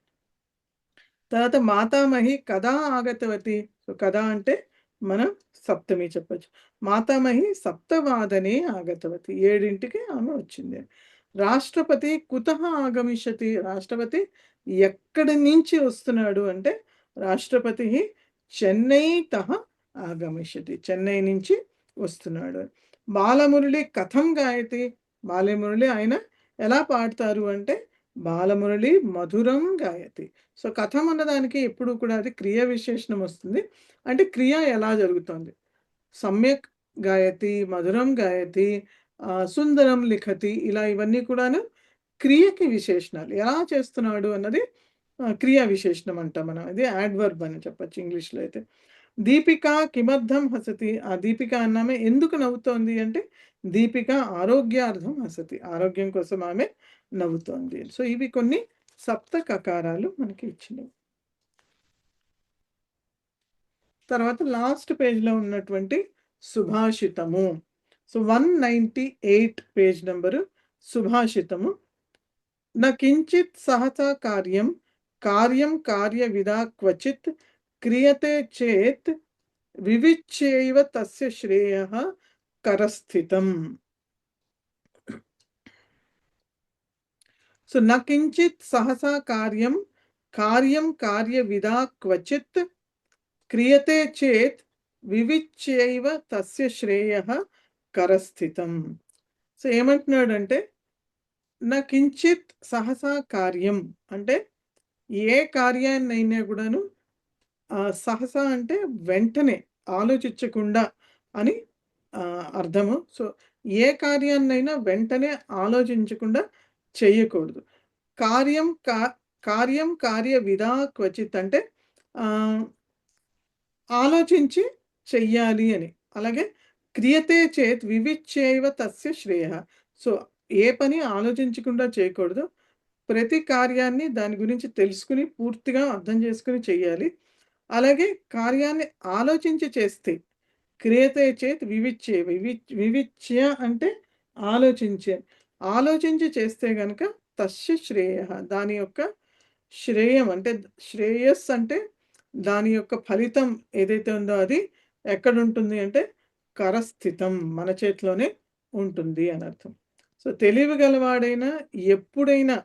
తర్వాత మాతామహి కదా ఆగతవతి. సో కదా అంటే మనం సప్తమి చెప్పచ్చు. మాతామహి సప్తవాదనే ఆగతవతి, 7ంటికి ఆమె వచ్చింది. రాష్ట్రపతి కుతః ఆగమిష్యతి, రాష్ట్రపతి ఎక్కడి నుంచి వస్తున్నాడు అంటే రాష్ట్రపతి చెన్నైతః ఆగమిష్యతి, చెన్నై నుంచి వస్తున్నాడు. బాలమురళి కథం గాయతి, బాలమురళి ఆయన ఎలా పాడతారు అంటే బాలమురళి మధురం గాయతి. సో కథం అన్నదానికి ఎప్పుడు కూడా అది క్రియ విశేషణం వస్తుంది. అంటే క్రియ ఎలా జరుగుతుంది, సమ్యక్ గాయతి, మధురం గాయతి, సుందరం లిఖతి, ఇలా ఇవన్నీ కూడాను క్రియకి విశేషణాలు. ఎలా చేస్తున్నాడు అన్నది క్రియా విశేషణం అంటాం మనం. అది యాడ్వర్బ్ అని చెప్పచ్చు ఇంగ్లీష్లో అయితే. దీపిక కిమర్థం హసతి, ఆ దీపిక అన్నామే ఎందుకు నవ్వుతోంది అంటే దీపిక ఆరోగ్యార్థం హసతి, ఆరోగ్యం కోసం ఆమె నవ్వుతోంది. సో ఇవి కొన్ని సప్త కకారాలు మనకి ఇచ్చినవి. తర్వాత లాస్ట్ పేజ్లో ఉన్నటువంటి సుభాషితము. సో 198 పేజ్ నెంబరు సుభాషితము. न किंचित सहसा कार्यं कार्यं कार्यविदा क्वचित् क्रियते चेत् विविच्यैव तस्य श्रेयः करस्थितम्. So न किंचित सहसा कार्यं कार्यं कार्यविदा क्वचित् क्रियते चेत् వివిచ్యైవ తస్య శ్రేయః కరస్థితం. సో ఏమంటున్నాడంటే నా కించిత్ సహసా కార్యం అంటే ఏ కార్యాన్నైనా కూడాను సహసా అంటే వెంటనే ఆలోచించకుండా అని అర్థము. సో ఏ కార్యాన్నైనా వెంటనే ఆలోచించకుండా చేయకూడదు. కార్యం కార్య విదా క్వచిత్ అంటే ఆలోచించి చెయ్యాలి అని. అలాగే క్రియతే చేత్ వివిచ్యైవ తస్య శ్రేయః. సో ఏ పని ఆలోచించకుండా చేయకూడదు. ప్రతి కార్యాన్ని దాని గురించి తెలుసుకుని పూర్తిగా అర్థం చేసుకుని చెయ్యాలి. అలాగే కార్యాన్ని ఆలోచించి చేస్తే క్రియతే చేత్ వివిచ్య వివిచ్య అంటే ఆలోచించి చేస్తే గనక తస్య శ్రేయః దాని యొక్క శ్రేయం అంటే శ్రేయస్ అంటే దాని యొక్క ఫలితం ఏదైతే ఉందో అది ఎక్కడ ఉంటుంది అంటే కరస్థితం మన చేతిలోనే ఉంటుంది అని అర్థం. సో తెలివి గలవాడైనా ఎప్పుడైనా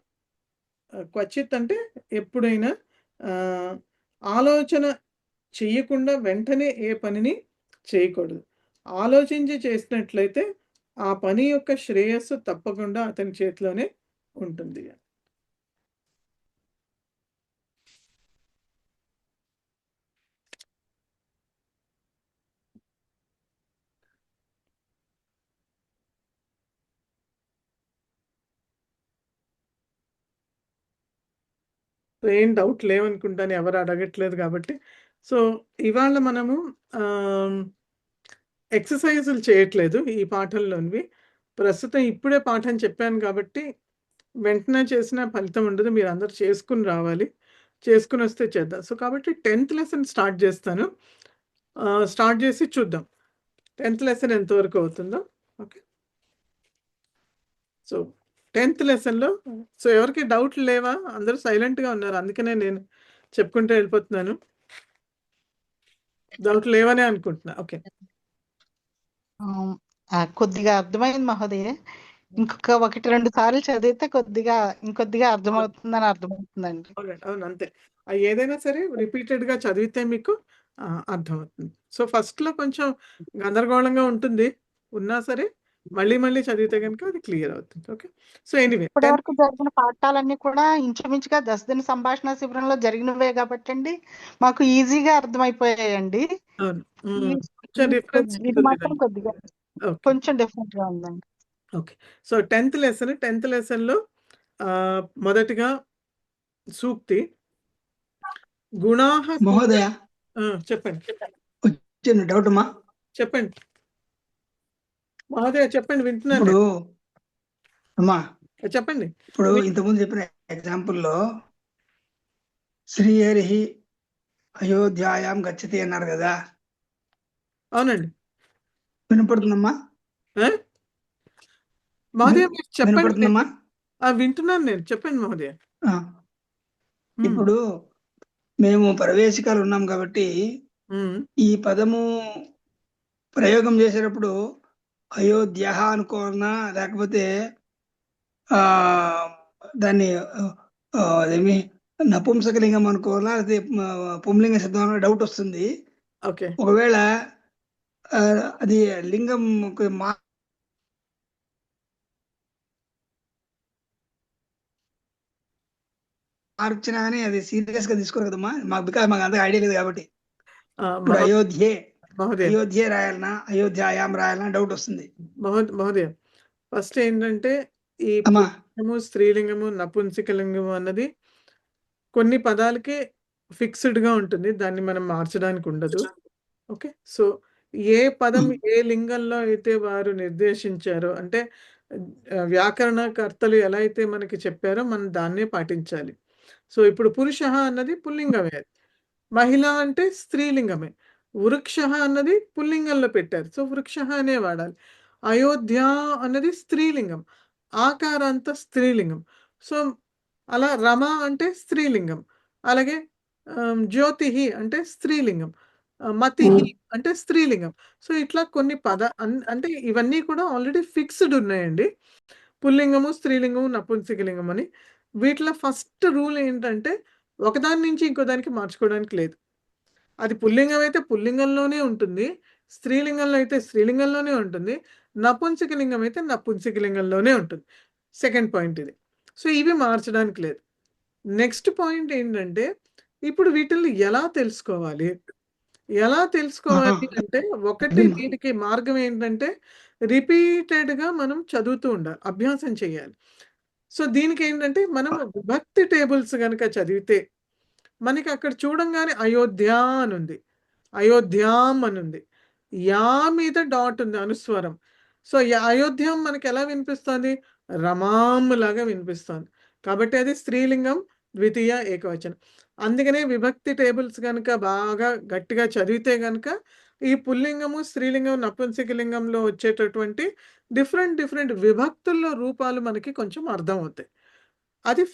క్వచిత్ అంటే ఎప్పుడైనా ఆలోచన చేయకుండా వెంటనే ఏ పనిని చేయకూడదు. ఆలోచించి చేసినట్లయితే ఆ పని యొక్క శ్రేయస్సు తప్పకుండా అతని చేతిలోనే ఉంటుంది. ఏం డౌట్ లేవనుకుంటాను, ఎవరు అడగట్లేదు కాబట్టి. సో ఇవాళ మనము ఎక్సర్సైజులు చేయట్లేదు ఈ పాఠంలోనివి. ప్రస్తుతం ఇప్పుడే పాఠం చెప్పాను కాబట్టి వెంటనే చేసిన ఫలితం ఉండదు. మీరు అందరు చేసుకుని రావాలి, చేసుకుని వస్తే చేద్దాం. సో కాబట్టి 10th లెసన్ స్టార్ట్ చేస్తాను. స్టార్ట్ చేసి చూద్దాం 10th లెసన్ ఎంతవరకు అవుతుందో. ఓకే, సో 10th లెసన్లో సో ఎవరికి డౌట్లు లేవా? అందరూ సైలెంట్గా ఉన్నారు, అందుకనే నేను చెప్పుకుంటూ వెళ్ళిపోతున్నాను. డౌట్లు లేవనే అనుకుంటున్నా. ఓకే, కొద్దిగా అర్థమైంది మహోదయ. ఇంకొక 1-2 సార్లు చదివితే ఇంకొద్దిగా అర్థమవుతుందని అర్థమవుతుందండి. అవును అంతే. ఏదైనా సరే రిపీటెడ్గా చదివితే మీకు అర్థమవుతుంది. సో ఫస్ట్లో కొంచెం గందరగోళంగా ఉంటుంది, ఉన్నా సరే మళ్ళీ చదివితే కనుక అది క్లియర్ అవుతుంది. ఓకే, సో ఎనీవే ఇప్పటివరకు జరిగిన పాఠాలన్నీ కూడా ఇంచుమించుగా 10 దిన సంభాషణ శిబిరంలో జరిగినవే కాబట్టి అండి మాకు ఈజీగా అర్థమైపోయాయండి. అవును, కొంచెం డిఫరెన్స్ ఇది మాత్రం కొద్దిగా కొంచెం డిఫరెంట్ గా ఉందండి. ఓకే, సో 10th లెసన్లో మొదటిగా సూక్తి గుణాహ మహోదయ చెప్పండి. చిన్న డౌట్ అమ్మా. చెప్పండి మహోదయ, చెప్పండి, వింటున్నాను. ఇప్పుడు అమ్మా చెప్పండి. ఇప్పుడు ఇంతకుముందు చెప్పిన ఎగ్జాంపుల్లో శ్రీహరి అయోధ్యాయాం గచ్చతి అన్నారు కదా. అవునండి, వినపడుతుందమ్మా? మహోదయ మీరు చెప్పండి. వినపడుతుందమ్మా? వింటున్నాను నేను, చెప్పండి మహోదయ. ఇప్పుడు మేము ప్రవేశికాలు ఉన్నాం కాబట్టి ఈ పదము ప్రయోగం చేసేటప్పుడు అయోధ్య అనుకోవాలన్నా లేకపోతే దాన్ని అదేమి నపుంసకలింగం అనుకోవాలా లేకపోతే పుంలింగ శబ్దం అన్న డౌట్ వస్తుంది. ఓకే, ఒకవేళ అది లింగం మార్చినా కానీ అది సీరియస్ గా తీసుకోరు కదమ్మా. మాకు అంత ఐడియా లేదు కాబట్టి ఇప్పుడు అయోధ్య రాయాలన్నా అయోధ్యాయాం రాయాలన్నా డౌట్ వస్తుంది. మహోదయ ఫస్ట్ ఏంటంటే ఈ స్త్రీలింగము నపుంసకలింగము అన్నది కొన్ని పదాలకి ఫిక్స్డ్ గా ఉంటుంది, దాన్ని మనం మార్చడానికి ఉండదు. ఓకే, సో ఏ పదం ఏ లింగంలో అయితే వారు నిర్దేశించారో అంటే వ్యాకరణకర్తలు ఎలా అయితే మనకి చెప్పారో మనం దాన్నే పాటించాలి. సో ఇప్పుడు పురుష అన్నది పుల్లింగమే, మహిళ అంటే స్త్రీలింగమే, వృక్ష అన్నది పుల్లింగంలో పెట్టారు, సో వృక్ష అనే వాడాలి. అయోధ్య అన్నది స్త్రీలింగం, ఆకారాంత స్త్రీలింగం. సో అలా రమ అంటే స్త్రీలింగం. అలాగే జ్యోతిహి అంటే స్త్రీలింగం. మతిహి అంటే స్త్రీలింగం. సో, ఇట్లా కొన్ని అంటే ఇవన్నీ కూడా ఆల్రెడీ ఫిక్స్‌డ్ ఉన్నాయండి. పుల్లింగము, స్త్రీలింగము, నపుంసకలింగం అని. వీటిలో ఫస్ట్ రూల్ ఏంటంటే ఒకదాని నుంచి ఇంకో దానికి మార్చుకోవడానికి లేదు. అది పుల్లింగం అయితే పుల్లింగంలోనే ఉంటుంది. స్త్రీలింగంలో అయితే స్త్రీలింగంలోనే ఉంటుంది. నపుంసకలింగం అయితే నపుంసకలింగంలోనే ఉంటుంది. సెకండ్ పాయింట్ ఇది. సో, ఇవి మార్చడానికి లేదు. నెక్స్ట్ పాయింట్ ఏంటంటే ఇప్పుడు వీటిల్ని ఎలా తెలుసుకోవాలి? ఎలా తెలుసుకోవాలి అంటే ఒకటి దీనికి మార్గం ఏంటంటే రిపీటెడ్‌గా మనం చదువుతూ ఉండాలి. అభ్యాసం చేయాలి. సో, దీనికేంటంటే మనం విభక్తి టేబుల్స్ గనక చదివితే మనకి అక్కడ చూడంగానే అయోధ్య అనుంది. అయోధ్యాం అనుంది. యా మీద డాట్ ఉంది అనుస్వరం. సో, అయోధ్యాం మనకెలా వినిపిస్తోంది? రమాం లాగా వినిపిస్తోంది. కాబట్టి అది స్త్రీలింగం, ద్వితీయ ఏకవచనం. అందుకనే విభక్తి టేబుల్స్ గనక బాగా గట్టిగా చదివితే గనక ఈ పుల్లింగము, స్త్రీలింగం, నపుంసకలింగంలో వచ్చేటటువంటి డిఫరెంట్ విభక్తుల్లో రూపాలు మనకి కొంచెం అర్థమవుతాయి. అది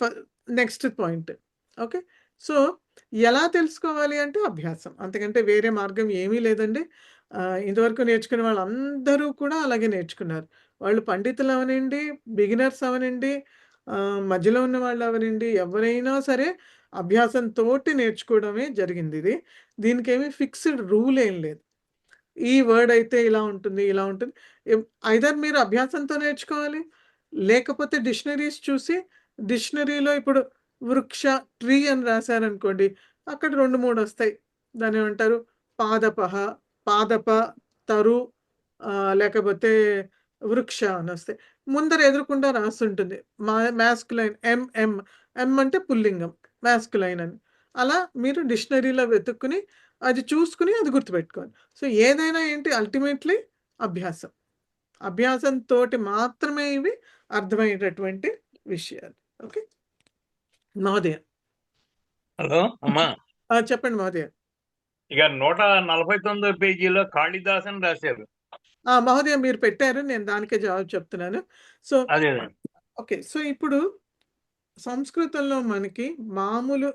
నెక్స్ట్ పాయింట్. ఓకే. సో, ఎలా తెలుసుకోవాలి అంటే అభ్యాసం. అంతకంటే వేరే మార్గం ఏమీ లేదండి. ఇంతవరకు నేర్చుకునే వాళ్ళందరూ కూడా అలాగే నేర్చుకున్నారు. వాళ్ళు పండితులు అవనండి, బిగినర్స్ అవనండి, మధ్యలో ఉన్న వాళ్ళు అవనండి, ఎవరైనా సరే అభ్యాసంతోటి నేర్చుకోవడమే జరిగిందిది. దీనికేమి ఫిక్స్‌డ్ రూల్ ఏం లేదు. ఈ వర్డ్ అయితే ఇలా ఉంటుంది, ఇలా ఉంటుంది. ఐదర్ మీరు అభ్యాసంతో నేర్చుకోవాలి, లేకపోతే డిక్షనరీస్ చూసి డిక్షనరీలో ఇప్పుడు వృక్ష, ట్రీ అని రాశారనుకోండి, అక్కడ 2, 3 వస్తాయి. దాన్నేమంటారు? పాదపః, పాదప, తరు లేకపోతే వృక్ష అనొస్తాయి. ముందర ఎదురుకుండా రాసుంటుంది. Masculine MM. ఎం అంటే పుల్లింగం, మాస్కులైన్ అని. అలా మీరు డిక్షనరీలో వెతుక్కుని అది చూసుకుని అది గుర్తుపెట్టుకోవాలి. సో, ఏదైనా ఏంటి అల్టిమేట్‌లీ అభ్యాసం. అభ్యాసంతోటి మాత్రమే ఇవి అర్థమయ్యేటటువంటి విషయాలు. ఓకే. మహోదయ. హలో అమ్మా. చెప్పండి మహోదయ. ఇక 149 పేజీలో కాళిదాస్ అని రాశారు. మహోదయ మీరు పెట్టారు. నేను దానికే జవాబు చెప్తున్నాను. సో, అదే. ఓకే. సో, ఇప్పుడు సంస్కృతంలో మనకి మామూలు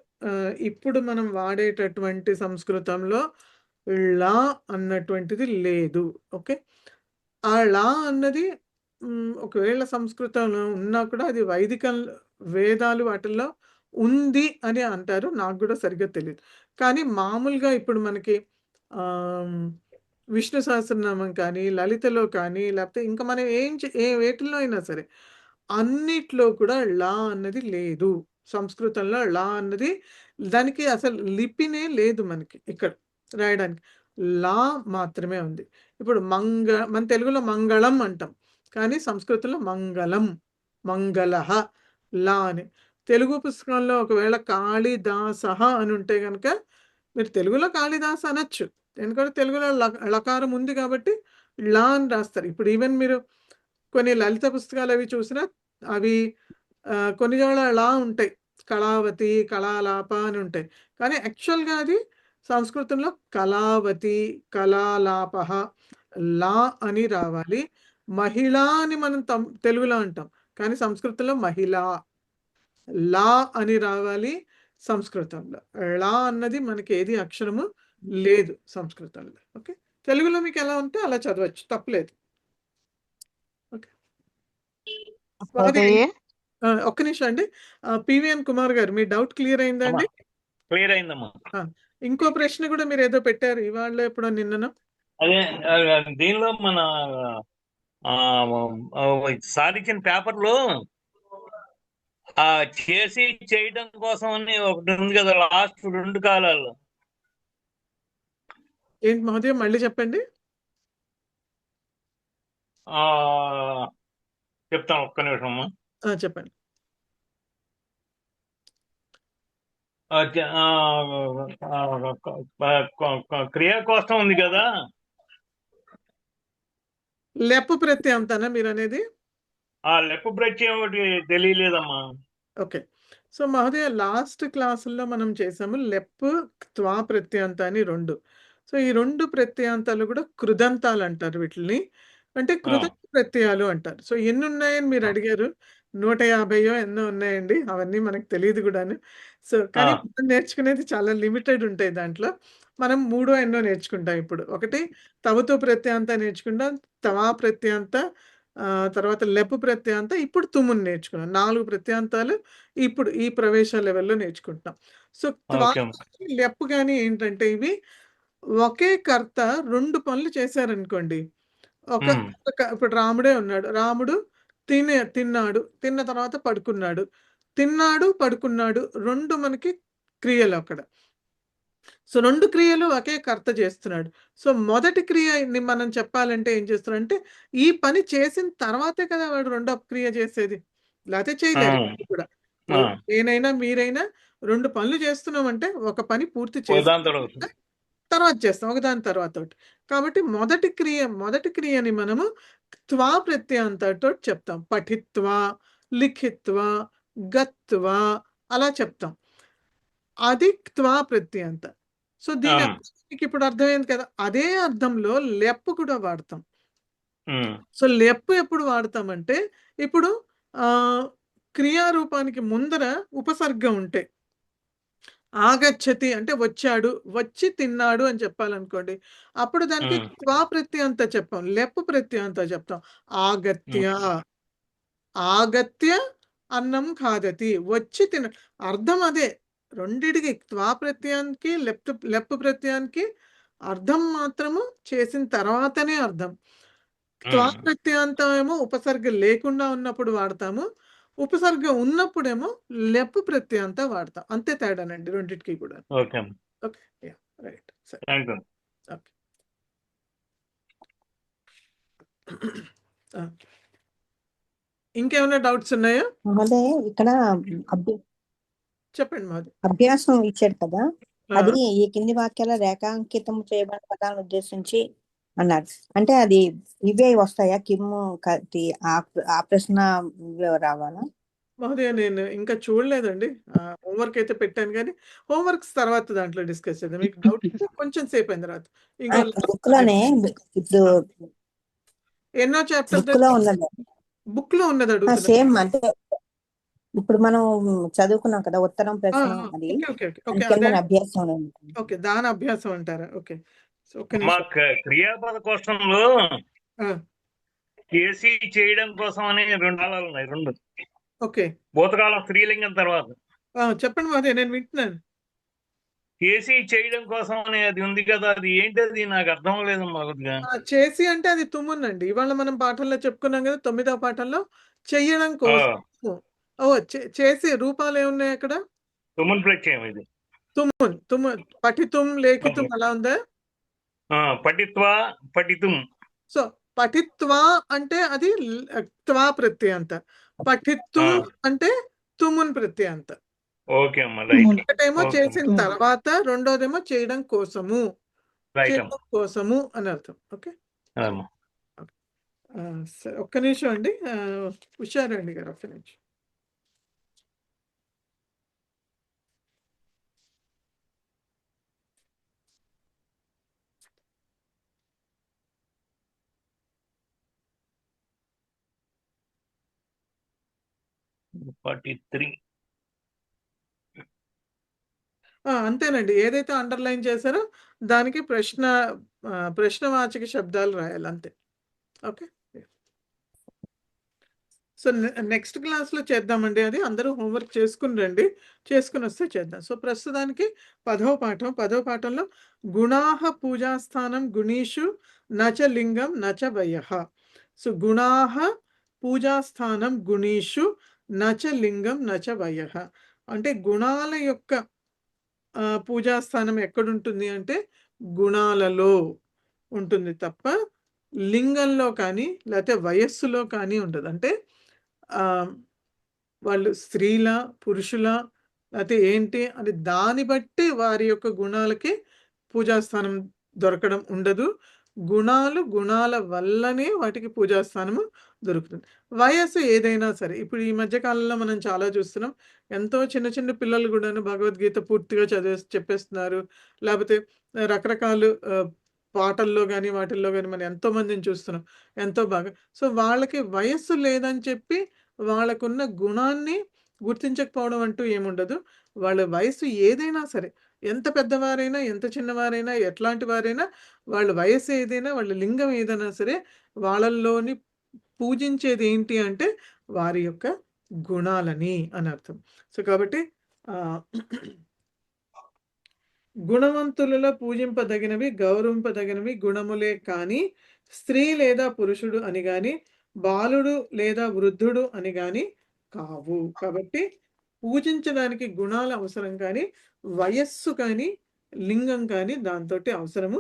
ఇప్పుడు మనం వాడేటటువంటి సంస్కృతంలో ళ అన్నటువంటిది లేదు. ఓకే. ఆ ళ అన్నది ఒకవేళ సంస్కృతంలో ఉన్నా కూడా అది వైదిక వేదాలు వాటిల్లో ఉంది అని అంటారు. నాకు కూడా సరిగ్గా తెలీదు. కానీ మామూలుగా ఇప్పుడు మనకి విష్ణు సహస్రనామం కానీ, లలితలో కానీ, లేకపోతే ఇంకా మనం వేటిల్లో అయినా సరే అన్నిట్లో కూడా ళ అన్నది లేదు. సంస్కృతంలో ళ అన్నది దానికి అసలు లిపినే లేదు మనకి ఇక్కడ రాయడానికి. లా మాత్రమే ఉంది. ఇప్పుడు మన తెలుగులో మంగళం అంటాం. కానీ సంస్కృతంలో మంగళం, మంగళః, లా అని. తెలుగు పుస్తకంలో ఒకవేళ కాళిదాసః అని ఉంటే గనక మీరు తెలుగులో కాళిదాస్ అనొచ్చు. ఎందుకంటే తెలుగులో లకారం ఉంది కాబట్టి లా అని రాస్తారు. ఇప్పుడు ఈవెన్ మీరు కొన్ని లలిత పుస్తకాలు అవి చూసినా అవి కొన్ని చోట్ల లా ఉంటాయి. కళావతి, కళాలాప అని ఉంటాయి. కానీ యాక్చువల్‌గా అది సంస్కృతంలో కళావతి, కళాలాపః, లా అని రావాలి. మహిళ అని మనం తెలుగులో అంటాం. కానీ సంస్కృతంలో మహిళ, లా అని రావాలి సంస్కృతంలో. ళ అన్నది మనకి ఏది అక్షరము లేదు సంస్కృతంలో. ఓకే. తెలుగులో మీకు ఎలా ఉంటే అలా చదవచ్చు. తప్పులేదు. ఓకే. ఒక్క నిమిషం అండి. పివిఎన్ కుమార్ గారు మీ డౌట్ క్లియర్ అయిందా అండి? క్లియర్ అయిందమ్మా. ఇంకో ప్రశ్న కూడా మీరు ఏదో పెట్టారు ఇవాళ ఎప్పుడో నిన్ననో. అదే దీనిలో మన సాధించిన పేపర్లో చేసి చేయడం కోసం అని ఒకటి ఉంది కదా లాస్ట్ 2 కాలాల్లో. ఏంటి మహోదయ మళ్ళీ చెప్పండి. చెప్తాను ఒక్క నిమిషం అమ్మా. చెప్పండి. క్రియా కోసం ఉంది కదా, లెప్పు ప్రత్యయంతనా మీరు అనేది? లెప్పు ప్రత్యయం ఒకటి తెలియలేదమ్మా. ఓకే. సో మహోదయ లాస్ట్ క్లాసుల్లో మనం చేసాము లెప్పు త్వా ప్రత్యయంత అని 2. సో ఈ 2 ప్రత్యయాంతాలు కూడా కృదంతాలు అంటారు వీటిని. అంటే కృదంత ప్రత్యయాలు అంటారు. సో ఎన్ని ఉన్నాయని మీరు అడిగారు. 150 ఎన్నో ఉన్నాయండి. అవన్నీ మనకు తెలీదు కూడాను. సో, కానీ మనం నేర్చుకునేది చాలా లిమిటెడ్ ఉంటాయి దాంట్లో. మనం మూడో ఎన్నో నేర్చుకుంటాం ఇప్పుడు. ఒకటి తవుతూ ప్రత్యయాంత నేర్చుకుంటాం. తవా ప్రత్యయాంత, తర్వాత లెపు ప్రత్యయాంత, ఇప్పుడు తుమ్ముని నేర్చుకున్నాం. 4 ప్రత్యయాంతాలు ఇప్పుడు ఈ ప్రవేశ లెవెల్‌లో నేర్చుకుంటున్నాం. సో, త్వా ఓకే. లెప్ గాని ఏంటంటే ఇవి ఒకే కర్త 2 పనులు చేశారనుకోండి. ఇప్పుడు రాముడే ఉన్నాడు. రాముడు తిన్నాడు. తిన్న తర్వాత పడుకున్నాడు. తిన్నాడు, పడుకున్నాడు. 2 మనకి క్రియలు అక్కడ. సో, 2 క్రియలు ఒకే కర్త చేస్తున్నాడు. సో, మొదటి క్రియని మనం చెప్పాలంటే ఏం చేస్తున్నాడంటే, ఈ పని చేసిన తర్వాతే కదా వాడు రెండో క్రియ చేసేది. లేతే చేయలేరు కూడా. ఇప్పుడు నేనైనా, మీరైనా 2 పనులు చేస్తున్నామంటే, ఒక పని పూర్తి చేసిన తర్వాత చేస్తాం. ఒకదాని తర్వాత ఒకటి. కాబట్టి మొదటి క్రియని మనము త్వా ప్రత్యయాంతతో చెప్తాం. పఠిత్వా, లిఖిత్వా, గత్వా అలా చెప్తాం. అది త్వా ప్రత్యయాంత. సో, దీని మీకు ఇప్పుడు అర్థమైంది కదా! అదే అర్థంలో లెప్ కూడా వాడతాం. సో, లెప్ ఎప్పుడు వాడతామంటే, ఇప్పుడు క్రియారూపానికి ముందర ఉపసర్గ ఉంటే, ఆగచ్చతి అంటే వచ్చాడు, వచ్చి తిన్నాడు అని చెప్పాలనుకోండి. అప్పుడు దానికి త్వా ప్రత్యయాంత చెప్పాం. లెప్ ప్రత్యయాంత చెప్తాం. ఆగత్య అన్నం ఖాదతి. వచ్చి అర్థం అదే. రెండిటికి త్వా ప్రత్యయానికి, లెప్ ప్రత్యయానికి అర్థం మాత్రము చేసిన తర్వాతనే అర్థం. త్వా ప్రత్యయాంతం ఏమో ఉపసర్గ లేకుండా ఉన్నప్పుడు వాడతాము. ఉపసర్గ ఉన్నప్పుడేమో లెప్ ప్రత్యయాంత వాడతాం. అంతే తేడానండి రెండిటికి కూడా. ఓకే. ఓకే. యాహ్! రైట్. సరే. ఓకే. ఇంకేమైనా డౌట్స్ ఉన్నాయా? మహోదయ ఇక్కడ చెప్పండి మాది. అభ్యాసం ఇచ్చాడు కదా, అది ఈ కింది వాక్యాల రేఖాంకితం చేయబడిన పదాలను ఉద్దేశించి అన్నారు. అంటే అది ఇవే వస్తాయా? కిమ్ము ఆ ప్రశ్న రావాలా? మహోదయ నేను ఇంకా చూడలేదండి. హోంవర్క్ అయితే పెట్టాను కానీ హోంవర్క్స్ తర్వాత దాంట్లో డిస్కస్ చేద్దాం. మీకు డౌట్ ఉంటే కొంచెం సేపు అయిన తర్వాత. బుక్ లోనే ఇప్పుడు ఎన్నో చాప్టర్ బుక్ లో ఉన్నది అడుగుతున్నా. సేమ్ అంటే ఇప్పుడు మనం చదువుకున్నాం కదా ఉత్తరం ప్రశ్న, అది అభ్యాసం. ఓకే, దాని అభ్యాసం అంటారా? ఓకే. క్రియాపద కోశంలో చేసి చేయడం కోసం అనే 2 కాలాలు ఉన్నాయి. 2. ఓకే. భూతకాలం స్త్రీలింగం తర్వాత. చెప్పండి మాదే, నేను వింటున్నాను. చేసి చేయడం కోసం అని అది ఉంది కదా, అది ఏంటది? నాకు అర్థం లేదు. చేసి అంటే అది తుమ్మునండి. ఇవాళ మనం పాఠంలో చెప్పుకున్నాం కదా, 9వ పాఠంలో చెయ్యడం కోసం. చేసి రూపాలు ఏమున్నాయి అక్కడ? తుమ్మున్ ప్రత్యయం ఇది. తుమ్మున్ పఠితుం, లేఖితుం అలా ఉందా? పఠిత్వా, పఠితుం. సో పఠిత్వా అంటే అది త్వా ప్రత్యయాంత. పఠిత్తుం అంటే తుమ్మున్ ప్రత్యయాంత. ఓకే అమ్మా, రైట్. ఒకటేమో చేసిన తర్వాత, రెండోదేమో చేయడం కోసము. చేయడం కోసము అని అర్థం. ఓకే. ఒక్క నిమిషం అండి. హుషారండి గారు, ఒక్క నిమిషం. అంతేనండి. ఏదైతే అండర్లైన్ చేశారో దానికి ప్రశ్నవాచక శబ్దాలు రాయాలి అంతే. ఓకే. సో నెక్స్ట్ క్లాస్లో చేద్దామండి. అది అందరూ హోంవర్క్ చేసుకుని రండి. చేసుకుని వస్తే చేద్దాం. సో ప్రస్తుతానికి 10వ పాఠం. 10వ పాఠంలో గుణాహ పూజాస్థానం గుణీషు నచ లింగం నచ వయః. సో గుణాహ పూజాస్థానం గుణీషు నచ లింగం నచ వయః అంటే గుణాల యొక్క పూజాస్థానం ఎక్కడుంటుంది అంటే గుణాలలో ఉంటుంది తప్ప లింగంలో కానీ లేకపోతే వయస్సులో కానీ ఉండదు. అంటే వాళ్ళు స్త్రీల, పురుషుల, లేకపోతే ఏంటి అని దాన్ని బట్టి వారి యొక్క గుణాలకి పూజాస్థానం దొరకడం ఉండదు. గుణాల వల్లనే వాటికి పూజాస్థానము దొరుకుతుంది. వయస్సు ఏదైనా సరే, ఇప్పుడు ఈ మధ్య కాలంలో మనం చాలా చూస్తున్నాం. ఎంతో చిన్న చిన్న పిల్లలు కూడాను భగవద్గీత పూర్తిగా చెప్పేస్తున్నారు. లేకపోతే రకరకాల పాటల్లో కానీ వాటిల్లో కానీ మనం ఎంతో మందిని చూస్తున్నాం. ఎంతో బాగా. సో వాళ్ళకి వయస్సు లేదని చెప్పి వాళ్ళకున్న గుణాన్ని గుర్తించకపోవడం అంటూ ఏముండదు. వాళ్ళ వయసు ఏదైనా సరే, ఎంత పెద్దవారైనా, ఎంత చిన్నవారైనా, ఎట్లాంటి వారైనా, వాళ్ళ వయసు ఏదైనా, వాళ్ళ లింగం ఏదైనా సరే, వాళ్ళల్లోని పూజించేది ఏంటి అంటే వారి యొక్క గుణాలని అని అర్థం. సో కాబట్టి గుణవంతులలో పూజింపదగినవి, గౌరవింపదగినవి గుణములే కానీ స్త్రీ లేదా పురుషుడు అని గాని, బాలుడు లేదా వృద్ధుడు అని గాని కావు. కాబట్టి పూజించడానికి గుణాలు అవసరం కానీ, వయస్సు కానీ, లింగం కానీ దాంతోటి అవసరము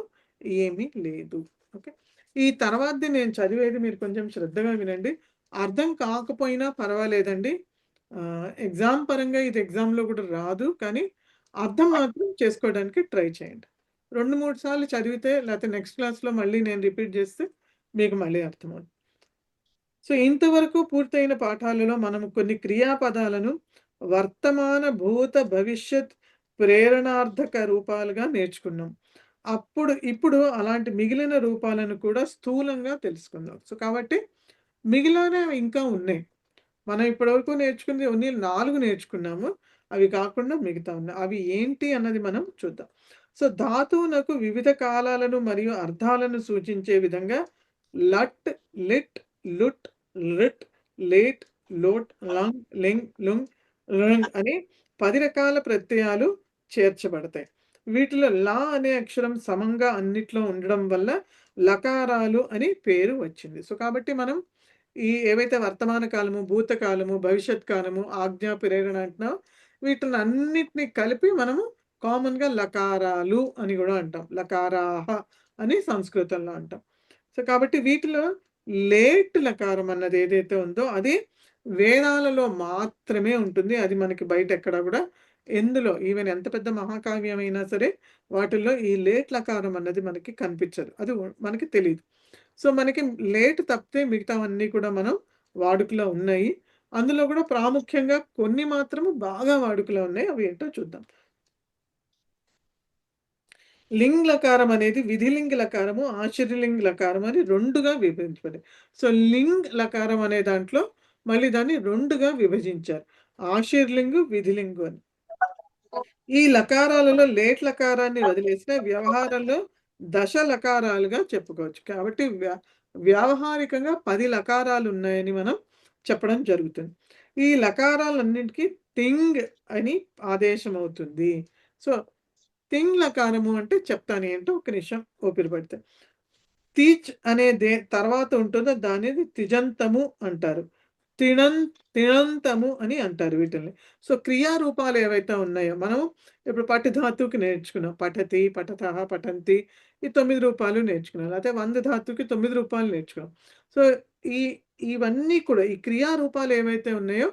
ఏమీ లేదు. ఓకే. ఈ తర్వాతది నేను చదివేది మీరు కొంచెం శ్రద్ధగా వినండి. అర్థం కాకపోయినా పర్వాలేదండి. ఎగ్జామ్ పరంగా ఇది ఎగ్జామ్‌లో కూడా రాదు. కానీ అర్థం మాత్రం చేసుకోవడానికి ట్రై చేయండి. 2, 3 సార్లు చదివితే లేకపోతే నెక్స్ట్ క్లాస్‌లో మళ్ళీ నేను రిపీట్ చేస్తే మీకు మళ్ళీ అర్థమవుతుంది. సో ఇంతవరకు పూర్తయిన పాఠాలలో మనము కొన్ని క్రియాపదాలను వర్తమాన, భూత, భవిష్యత్ ప్రేరణార్థక రూపాలుగా నేర్చుకున్నాం. ఇప్పుడు అలాంటి మిగిలిన రూపాలను కూడా స్థూలంగా తెలుసుకుందాం. సో కాబట్టి మిగిలినవి ఇంకా ఉన్నాయి. మనం ఇప్పటివరకు నేర్చుకుంది ఓన్లీ 4 నేర్చుకున్నాము. అవి కాకుండా మిగతా ఉన్నాయి. అవి ఏంటి అన్నది మనం చూద్దాం. సో ధాతువునకు వివిధ కాలాలను మరియు అర్థాలను సూచించే విధంగా లట్, లిట్, లుట్, లిట్, లేట్, లోట్, లంగ్, లింగ్, లుంగ్, లంగ్ అని 10 రకాల ప్రత్యయాలు చేర్చబడతాయి. వీటిలో లా అనే అక్షరం సమంగా అన్నిట్లో ఉండడం వల్ల లకారాలు అని పేరు వచ్చింది. సో కాబట్టి మనం ఈ ఏవైతే వర్తమాన కాలము, భూతకాలము, భవిష్యత్ కాలము, ఆజ్ఞ, ప్రేరణ అంటున్నాం, వీటిని అన్నిటిని కలిపి మనము కామన్‌గా లకారాలు అని కూడా అంటాం. లకారాహ అని సంస్కృతంలో అంటాం. సో కాబట్టి వీటిలో లేట్ లకారం అన్నది ఏదైతే ఉందో అది వేదాలలో మాత్రమే ఉంటుంది. అది మనకి బయట ఎక్కడ కూడా ఎందులో ఈవెన్ ఎంత పెద్ద మహాకావ్యం అయినా సరే వాటిల్లో ఈ లేట్ లకారం అన్నది మనకి కనిపించదు. అది మనకి తెలీదు. సో మనకి లేట్ తప్పితే మిగతావన్నీ కూడా మనం వాడుకలో ఉన్నాయి. అందులో కూడా ప్రాముఖ్యంగా కొన్ని మాత్రము బాగా వాడుకలో ఉన్నాయి. అవి ఏంటో చూద్దాం. లింగ్ లకారం అనేది విధిలింగ్ లకారము, ఆశ్చర్యలింగ్ లకారం అని 2గా విభజించబడింది. సో లింగ్ లకారం అనే దాంట్లో మళ్ళీ దాన్ని 2గా విభజించారు. ఆశ్చర్యలింగు, విధిలింగు అని. ఈ లకారాలలో లేట్ లకారాన్ని వదిలేసిన వ్యవహారంలో దశ లకారాలుగా చెప్పుకోవచ్చు. కాబట్టి వ్యావహారికంగా 10 లకారాలు ఉన్నాయని మనం చెప్పడం జరుగుతుంది. ఈ లకారాలన్నింటికి టింగ్ అని ఆదేశం అవుతుంది. సో తింగ్ లకారము అంటే చెప్తాను ఏంటో ఒక నిమిషం ఓపిక పడితే. తీచ్ అనే తర్వాత ఉంటుందో దాన్ని తిజంతము అంటారు. తిణంతము అని అంటారు వీటిని. సో క్రియారూపాలు ఏవైతే ఉన్నాయో మనం ఇప్పుడు పట్టి ధాతువుకి నేర్చుకున్నాం. పఠతి, పఠతః, పఠంతి ఈ 9 రూపాలు నేర్చుకున్నాం. లేకపోతే 100 ధాతువుకి 9 రూపాలు నేర్చుకున్నాం. సో ఇవన్నీ కూడా ఈ క్రియారూపాలు ఏవైతే ఉన్నాయో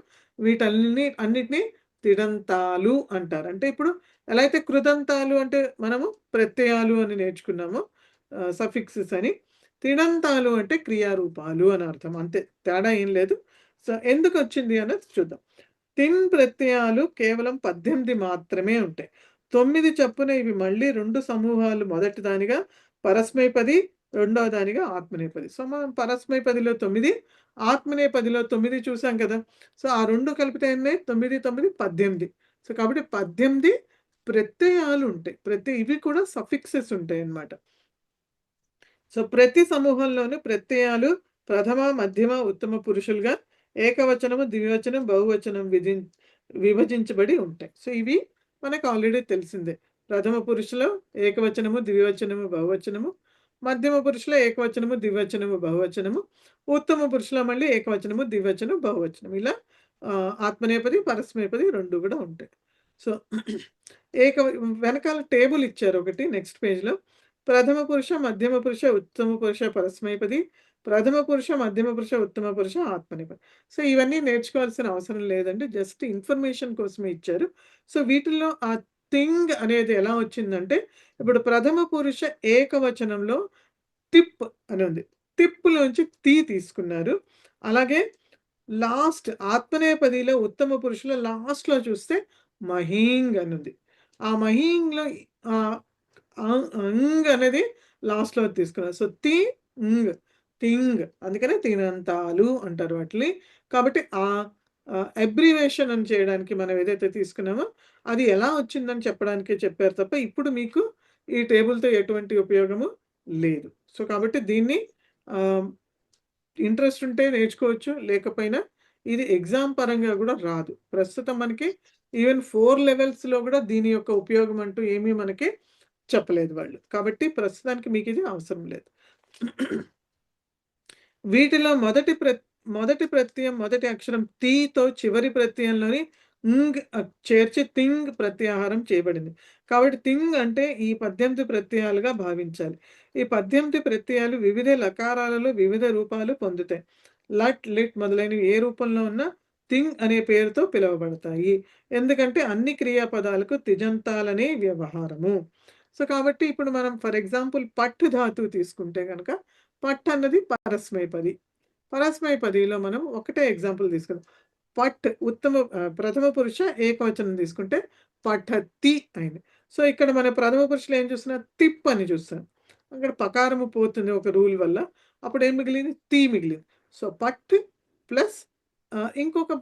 అన్నిటినీ తిడంతాలు అంటారు. అంటే ఇప్పుడు ఎలా అయితే కృదంతాలు అంటే మనము ప్రత్యయాలు అని నేర్చుకున్నాము, సఫిక్సెస్ అని. తిడంతాలు అంటే క్రియారూపాలు అని అర్థం. అంతే, తేడా ఏం లేదు. సో ఎందుకు వచ్చింది అన్నది చూద్దాం. తిన్ ప్రత్యయాలు కేవలం 18 మాత్రమే ఉంటాయి. 9 చొప్పున ఇవి మళ్ళీ 2 సమూహాలు. మొదటి దానిగా పరస్మైపది, రెండవ దానిగా ఆత్మనేపది. సో మనం పరస్మైపదిలో 9, ఆత్మనేపదిలో 9 చూసాం కదా. సో ఆ 2 కలిపితే ఎన్ని? 9, 9, 18. సో కాబట్టి 18 ప్రత్యయాలు ఉంటాయి. ఇవి కూడా సఫిక్సెస్ ఉంటాయి అన్నమాట. సో ప్రతి సమూహంలోనూ ప్రత్యయాలు ప్రథమ, మధ్యమ, ఉత్తమ పురుషులుగా ఏకవచనము, ద్వివచనం, బహువచనం విభజించబడి ఉంటాయి. సో ఇవి మనకు ఆల్రెడీ తెలిసిందే. ప్రథమ పురుషులో ఏకవచనము, ద్వివచనము, బహువచనము. మధ్యమ పురుషులో ఏకవచనము, ద్వివచనము, బహువచనము. ఉత్తమ పురుషులో మళ్ళీ ఏకవచనము, ద్వివచనం, బహువచనం. ఇలా ఆత్మనేపది, పరస్మైపది 2 కూడా ఉంటాయి. సో వెనకాల టేబుల్ ఇచ్చారు ఒకటి నెక్స్ట్ పేజ్లో. ప్రథమ పురుష, మధ్యమ పురుష, ఉత్తమ పురుష పరస్మైపది, ప్రథమ పురుష, మధ్యమ పురుష, ఉత్తమ పురుష ఆత్మనేపది. సో ఇవన్నీ నేర్చుకోవాల్సిన అవసరం లేదండి, జస్ట్ ఇన్ఫర్మేషన్ కోసమే ఇచ్చారు. సో వీటిల్లో ఆ థింగ్ అనేది ఎలా వచ్చిందంటే, ఇప్పుడు ప్రథమ పురుష ఏకవచనంలో తిప్ అని ఉంది. తిప్పులోంచి తీ తీసుకున్నారు. అలాగే లాస్ట్ ఆత్మనేపదిలో ఉత్తమ పురుషుల లాస్ట్లో చూస్తే మహీంగ్ అని ఉంది. ఆ మహీంగ్లో అంగ్ అనేది లాస్ట్లో తీసుకున్నారు. సో తి, థింగ్, అందుకనే తినంతాలు అంటారు వాటిని. కాబట్టి ఆ అబ్రివేషన్ అని చేయడానికి మనం ఏదైతే తీసుకున్నామో అది ఎలా వచ్చిందని చెప్పడానికే చెప్పారు తప్ప ఇప్పుడు మీకు ఈ టేబుల్తో ఎటువంటి ఉపయోగము లేదు. సో కాబట్టి దీన్ని ఇంట్రెస్ట్ ఉంటే నేర్చుకోవచ్చు, లేకపోయినా ఇది ఎగ్జామ్ పరంగా కూడా రాదు. ప్రస్తుతం మనకి ఈవెన్ 4 లెవెల్స్లో కూడా దీని యొక్క ఉపయోగం అంటూ ఏమీ మనకి చెప్పలేదు వాళ్ళు. కాబట్టి ప్రస్తుతానికి మీకు ఇది అవసరం లేదు. వీటిలో మొదటి ప్రత్యయం, మొదటి అక్షరం తీతో చివరి ప్రత్యయంలోని ఇంగ్ చేర్చి తింగ్ ప్రత్యాహారం చేయబడింది. కాబట్టి తింగ్ అంటే ఈ 18 ప్రత్యయాలుగా భావించాలి. ఈ 18 ప్రత్యయాలు వివిధ లకారాలలో వివిధ రూపాలు పొందుతాయి. లట్, లిట్ మొదలైనవి ఏ రూపంలో ఉన్నా తింగ్ అనే పేరుతో పిలువబడతాయి. ఎందుకంటే అన్ని క్రియాపదాలకు తిజంతాలనే వ్యవహారము. సో కాబట్టి ఇప్పుడు మనం ఫర్ ఎగ్జాంపుల్ పట్ ధాతువు తీసుకుంటే కనుక పట్ అన్నది పరస్మైపది. పరస్మైపదిలో మనం ఒకటే ఎగ్జాంపుల్ తీసుకుందాం. పట్ ప్రథమ పురుష ఏకవచనం తీసుకుంటే పఠతి అయింది. సో ఇక్కడ మన ప్రథమ పురుషులు ఏం చూస్తున్నా తిప్ అని చూస్తాం. అక్కడ పకారము పోతుంది ఒక రూల్ వల్ల. అప్పుడు ఏం మిగిలింది? తీ మిగిలింది. సో పట్ ప్లస్ ఇంకొక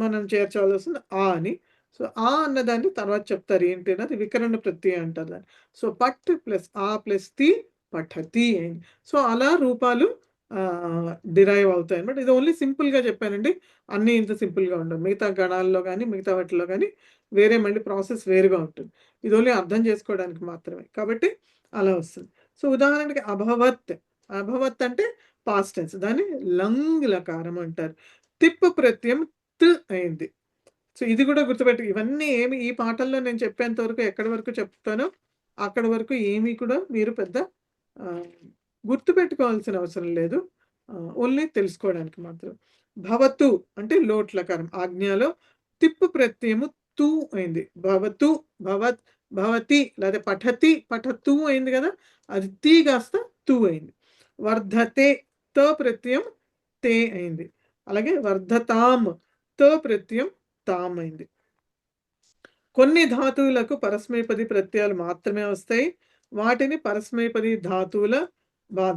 మనం చేర్చాల్సి వస్తుంది ఆ అని. సో ఆ అన్నదాన్ని తర్వాత చెప్తారు ఏంటి అన్నది వికరణ ప్రత్యయం అంటారు దాన్ని. సో పట్ ప్లస్ ఆ ప్లస్ తి పఠతి అయింది. సో అలా రూపాలు డిరైవ్ అవుతాయి అనమాట. ఇది ఓన్లీ సింపుల్గా చెప్పానండి, అన్నీ ఇంత సింపుల్గా ఉండవు. మిగతా గణాల్లో కానీ మిగతా వాటిలో కానీ వేరే మళ్ళీ ప్రాసెస్ వేరుగా ఉంటుంది. ఇది ఓన్లీ అర్థం చేసుకోవడానికి మాత్రమే. కాబట్టి అలా వస్తుంది. సో ఉదాహరణకి అభవత్, అభవత్ అంటే పాస్ట్ టెన్స్, దాన్ని లంగ్ లకారం అంటారు. తిప్పు ప్రత్యయం త్ అయింది. సో ఇది కూడా గుర్తుపెట్టి, ఇవన్నీ ఏమి ఈ పాఠంలో నేను చెప్పేంత వరకు ఎక్కడి వరకు చెప్తానో అక్కడ వరకు ఏమీ కూడా మీరు పెద్ద గుర్తుపెట్టుకోవాల్సిన అవసరం లేదు, ఓన్లీ తెలుసుకోవడానికి మాత్రం. భవతు అంటే లోట్ లకారం. ఆజ్ఞలో తిప్పు ప్రత్యయము తూ అయింది. భవతు, భవత్, భవతి లేదా పఠతి, పఠతు అయింది కదా, అది తీ కాస్త తూ అయింది. వర్ధతే తో ప్రత్యయం తే అయింది. అలాగే వర్ధతాం తో ప్రత్యయం తాం అయింది. కొన్ని ధాతువులకు పరస్మైపది ప్రత్యయాలు మాత్రమే వస్తాయి. వాటిని పరస్మైపది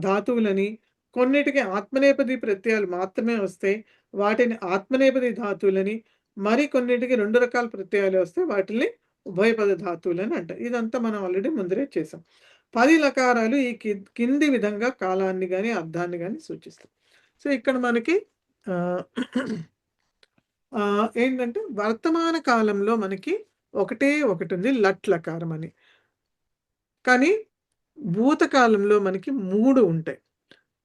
ధాతువులని, కొన్నిటికి ఆత్మనేపది ప్రత్యయాలు మాత్రమే వస్తాయి. వాటిని ఆత్మనేపది ధాతువులని, మరి కొన్నిటికి 2 రకాల ప్రత్యయాలు వస్తాయి. వాటిని ఉభయపద ధాతువులని అంటారు. ఇదంతా మనం ఆల్రెడీ ముందరే చేసాం. 10 లకారాలు ఈ కింది విధంగా కాలాన్ని కానీ అర్థాన్ని కానీ సూచిస్తాయి. సో ఇక్కడ మనకి ఏంటంటే వర్తమాన కాలంలో మనకి ఒకటే ఒకటి ఉంది, లట్ లకారం అని. కానీ భూతకాలంలో మనకి 3 ఉంటాయి.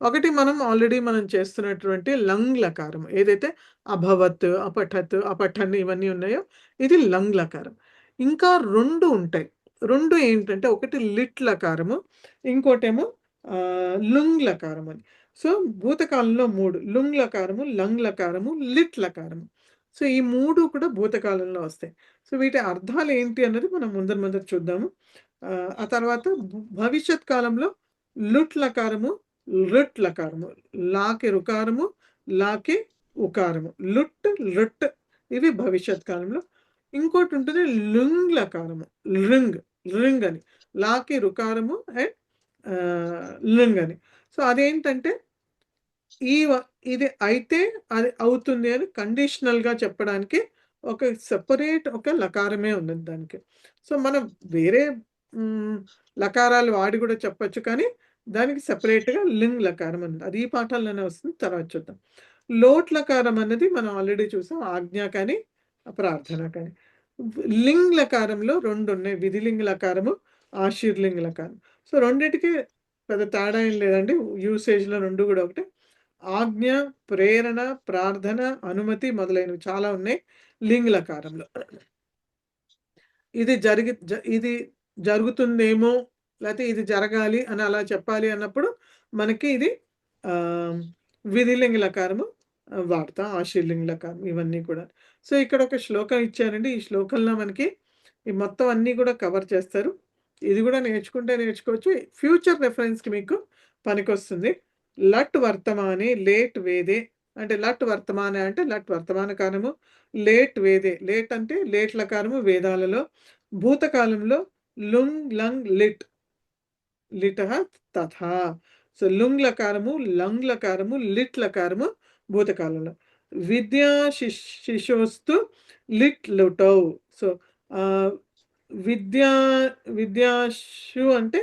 ఒకటి మనం ఆల్రెడీ మనం చేస్తున్నటువంటి లంగ్ లకారం, ఏదైతే అభవత్, అపఠత్, అపఠన్ ఇవన్నీ ఉన్నాయో ఇది లంగ్ లకారం. ఇంకా 2 ఉంటాయి. 2 ఏంటంటే ఒకటి లిట్ లకారము, ఇంకోటేమో లుంగ్ లకారం అని. సో భూతకాలంలో 3, లుంగ్ లకారము, లంగ్ లకారము, లిట్ లకారము. సో ఈ 3 కూడా భూతకాలంలో వస్తాయి. సో వీటి అర్థాలు ఏంటి అన్నది మనం ముందర చూద్దాము. ఆ తర్వాత భవిష్యత్ కాలంలో లుట్ లకారము, రుట్ లకారము, లాకి రుకారము, లాకి ఉకారము, లుట్, రుట్ ఇవి భవిష్యత్ కాలంలో. ఇంకోటి ఉంటుంది లుంగ్ లకారము, లింగ్ అని, లాకి రుకారము అండ్ లింగ్ అని. సో అదేంటంటే ఇది అయితే అది అవుతుంది అని కండిషనల్గా చెప్పడానికి ఒక సెపరేట్ ఒక లకారమే ఉన్నది దానికి. సో మనం వేరే లకారాలు వాడి కూడా చెప్పచ్చు, కానీ దానికి సెపరేట్గా లింగ్ లకారం అన్నది అది ఈ పాఠాల్లోనే వస్తుంది, తర్వాత చూద్దాం. లోట్ లకారం అన్నది మనం ఆల్రెడీ చూసాం, ఆజ్ఞ కానీ ప్రార్థన కానీ. లింగ్ లకారంలో 2 ఉన్నాయి, విధిలింగ లకారము, ఆశీర్లింగ లకారం. సో రెండింటికి పెద్ద తేడా ఏం లేదండి, యూసేజ్లో 2 కూడా ఒకటే. ఆజ్ఞ, ప్రేరణ, ప్రార్థన, అనుమతి మొదలైనవి చాలా ఉన్నాయి లింగ్ లకారంలో. ఇది జరుగుతుందేమో లేకపోతే ఇది జరగాలి అని అలా చెప్పాలి అన్నప్పుడు మనకి ఇది విధిలింగ లకారము వాడతాం, ఆశీర్లింగ లకారం ఇవన్నీ కూడా. సో ఇక్కడ ఒక శ్లోకం ఇచ్చారండి. ఈ శ్లోకంలో మనకి ఈ మొత్తం అన్నీ కూడా కవర్ చేస్తారు. ఇది కూడా నేర్చుకోవచ్చు, ఫ్యూచర్ రెఫరెన్స్కి మీకు పనికొస్తుంది. లట్ వర్తమానే లేట్ వేదే అంటే లట్ వర్తమానే అంటే లట్ వర్తమాన కాలము, లేట్ వేదే లేట్ అంటే లేట్ లకారము వేదాలలో, భూతకాలంలో లుంగ్ లంగ్ లిట్ లిట తథా. సో లుంగ్ లకారము, లంగ్ లకారము, లిట్ లకారము భూతకాలంలో. విద్యా శిశోస్తు లిట్ లుటౌ. సో విద్యాశు అంటే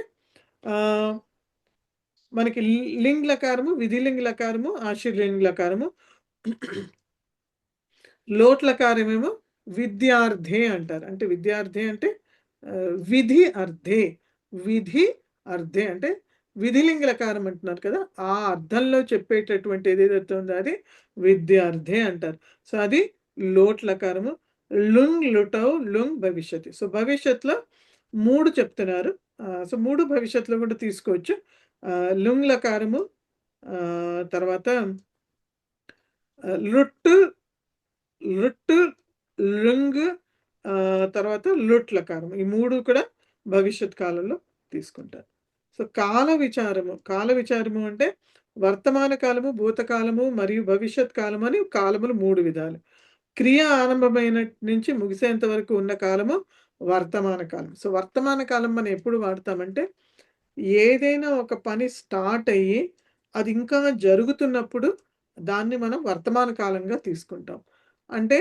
మనకి లింగ్ లకారము, విధిలింగ్ లకారము, ఆశీర్లింగ్ లకారము. లోట్ లకారమేమో విద్యార్థే అంటారు. అంటే విద్యార్థే అంటే విధి అర్థే. విధి అర్థే అంటే విధిలింగ లకారం అంటున్నారు కదా, ఆ అర్థంలో చెప్పేటటువంటి ఏదైతే ఉందో అది విద్యార్థే అంటారు. సో అది లోట్ లకారము. లుంగ్ లుటౌ లుంగ్ భవిష్యత్. సో భవిష్యత్తులో 3 చెప్తున్నారు. సో 3 భవిష్యత్తులో కూడా తీసుకోవచ్చు. లుంగ్ లకారము, తర్వాత లుట్ లుంగ్, తర్వాత లుట్ లకారం. ఈ 3 కూడా భవిష్యత్ కాలంలో తీసుకుంటారు. సో కాల విచారము అంటే వర్తమాన కాలము, భూతకాలము మరియు భవిష్యత్ కాలము అని కాలములు 3 విధాలు. క్రియ ఆరంభమైన నుంచి ముగిసేంత వరకు ఉన్న కాలము వర్తమాన కాలం. సో వర్తమాన కాలం మనం ఎప్పుడు వాడతామంటే ఏదైనా ఒక పని స్టార్ట్ అయ్యి అది ఇంకా జరుగుతున్నప్పుడు దాన్ని మనం వర్తమాన కాలంగా తీసుకుంటాం. అంటే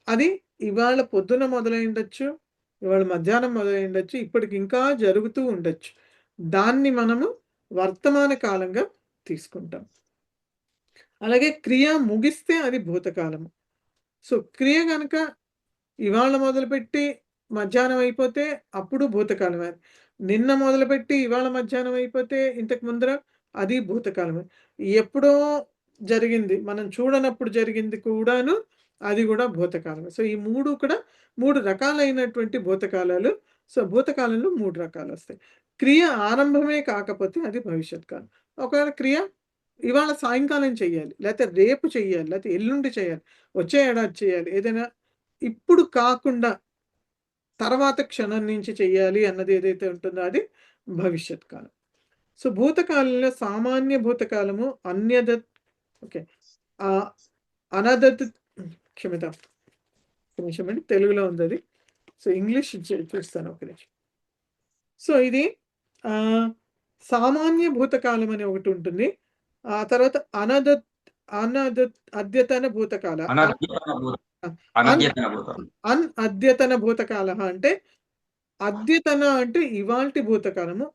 అది ఇవాళ పొద్దున మొదలైండొచ్చు, ఇవాళ మధ్యాహ్నం మొదలైండొచ్చు, ఇప్పటికి ఇంకా జరుగుతూ ఉండొచ్చు. దాన్ని మనము వర్తమాన కాలంగా తీసుకుంటాం. అలాగే క్రియ ముగిస్తే అది భూతకాలము. సో క్రియ కనుక ఇవాళ మొదలుపెట్టి మధ్యాహ్నం అయిపోతే అప్పుడు భూతకాలమే. నిన్న మొదలుపెట్టి ఇవాళ మధ్యాహ్నం అయిపోతే ఇంతకు ముందర అది భూతకాలమే. ఎప్పుడో జరిగింది, మనం చూడనప్పుడు జరిగింది కూడాను అది కూడా భూతకాలమే. సో ఈ 3 కూడా 3 రకాలైనటువంటి భూతకాలాలు. సో భూతకాలంలో 3 రకాలు వస్తాయి. క్రియ ఆరంభమే కాకపోతే అది భవిష్యత్ కాలం. ఒకవేళ క్రియ ఇవాళ సాయంకాలం చేయాలి, లేకపోతే రేపు చేయాలి, లేకపోతే ఎల్లుండి చేయాలి, వచ్చే ఏడాది చేయాలి, ఏదైనా ఇప్పుడు కాకుండా తర్వాత క్షణం నుంచి చేయాలి అన్నది ఏదైతే ఉంటుందో అది భవిష్యత్ కాలం. సో భూతకాలంలో సామాన్య భూతకాలము, అనదత్ క్షమించమండి, తెలుగులో ఉంది అది. సో ఇంగ్లీష్ చూస్తాను ఒక నిమిషం. సో ఇది సామాన్య భూతకాలం అని ఒకటి ఉంటుంది. ఆ తర్వాత అద్యతన భూతకాల. అద్యతన భూతకాల అంటే అద్యతన అంటే ఇవాల్టి భూతకాలము,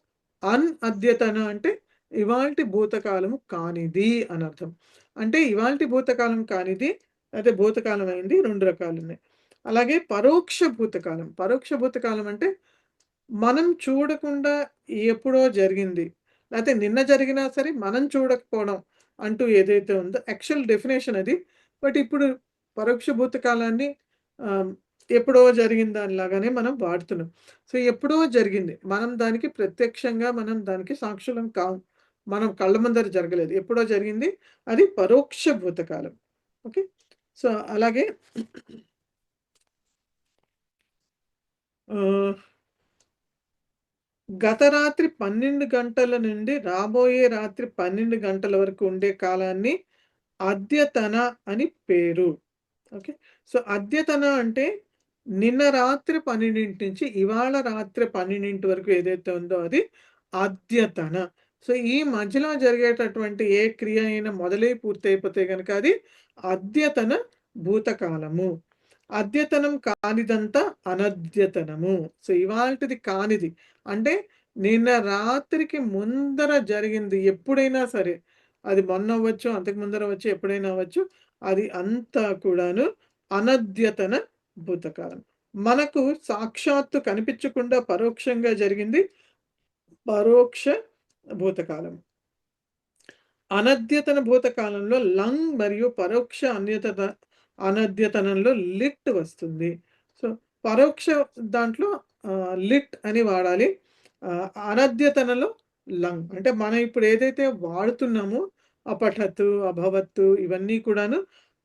అద్యతన అంటే ఇవాల్టి భూతకాలము కానిది అని అర్థం. అంటే ఇవాల్టి భూతకాలం కానిది అయితే భూతకాలం అయింది 2 రకాలు ఉన్నాయి. అలాగే పరోక్ష భూతకాలం అంటే మనం చూడకుండా ఎప్పుడో జరిగింది, లేకపోతే నిన్న జరిగినా సరే మనం చూడకపోవడం అంటూ ఏదైతే ఉందో యాక్చువల్ డెఫినేషన్ అది. బట్ ఇప్పుడు పరోక్ష భూతకాలాన్ని ఎప్పుడో జరిగిన దానిలాగానే మనం వాడుతున్నాం. సో ఎప్పుడో జరిగింది, మనం దానికి ప్రత్యక్షంగా మనం దానికి సాక్షులం కావు, మనం కళ్ళ ముందర జరగలేదు, ఎప్పుడో జరిగింది, అది పరోక్ష భూతకాలం. ఓకే. సో అలాగే గత రాత్రి 12 గంటల నుండి రాబోయే రాత్రి 12 గంటల వరకు ఉండే కాలాన్ని అద్యతన అని పేరు. ఓకే. సో అద్యతన అంటే నిన్న రాత్రి 12 నుంచి ఇవాళ రాత్రి 12 వరకు ఏదైతే ఉందో అది అద్యతన. సో ఈ మధ్యలో జరిగేటటువంటి ఏ క్రియ అయినా మొదలై పూర్తయిపోతే కనుక అది అద్యతన భూతకాలము. అద్యతనం కానిదంతా అనద్యతనము. సో ఇవాల్టిది కానిది అంటే నిన్న రాత్రికి ముందర జరిగింది ఎప్పుడైనా సరే, అది మొన్న అవ్వచ్చు, అంతకు ముందర అవ్వచ్చు, ఎప్పుడైనా అవ్వచ్చు, అది అంతా కూడాను అనద్యతన భూతకాలం. మనకు సాక్షాత్తు కనిపించకుండా పరోక్షంగా జరిగింది పరోక్ష భూతకాలం. అనద్యతన భూతకాలంలో లంగ్ మరియు పరోక్ష అనద్యతనంలో లిట్ వస్తుంది. సో పరోక్ష దాంట్లో లిట్ అని వాడాలి, అనద్యతనలో లంగ్. అంటే మనం ఇప్పుడు ఏదైతే వాడుతున్నామో అపఠత్, అభవత్తు ఇవన్నీ కూడాను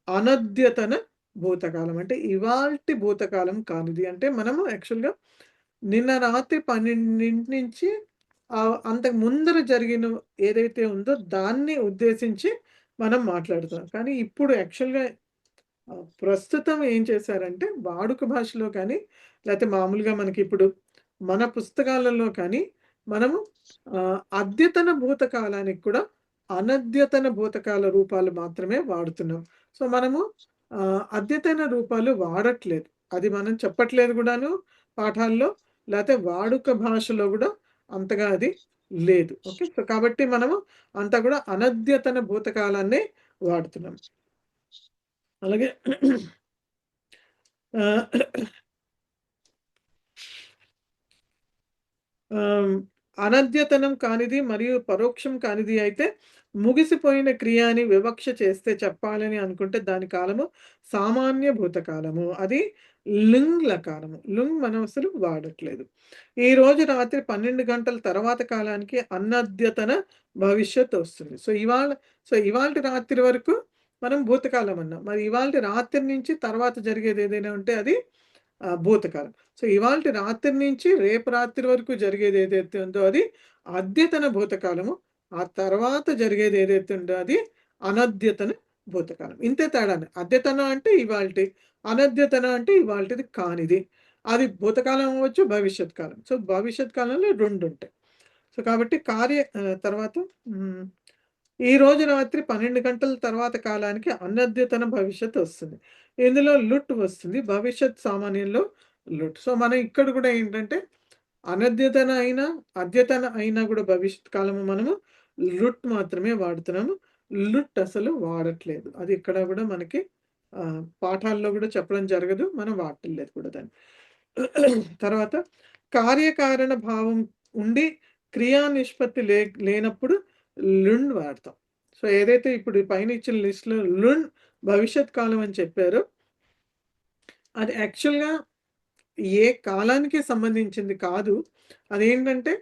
అనద్యతన భూతకాలం. అంటే ఇవాల్టి భూతకాలం కానిది. అంటే మనము యాక్చువల్గా నిన్న రాత్రి 12 నుంచి అంతకు ముందర జరిగిన ఏదైతే ఉందో దాన్ని ఉద్దేశించి మనం మాట్లాడుతున్నాం. కానీ ఇప్పుడు యాక్చువల్గా ప్రస్తుతం ఏం చేశారంటే వాడుక భాషలో కానీ లేకపోతే మామూలుగా మనకి ఇప్పుడు మన పుస్తకాలలో కానీ మనము అద్యతన భూతకాలానికి కూడా అనద్యతన భూతకాల రూపాలు మాత్రమే వాడుతున్నాం. సో మనము అద్యతన రూపాలు వాడట్లేదు, అది మనం చెప్పట్లేదు కూడాను పాఠాల్లో, లేకపోతే వాడుక భాషలో కూడా అంతగా అది లేదు. ఓకే, సో కాబట్టి మనము అంతా కూడా అనద్యతన భూతకాలాన్ని వాడుతున్నాం. అలాగే అనద్యతనం కానిది మరియు పరోక్షం కానిది అయితే ముగిసిపోయిన క్రియని వివక్ష చేస్తే చెప్పాలని అనుకుంటే దాని కాలము సామాన్య భూతకాలము, అది లుంగ్ లకారము. లుంగ్ మనం అసలు వాడట్లేదు. ఈ రోజు రాత్రి 12 గంటల తర్వాత కాలానికి అనద్యతన భవిష్యత్ వస్తుంది. సో ఇవాళ రాత్రి వరకు మనం భూతకాలం అన్నాం. మరి ఇవాళ రాత్రి నుంచి తర్వాత జరిగేది ఏదైనా ఉంటే అది భూతకాలం. సో ఇవాళ రాత్రి నుంచి రేపు రాత్రి వరకు జరిగేది ఏదైతే ఉందో అది అద్యతన భూతకాలము, ఆ తర్వాత జరిగేది ఏదైతే ఉందో అది అనద్యతన భూతకాలం. ఇంతే తేడానే. అద్యతన అంటే ఇవాల్టి, అనద్యతన అంటే ఇవాల్టిది కానిది. అది భూతకాలం అవ్వచ్చు, భవిష్యత్ కాలం. సో భవిష్యత్ కాలంలో 2 ఉంటాయి. సో కాబట్టి తర్వాత ఈ రోజు రాత్రి 12 గంటల తర్వాత కాలానికి అనద్యతన భవిష్యత్ వస్తుంది. ఇందులో లుట్ వస్తుంది, భవిష్యత్ సామాన్యంలో లుట్. సో మనం ఇక్కడ కూడా ఏంటంటే అనద్యతన అయినా అద్యతన అయినా కూడా భవిష్యత్ కాలము మనము లుట్ మాత్రమే వాడుతున్నాము, లుట్ అసలు వాడట్లేదు. అది ఇక్కడ కూడా మనకి పాఠాల్లో కూడా చెప్పడం జరగదు, మనం వాడట్లేదు కూడా దాన్ని. తర్వాత కార్యకారణ భావం ఉండి క్రియా నిష్పత్తి లేనప్పుడు లుండ్ వాడతాం. సో ఏదైతే ఇప్పుడు పైన ఇచ్చిన లిస్ట్లో లుండ్ భవిష్యత్ కాలం అని చెప్పారో అది యాక్చువల్గా ఏ కాలానికి సంబంధించింది కాదు. అదేంటంటే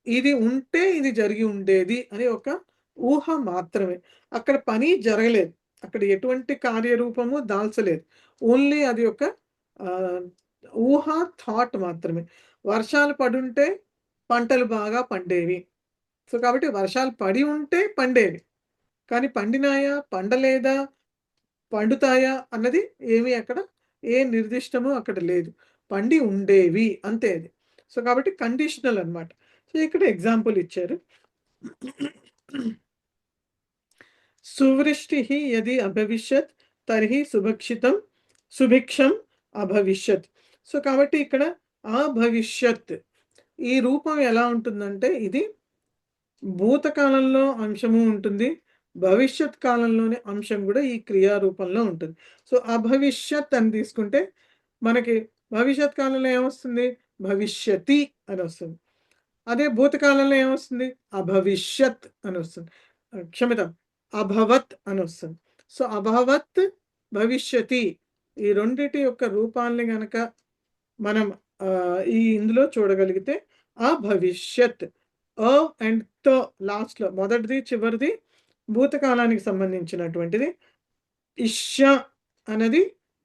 ఇది ఉంటే ఇది జరిగి ఉండేది అని ఒక ఊహ మాత్రమే. అక్కడ పని జరగలేదు, అక్కడ ఎటువంటి కార్యరూపము దాల్చలేదు, ఓన్లీ అది ఒక ఊహ, థాట్ మాత్రమే. వర్షాలు పడుంటే పంటలు బాగా పండేవి. సో కాబట్టి వర్షాలు పడి ఉంటే పండేవి, కానీ పండినాయా, పండలేదా, పండుతాయా అన్నది ఏమీ అక్కడ ఏ నిర్దిష్టము అక్కడ లేదు, పండి ఉండేవి అంతే అది. సో కాబట్టి కండిషనల్ అన్నమాట. సో ఇక్కడ ఎగ్జాంపుల్ ఇచ్చారు. సువృష్టి యది అభవిష్యత్ తర్హి సుభిక్షం అభవిష్యత్. సో కాబట్టి ఇక్కడ అభవిష్యత్ ఈ రూపం ఎలా ఉంటుందంటే ఇది భూతకాలంలో అంశము ఉంటుంది, భవిష్యత్ కాలంలోని అంశం కూడా ఈ క్రియారూపంలో ఉంటుంది. సో అభవిష్యత్ అని తీసుకుంటే మనకి భవిష్యత్ కాలంలో ఏమొస్తుంది, భవిష్యతి అని వస్తుంది. అదే భూతకాలంలో ఏమొస్తుంది, అభవిష్యత్ అని వస్తుంది, క్షమితం అభవత్ అని వస్తుంది. సో అభవత్, భవిష్యతి ఈ రెండిటి యొక్క రూపాలని గనక మనం ఈ ఇందులో చూడగలిగితే అభవిష్యత్, అ అండ్ త లాస్ట్లో మొదటిది చివరిది భూతకాలానికి సంబంధించినటువంటిది, ఇష్య అనేది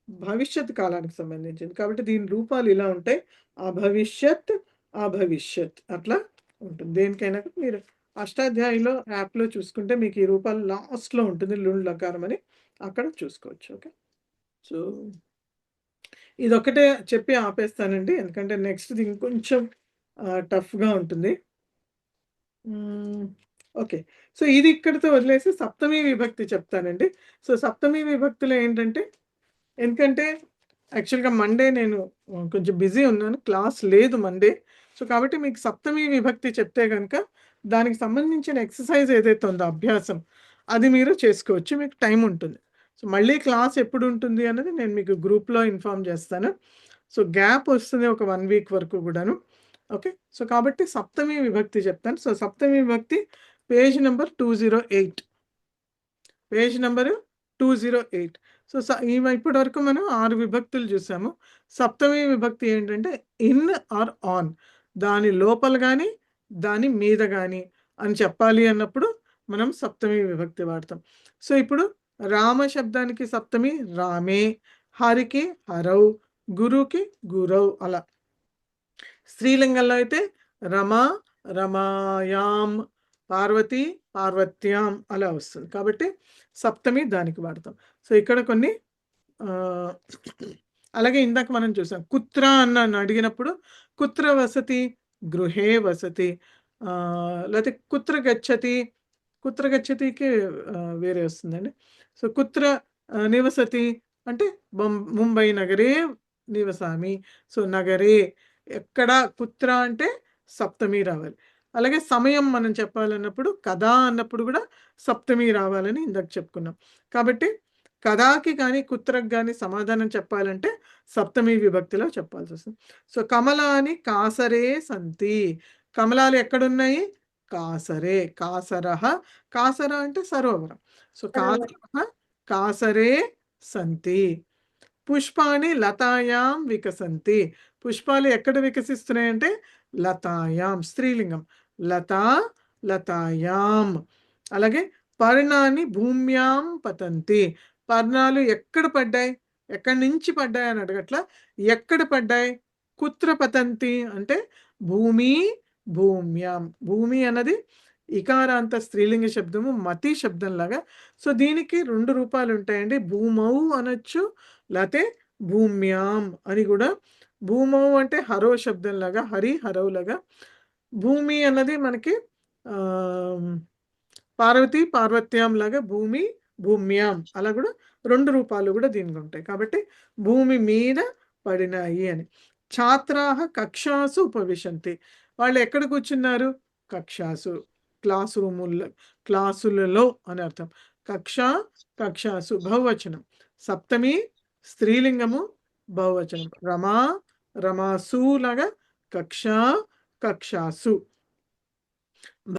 భవిష్యత్ కాలానికి సంబంధించింది. కాబట్టి దీని రూపాలు ఇలా ఉంటాయి, అభవిష్యత్, అభవిష్యత్ అట్లా ఉంటుంది. దేనికైనా మీరు అష్టాధ్యాయిలో యాప్లో చూసుకుంటే మీకు ఈ రూపాలు లాస్ట్లో ఉంటుంది, లుండ్ లకారం అని అక్కడ చూసుకోవచ్చు. ఓకే, సో ఇదొక్కటే చెప్పి ఆపేస్తానండి, ఎందుకంటే నెక్స్ట్ది ఇంకొంచెం టఫ్గా ఉంటుంది. ఓకే, సో ఇది ఇక్కడితో వదిలేసి సప్తమి విభక్తి చెప్తానండి. సో సప్తమి విభక్తిలో ఏంటంటే, ఎందుకంటే యాక్చువల్గా మండే నేను కొంచెం బిజీ ఉన్నాను, క్లాస్ లేదు మండే. సో కాబట్టి మీకు సప్తమి విభక్తి చెప్తే కనుక దానికి సంబంధించిన ఎక్సర్సైజ్ ఏదైతే ఉందో అభ్యాసం అది మీరు చేసుకోవచ్చు, మీకు టైం ఉంటుంది. సో మళ్ళీ క్లాస్ ఎప్పుడు ఉంటుంది అన్నది నేను మీకు గ్రూప్లో ఇన్ఫార్మ్ చేస్తాను. సో గ్యాప్ వస్తుంది ఒక 1 వీక్ వరకు కూడాను. ఓకే, సో కాబట్టి సప్తమి విభక్తి చెప్తాను. సో సప్తమి విభక్తి page number 208, page number 208. So ఇప్పటి వరకు మనం 6 విభక్తులు చూసాము. సప్తమి విభక్తి ఏంటంటే ఇన్ ఆర్ ఆన్, దాని లోపల కానీ దాని మీద కానీ అని చెప్పాలి అన్నప్పుడు మనం సప్తమి విభక్తి వాడతాం. సో ఇప్పుడు రామ శబ్దానికి సప్తమి రామే, హరికి హరౌ, గురుకి గురౌ, అలా. స్త్రీలింగంలో అయితే రమ రమాయాం, పార్వతి పార్వత్యాం అలా వస్తుంది. కాబట్టి సప్తమి దానికి వాడతాం. సో ఇక్కడ కొన్ని అలాగే ఇందాక మనం చూసాం కుత్ర అన్న అడిగినప్పుడు కుత్ర వసతి, గృహే వసతి, లేకపోతే కుత్ర గచ్చతి, కుత్ర గచ్చతికి వేరే వస్తుందండి. సో కుత్ర నివసతి అంటే ముంబై నగరే నివసామి. సో నగరే ఎక్కడ కుత్ర అంటే సప్తమి రావాలి. అలాగే సమయం మనం చెప్పాలన్నప్పుడు కదా అన్నప్పుడు కూడా సప్తమి రావాలని ఇందాక చెప్పుకున్నాం. కాబట్టి కదాకి కానీ కుత్రకు కానీ సమాధానం చెప్పాలంటే సప్తమి విభక్తిలో చెప్పాల్సి వస్తుంది. సో కమలాని కాసరే సంతి, కమలాలు ఎక్కడున్నాయి? కాసరే, కాసరహ, కాసర అంటే సరోవరం. సో కాసరహ కాసరే సంతి. పుష్పాని లతాయాం వికసంతి, పుష్పాలు ఎక్కడ వికసిస్తున్నాయంటే లతాయాం, స్త్రీలింగం, లతా లతాయాం. అలాగే పర్ణాన్ని భూమ్యాం పతంతి, పర్ణాలు ఎక్కడ పడ్డాయి, ఎక్కడి నుంచి పడ్డాయి అని అడగట్లా, ఎక్కడ పడ్డాయి? కుత్ర పతంతి అంటే భూమి భూమ్యాం. భూమి అన్నది ఇకారాంత స్త్రీలింగ శబ్దము, మతి శబ్దం లాగా. సో దీనికి 2 రూపాలు ఉంటాయండి. భూమౌ అనొచ్చు, లేకపోతే భూమ్యాం అని కూడా. భూమౌ అంటే హరో శబ్దం లాగా, హరి హరౌ లాగా. భూమి అన్నది మనకి పార్వతి పార్వత్యాం లాగా, భూమి భూమ్యాం అలా కూడా 2 రూపాలు కూడా దీనికి ఉంటాయి. కాబట్టి భూమి మీద పడినాయి అని. ఛాత్రాహ కక్షాసు ఉపవిశంతి, వాళ్ళు ఎక్కడ కూర్చున్నారు? కక్షాసు, క్లాస్ రూముల్లో, క్లాసులలో అని అర్థం. కక్ష కక్షాసు బహువచనం, సప్తమి స్త్రీలింగము బహువచనం. రమా రమాసు లాగా కక్ష కక్షాసు.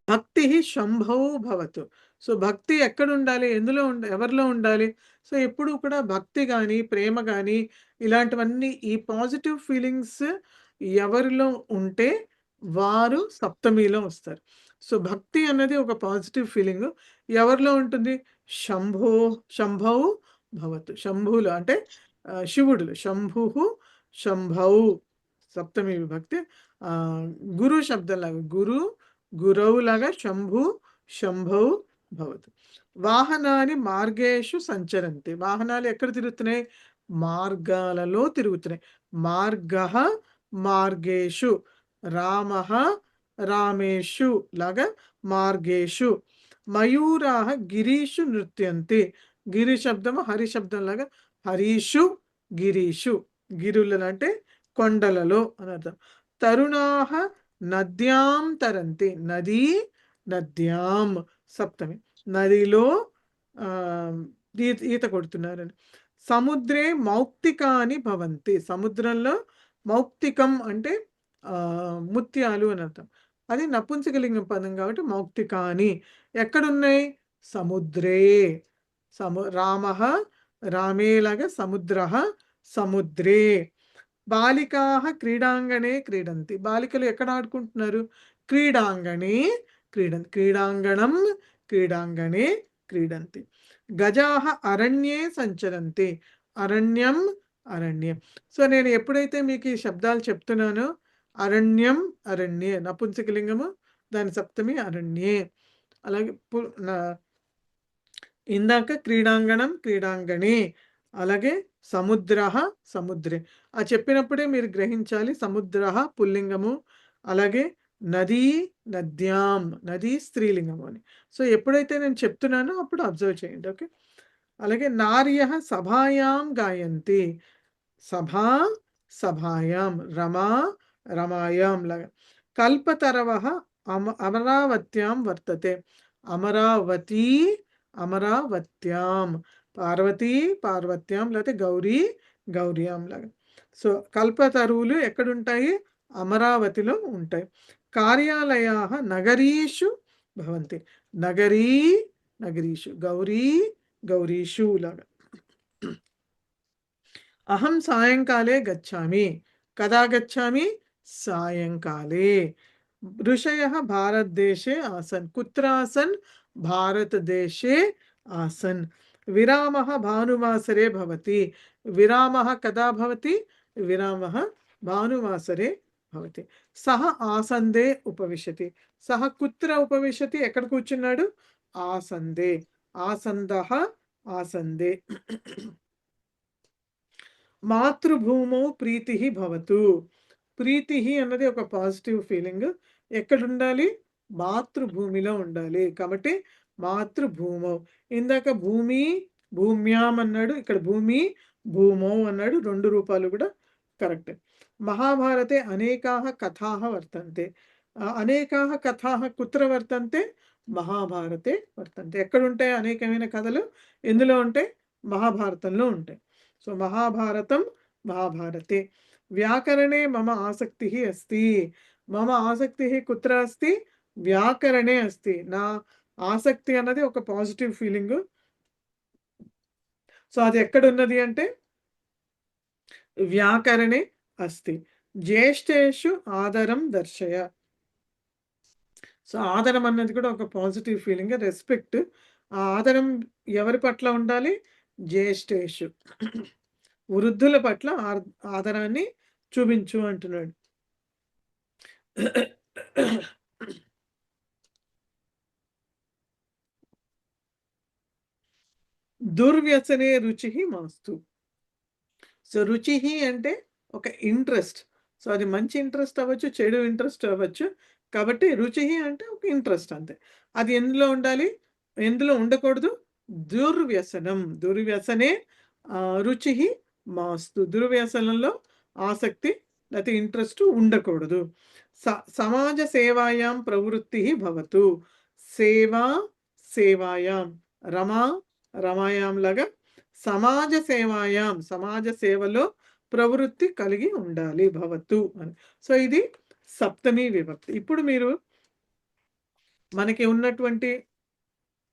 భక్తి శంభౌ భవతు, సో భక్తి ఎక్కడ ఉండాలి, ఎందులో ఎవరిలో ఉండాలి? సో ఎప్పుడు కూడా భక్తి కానీ ప్రేమ కానీ ఇలాంటివన్నీ, ఈ పాజిటివ్ ఫీలింగ్స్ ఎవరిలో ఉంటే వారు సప్తమిలో వస్తారు. సో భక్తి అన్నది ఒక పాజిటివ్ ఫీలింగ్ ఎవరిలో ఉంటుంది? శంభౌ భవతు, శంభులో అంటే శివుడులు, శంభు శంభౌ సప్తమి విభక్తి. గురు శబ్దంలాగా గురు గురౌ లాగా శంభు శంభౌ భవతు. వాహనాన్ని మార్గేషు సంచరంతి, వాహనాలు ఎక్కడ తిరుగుతున్నాయి? మార్గాలలో తిరుగుతున్నాయి. మార్గ మార్గేషు, రామ రామేషు లాగా మార్గేషు. మయూరాహ గిరీషు నృత్యంతి, గిరి శబ్దము హరి శబ్దం లాగా హరీషు గిరీషు, గిరులలో అంటే కొండలలో అని అర్థం. తరుణాహ నద్యాం తరంతి, నదీ నద్యాం సప్తమి, నదిలో ఈత కొడుతున్నారని. సముద్రే మౌక్తికాని భవంతి, సముద్రంలో మౌక్తికం అంటే ముత్యాలు అని అర్థం. అది నపుంసకలింగం పదం కాబట్టి మౌక్తికాని. ఎక్కడున్నాయి? సముద్రే, రామ రామేలాగా సముద్ర సముద్రే. బాలికా క్రీడాంగణే క్రీడంతి, బాలికలు ఎక్కడ ఆడుకుంటున్నారు? క్రీడాంగణే క్రీడంతి, క్రీడాంగణం క్రీడాంగణే క్రీడంతి. గజాహ అరణ్యే సంచరంతి, అరణ్యం అరణ్యం. సో నేను ఎప్పుడైతే మీకు ఈ శబ్దాలు చెప్తున్నానో, అరణ్యం అరణ్యే నపుంసకలింగము, దాని సప్తమి అరణ్యే. అలాగే ఇందాక క్రీడాంగణం క్రీడాంగణే, అలాగే సముద్ర సముద్రే. ఆ చెప్పినప్పుడే మీరు గ్రహించాలి, సముద్ర పుల్లింగము, అలాగే నదీ నద్యాం, నదీ స్త్రీలింగము అని. సో ఎప్పుడైతే నేను చెప్తున్నానో అప్పుడు అబ్జర్వ్ చేయండి. ఓకే. అలాగే నార్య సభాయాం గాయంతి, సభా సభాయాం, రమా రమాయాం లాగా. కల్పతరవ అమరావత్యాం వర్తతే, అమరావతి అమరావత్యాం, పార్వతీ పార్వత్యాం లేకపోతే గౌరీ గౌర్యాం లాగా. సో కల్పతరువులు ఎక్కడుంటాయి? అమరావతిలో ఉంటాయి. కార్యాలయా నగరీషు భవంతి, నగరీ నగరీషు, గౌరీ గౌరీషు లాగా. అహం సాయంకాలే గచ్చామి, కదా గచ్చామి? సాయంకాలే. ఋషయః భారతదేశే ఆసన్, కుత్ర ఆసన్? భారతదేశే ఆసన్. విరామః భానువాసరే భవతి, విరామః కదా భవతి? విరామః భానువాసరే భవతి. సహ ఆసందే ఉపవిశతి, సహ కుత్ర ఉపవిశతి? ఎక్కడ కూర్చున్నాడు? ఆసందే, ఆసందః ఆసందే. మాతృభూమౌ ప్రీతి భవతు, ప్రీతి అన్నది ఒక పాజిటివ్ ఫీలింగ్. ఎక్కడ ఉండాలి? మాతృభూమిలో ఉండాలి. కాబట్టి మాతృభూమౌ. ఇందాక భూమి భూమ్యాం అన్నాడు, ఇక్కడ భూమి భూమౌ అన్నాడు. 2 రూపాలు కూడా కరెక్టే. మహాభారతే అనేకాः కథాः వర్తంతే. అనేకాः కథాः కుత్ర వర్తంతే? మహాభారతే వర్తంతే. ఎక్కడుంటాయి అనేకమైన కథలు? ఎందులో ఉంటాయి? మహాభారతంలో ఉంటాయి. సో మహాభారతం మహాభారతే. వ్యాకరణే మమ ఆసక్తిः అస్తి. మమ ఆసక్తిः కుత్ర అస్తి? వ్యాకరణే అస్తి. నా ఆసక్తి అన్నది ఒక పాజిటివ్ ఫీలింగ్. సో అది ఎక్కడున్నది అంటే వ్యాకరణే అస్తి. జ్యేష్ఠేషు ఆదరం దర్శయ. సో ఆదరం అన్నది కూడా ఒక పాజిటివ్ ఫీలింగ్, రెస్పెక్ట్. ఆ ఆదరం ఎవరి పట్ల ఉండాలి? జ్యేష్ఠేషు, వృద్ధుల పట్ల ఆదరాన్ని చూపించు అంటున్నాడు. దుర్వ్యసనే రుచి మాస్తు. సో రుచి అంటే ఒక ఇంట్రెస్ట్. సో అది మంచి ఇంట్రెస్ట్ అవ్వచ్చు, చెడు ఇంట్రెస్ట్ అవ్వచ్చు. కాబట్టి రుచి అంటే ఒక ఇంట్రెస్ట్ అంతే. అది ఎందులో ఉండాలి? ఎందులో ఉండకూడదు? దుర్వ్యసనం. దుర్వ్యసనే రుచి మాస్తు. దుర్వ్యసనంలో ఆసక్తి లేకపోతే ఇంట్రెస్ట్ ఉండకూడదు. సమాజ సేవాయాం ప్రవృత్తి భవతు. సేవా సేవాయాం, రమా రమాయాం లాగా సమాజ సేవాయాం, సమాజ సేవలో ప్రవృత్తి కలిగి ఉండాలి భవతు అని. సో ఇది సప్తమి విభక్తి. ఇప్పుడు మీరు మనకి ఉన్నటువంటి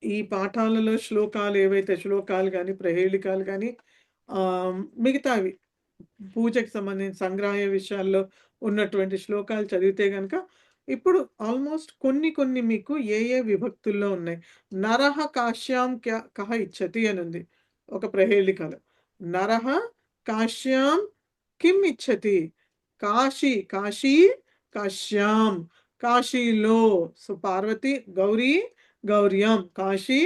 ఈ పాఠాలలో శ్లోకాలు ఏవైతే శ్లోకాలు కానీ ప్రహేళికాలు కానీ మిగతావి పూజకు సంబంధించిన సంగ్రహ విషయాల్లో ఉన్నటువంటి శ్లోకాలు చదివితే కనుక ఇప్పుడు ఆల్మోస్ట్ కొన్ని మీకు ఏ విభక్తుల్లో ఉన్నాయి. నరహ కాశ్యాం కహ ఇచ్చతి అని ఉంది ఒక ప్రహేళికలో. నరహ కాశ్యాం కిం ఇచ్చతి? కాశీ, కాశీ కాశ్యాం, కాశీలో. సో పార్వతి గౌరీ గౌర్యాం, కాశీ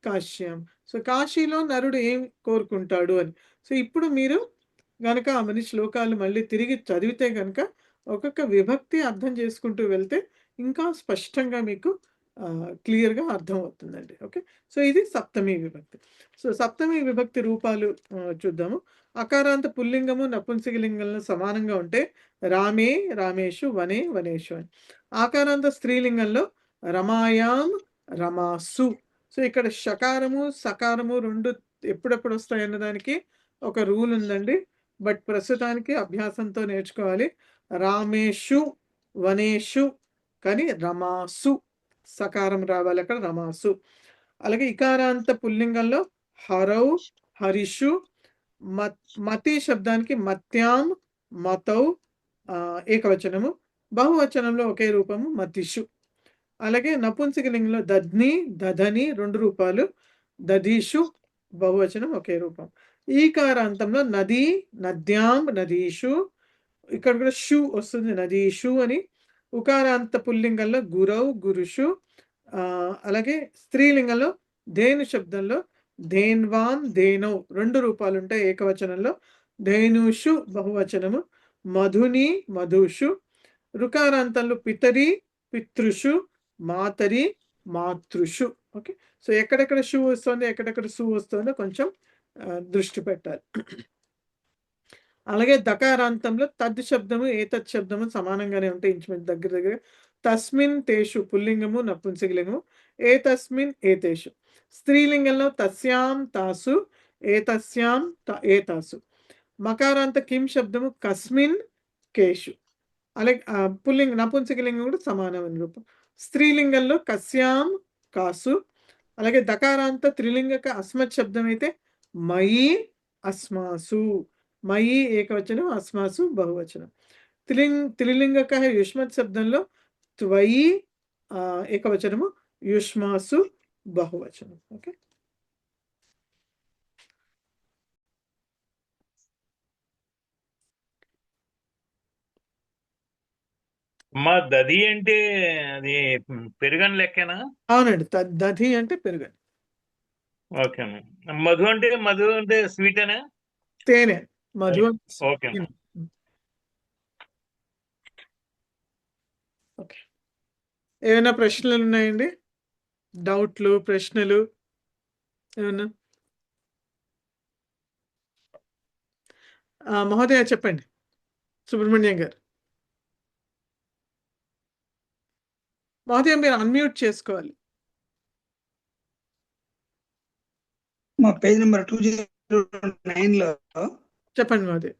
కాశ్యాం. సో కాశీలో నరుడు ఏం కోరుకుంటాడు అని. సో ఇప్పుడు మీరు గనక అవన్నీ శ్లోకాలు మళ్ళీ తిరిగి చదివితే కనుక ఒక్కొక్క విభక్తి అర్థం చేసుకుంటూ వెళ్తే ఇంకా స్పష్టంగా మీకు క్లియర్గా అర్థం అవుతుందండి. ఓకే, సో ఇది సప్తమి విభక్తి. సో సప్తమి విభక్తి రూపాలు చూద్దాము. అకారాంత పుల్లింగము నపుంసకలింగంలో సమానంగా ఉంటే రామే రామేషు, వనే వనేషు అని. ఆకారాంత స్త్రీలింగంలో రమాయాం రమాసు. సో ఇక్కడ షకారము సకారము 2 ఎప్పుడెప్పుడు వస్తాయి అన్నదానికి ఒక రూల్ ఉందండి. బట్ ప్రస్తుతానికి అభ్యాసంతో నేర్చుకోవాలి. రామేషు వనేషు కానీ రమాసు సకారం రావాలి అక్కడ, రమాసు. అలాగే ఇకారాంత పుల్లింగంలో హరౌ హరిషు. మతి శబ్దానికి మత్యాం మతౌ ఏకవచనము, బహువచనంలో ఒకే రూపము మతిషు. అలాగే నపుంసకలింగంలో దధ్ని దధని 2 రూపాలు, దధీషు బహువచనం ఒకే రూపం. ఈకారాంతంలో నది నద్యాం నదీషు, ఇక్కడ కూడా షు వస్తుంది నదీషు అని. ఉకారాంత పుల్లింగంలో గురౌ గురుషు. అలాగే స్త్రీలింగంలో ధేను శబ్దంలో ధేన్వాన్ ధేనౌ 2 రూపాలు ఉంటాయి ఏకవచనంలో, ధేనుషు బహువచనము, మధుని మధుషు. రుకారాంతంలో పితరి పితృషు, మాతరి మాతృషు. ఓకే, సో ఎక్కడెక్కడ షు వస్తుంది ఎక్కడెక్కడ సు వస్తుందో కొంచెం దృష్టి పెట్టాలి. అలాగే దకారాంతంలో తద్ శబ్దము ఏతత్ శబ్దము సమానంగానే ఉంటాయి ఇంచుమించు దగ్గర. తస్మిన్ తేషు పుల్లింగము నపుంసకలింగము, ఏతస్మిన్ ఏతేషు. స్త్రీలింగంలో తస్యాం తాసు, ఏతస్యాం ఏతాసు. మకారాంత కిం శబ్దము కస్మిన్ కేషు. అలాగే నపుంసకలింగం కూడా సమానమైన రూపం. స్త్రీలింగంలో కస్యాం కాసు. అలాగే దకారాంత త్రిలింగక అస్మత్ శబ్దం అయితే మయి అస్మాసు. మయి ఏకవచనం, అస్మాసు బహువచనం. త్రిలింగక యుష్మత్ శబ్దంలో త్వయి ఏకవచనము, యుష్మాసు బహువచనం. ఓకే, మా దది అంటే అది పెరుగని లెక్కనా? అవునండి, దధి అంటే పెరుగని. ఓకే. మధు అంటే స్వీట్ అనా? తేనె. మధు ఓకే. ఓకే. ఏమైనా ప్రశ్నలు ఉన్నాయండి? డౌట్లు, ప్రశ్నలు ఏమన్నా? మహోదయ చెప్పండి, సుబ్రహ్మణ్యం గారు. మహోదయ మీరు అన్మ్యూట్ చేసుకోవాలి. మా పేజ్ నెంబర్ 209 లో చెప్పండి మహోదయ.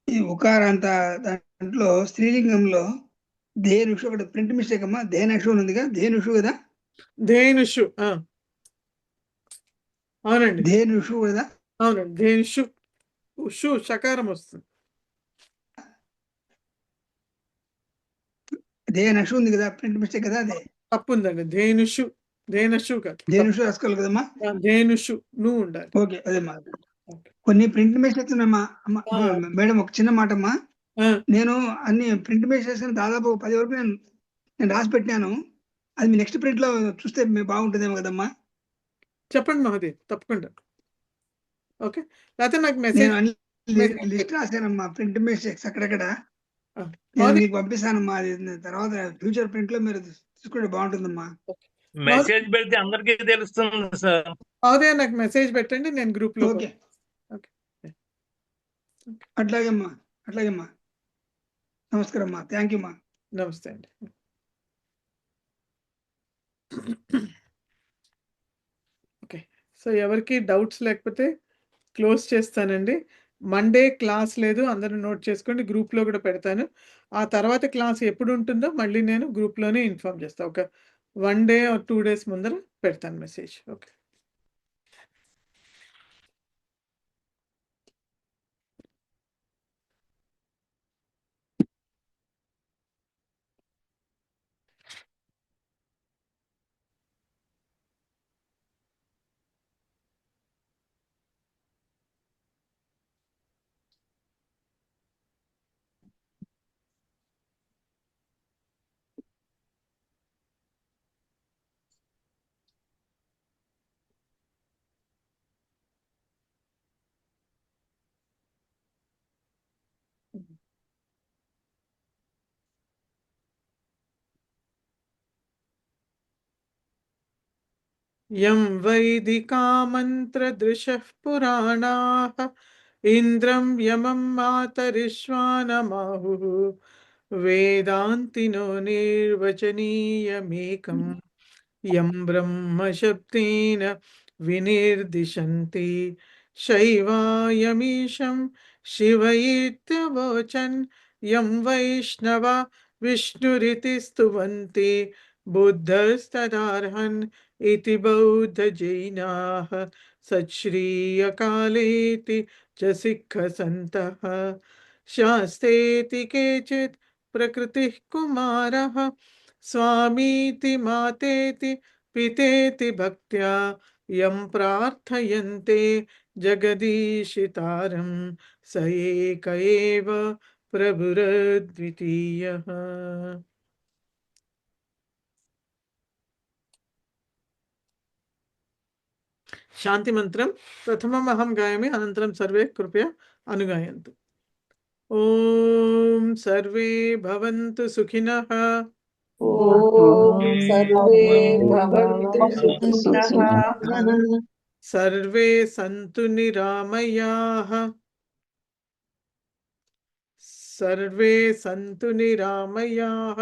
ఈ ఉకారాంత దాంట్లో స్త్రీలింగంలో ధేనుషు, ఒకటి ప్రింట్ మిస్టేక్ అమ్మా, ధేనుషు అని ఉందిగా, ధేనుషు కదా? ధేనుషు, అవునండి, ధేనుషు కదా? అవునండి, ధేనుషు. ఉషు షకారం వస్తుంది. ధేనుషు ఉంది కదా, ప్రింట్ మిస్టేక్ కదా? అదే తప్పు ఉందండి. ధేనుషు, ధేనుషు కాదు, ధేనుషు రాసుకోవాలి కదమ్మా? ధేనుషు నువ్వు ఉండాలి. ఓకే, అదేమ్మా. కొన్ని ప్రింట్ మిస్టేక్స్ ఉన్నాయమ్మా. మేడం ఒక చిన్న మాట అమ్మా, నేను అన్ని ప్రింట్ మిస్టేక్స్ దాదాపు 10 వరకు నేను రాసి పెట్టినాను. అది మీ నెక్స్ట్ ప్రింట్ లో చూస్తే బాగుంటుందేమో కదమ్మా? చెప్పండి మహోదయ్, తప్పకుండా. ఓకే, లేకపోతే నాకు నేను మెసేజ్ అన్ని లిస్ట్ రాశానమ్మా, ప్రింట్ మిస్టేక్స్ అక్కడక్కడ నేను మీకు పంపిస్తానమ్మా. అది తర్వాత ఫ్యూచర్ ప్రింట్ లో మీరు తీసుకుంటే బాగుంటుందమ్మా. మెసేజ్ పెడితే అందరికీ తెలుస్తుంది సార్. మహోదయ నాకు మెసేజ్ పెట్టండి, నేను గ్రూప్ లో. ఓకే, అట్లాగేమ్మా, అట్లాగేమ్మా. నమస్కారం అమ్మా, థ్యాంక్ యూ అమ్మా. నమస్తే అండి. ఓకే, సో ఎవరికి డౌట్స్ లేకపోతే క్లోజ్ చేస్తానండి. మండే క్లాస్ లేదు, అందరూ నోట్ చేసుకోండి, గ్రూప్లో కూడా పెడతాను. ఆ తర్వాత క్లాస్ ఎప్పుడు ఉంటుందో మళ్ళీ నేను గ్రూప్లోనే ఇన్ఫార్మ్ చేస్తాను. ఒక 1 డే ఆర్ 2 డేస్ ముందర పెడతాను మెసేజ్. ఓకే, యం వైదికా మంత్రదృశః పురాణాః ఇంద్రం యమం మాతరిశ్వానమాహుః వేదాంతినో నిర్వచనీయమేకం యం బ్రహ్మ శబ్దేన వినిర్దిశంతి శైవాయమీశం శివైత్యవోచన్ యం వైష్ణవ విష్ణురితి స్తువంతి బుద్ధస్తదార్హన్ इति बौद्ध जैनाः सच्छ्रीयकालेति च सिक्खसन्तः शास्तेति केचित् प्रकृतिः कुमारः स्वामीति मातेति पितेति भक्त्या यं प्रार्थयन्ते जगदीशितारं स एक एव प्रभुरद्वितीयः. శాంతి మంత్రం ప్రథమం అహం గాయామి, అనంతరం సర్వే కృపయా అనుగాయంతు. ఓం సర్వే భవంతు సుఖినః. ఓం సర్వే భవంతు సుఖినః. సర్వే సంతు నిరామయాః. సర్వే సంతు నిరామయాః.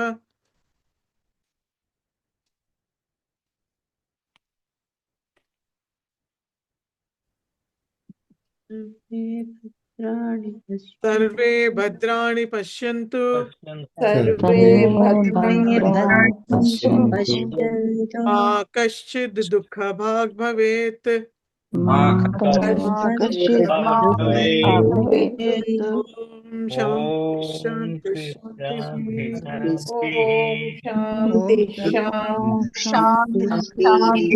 సర్వే భద్రాణి పశ్యంతు. సర్వే భద్రాణి పశ్యంతు మా కశ్చిద్ దుఃఖభాగ్ భవేత్. ఓం శాంతి శాంతి శాంతి.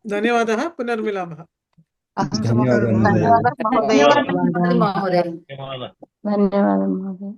ధన్యవాదः. పునర్మిలామः. ధన్యవాదాలు. ధన్యవాదాలు మహోదయ. ధన్యవాదాలు.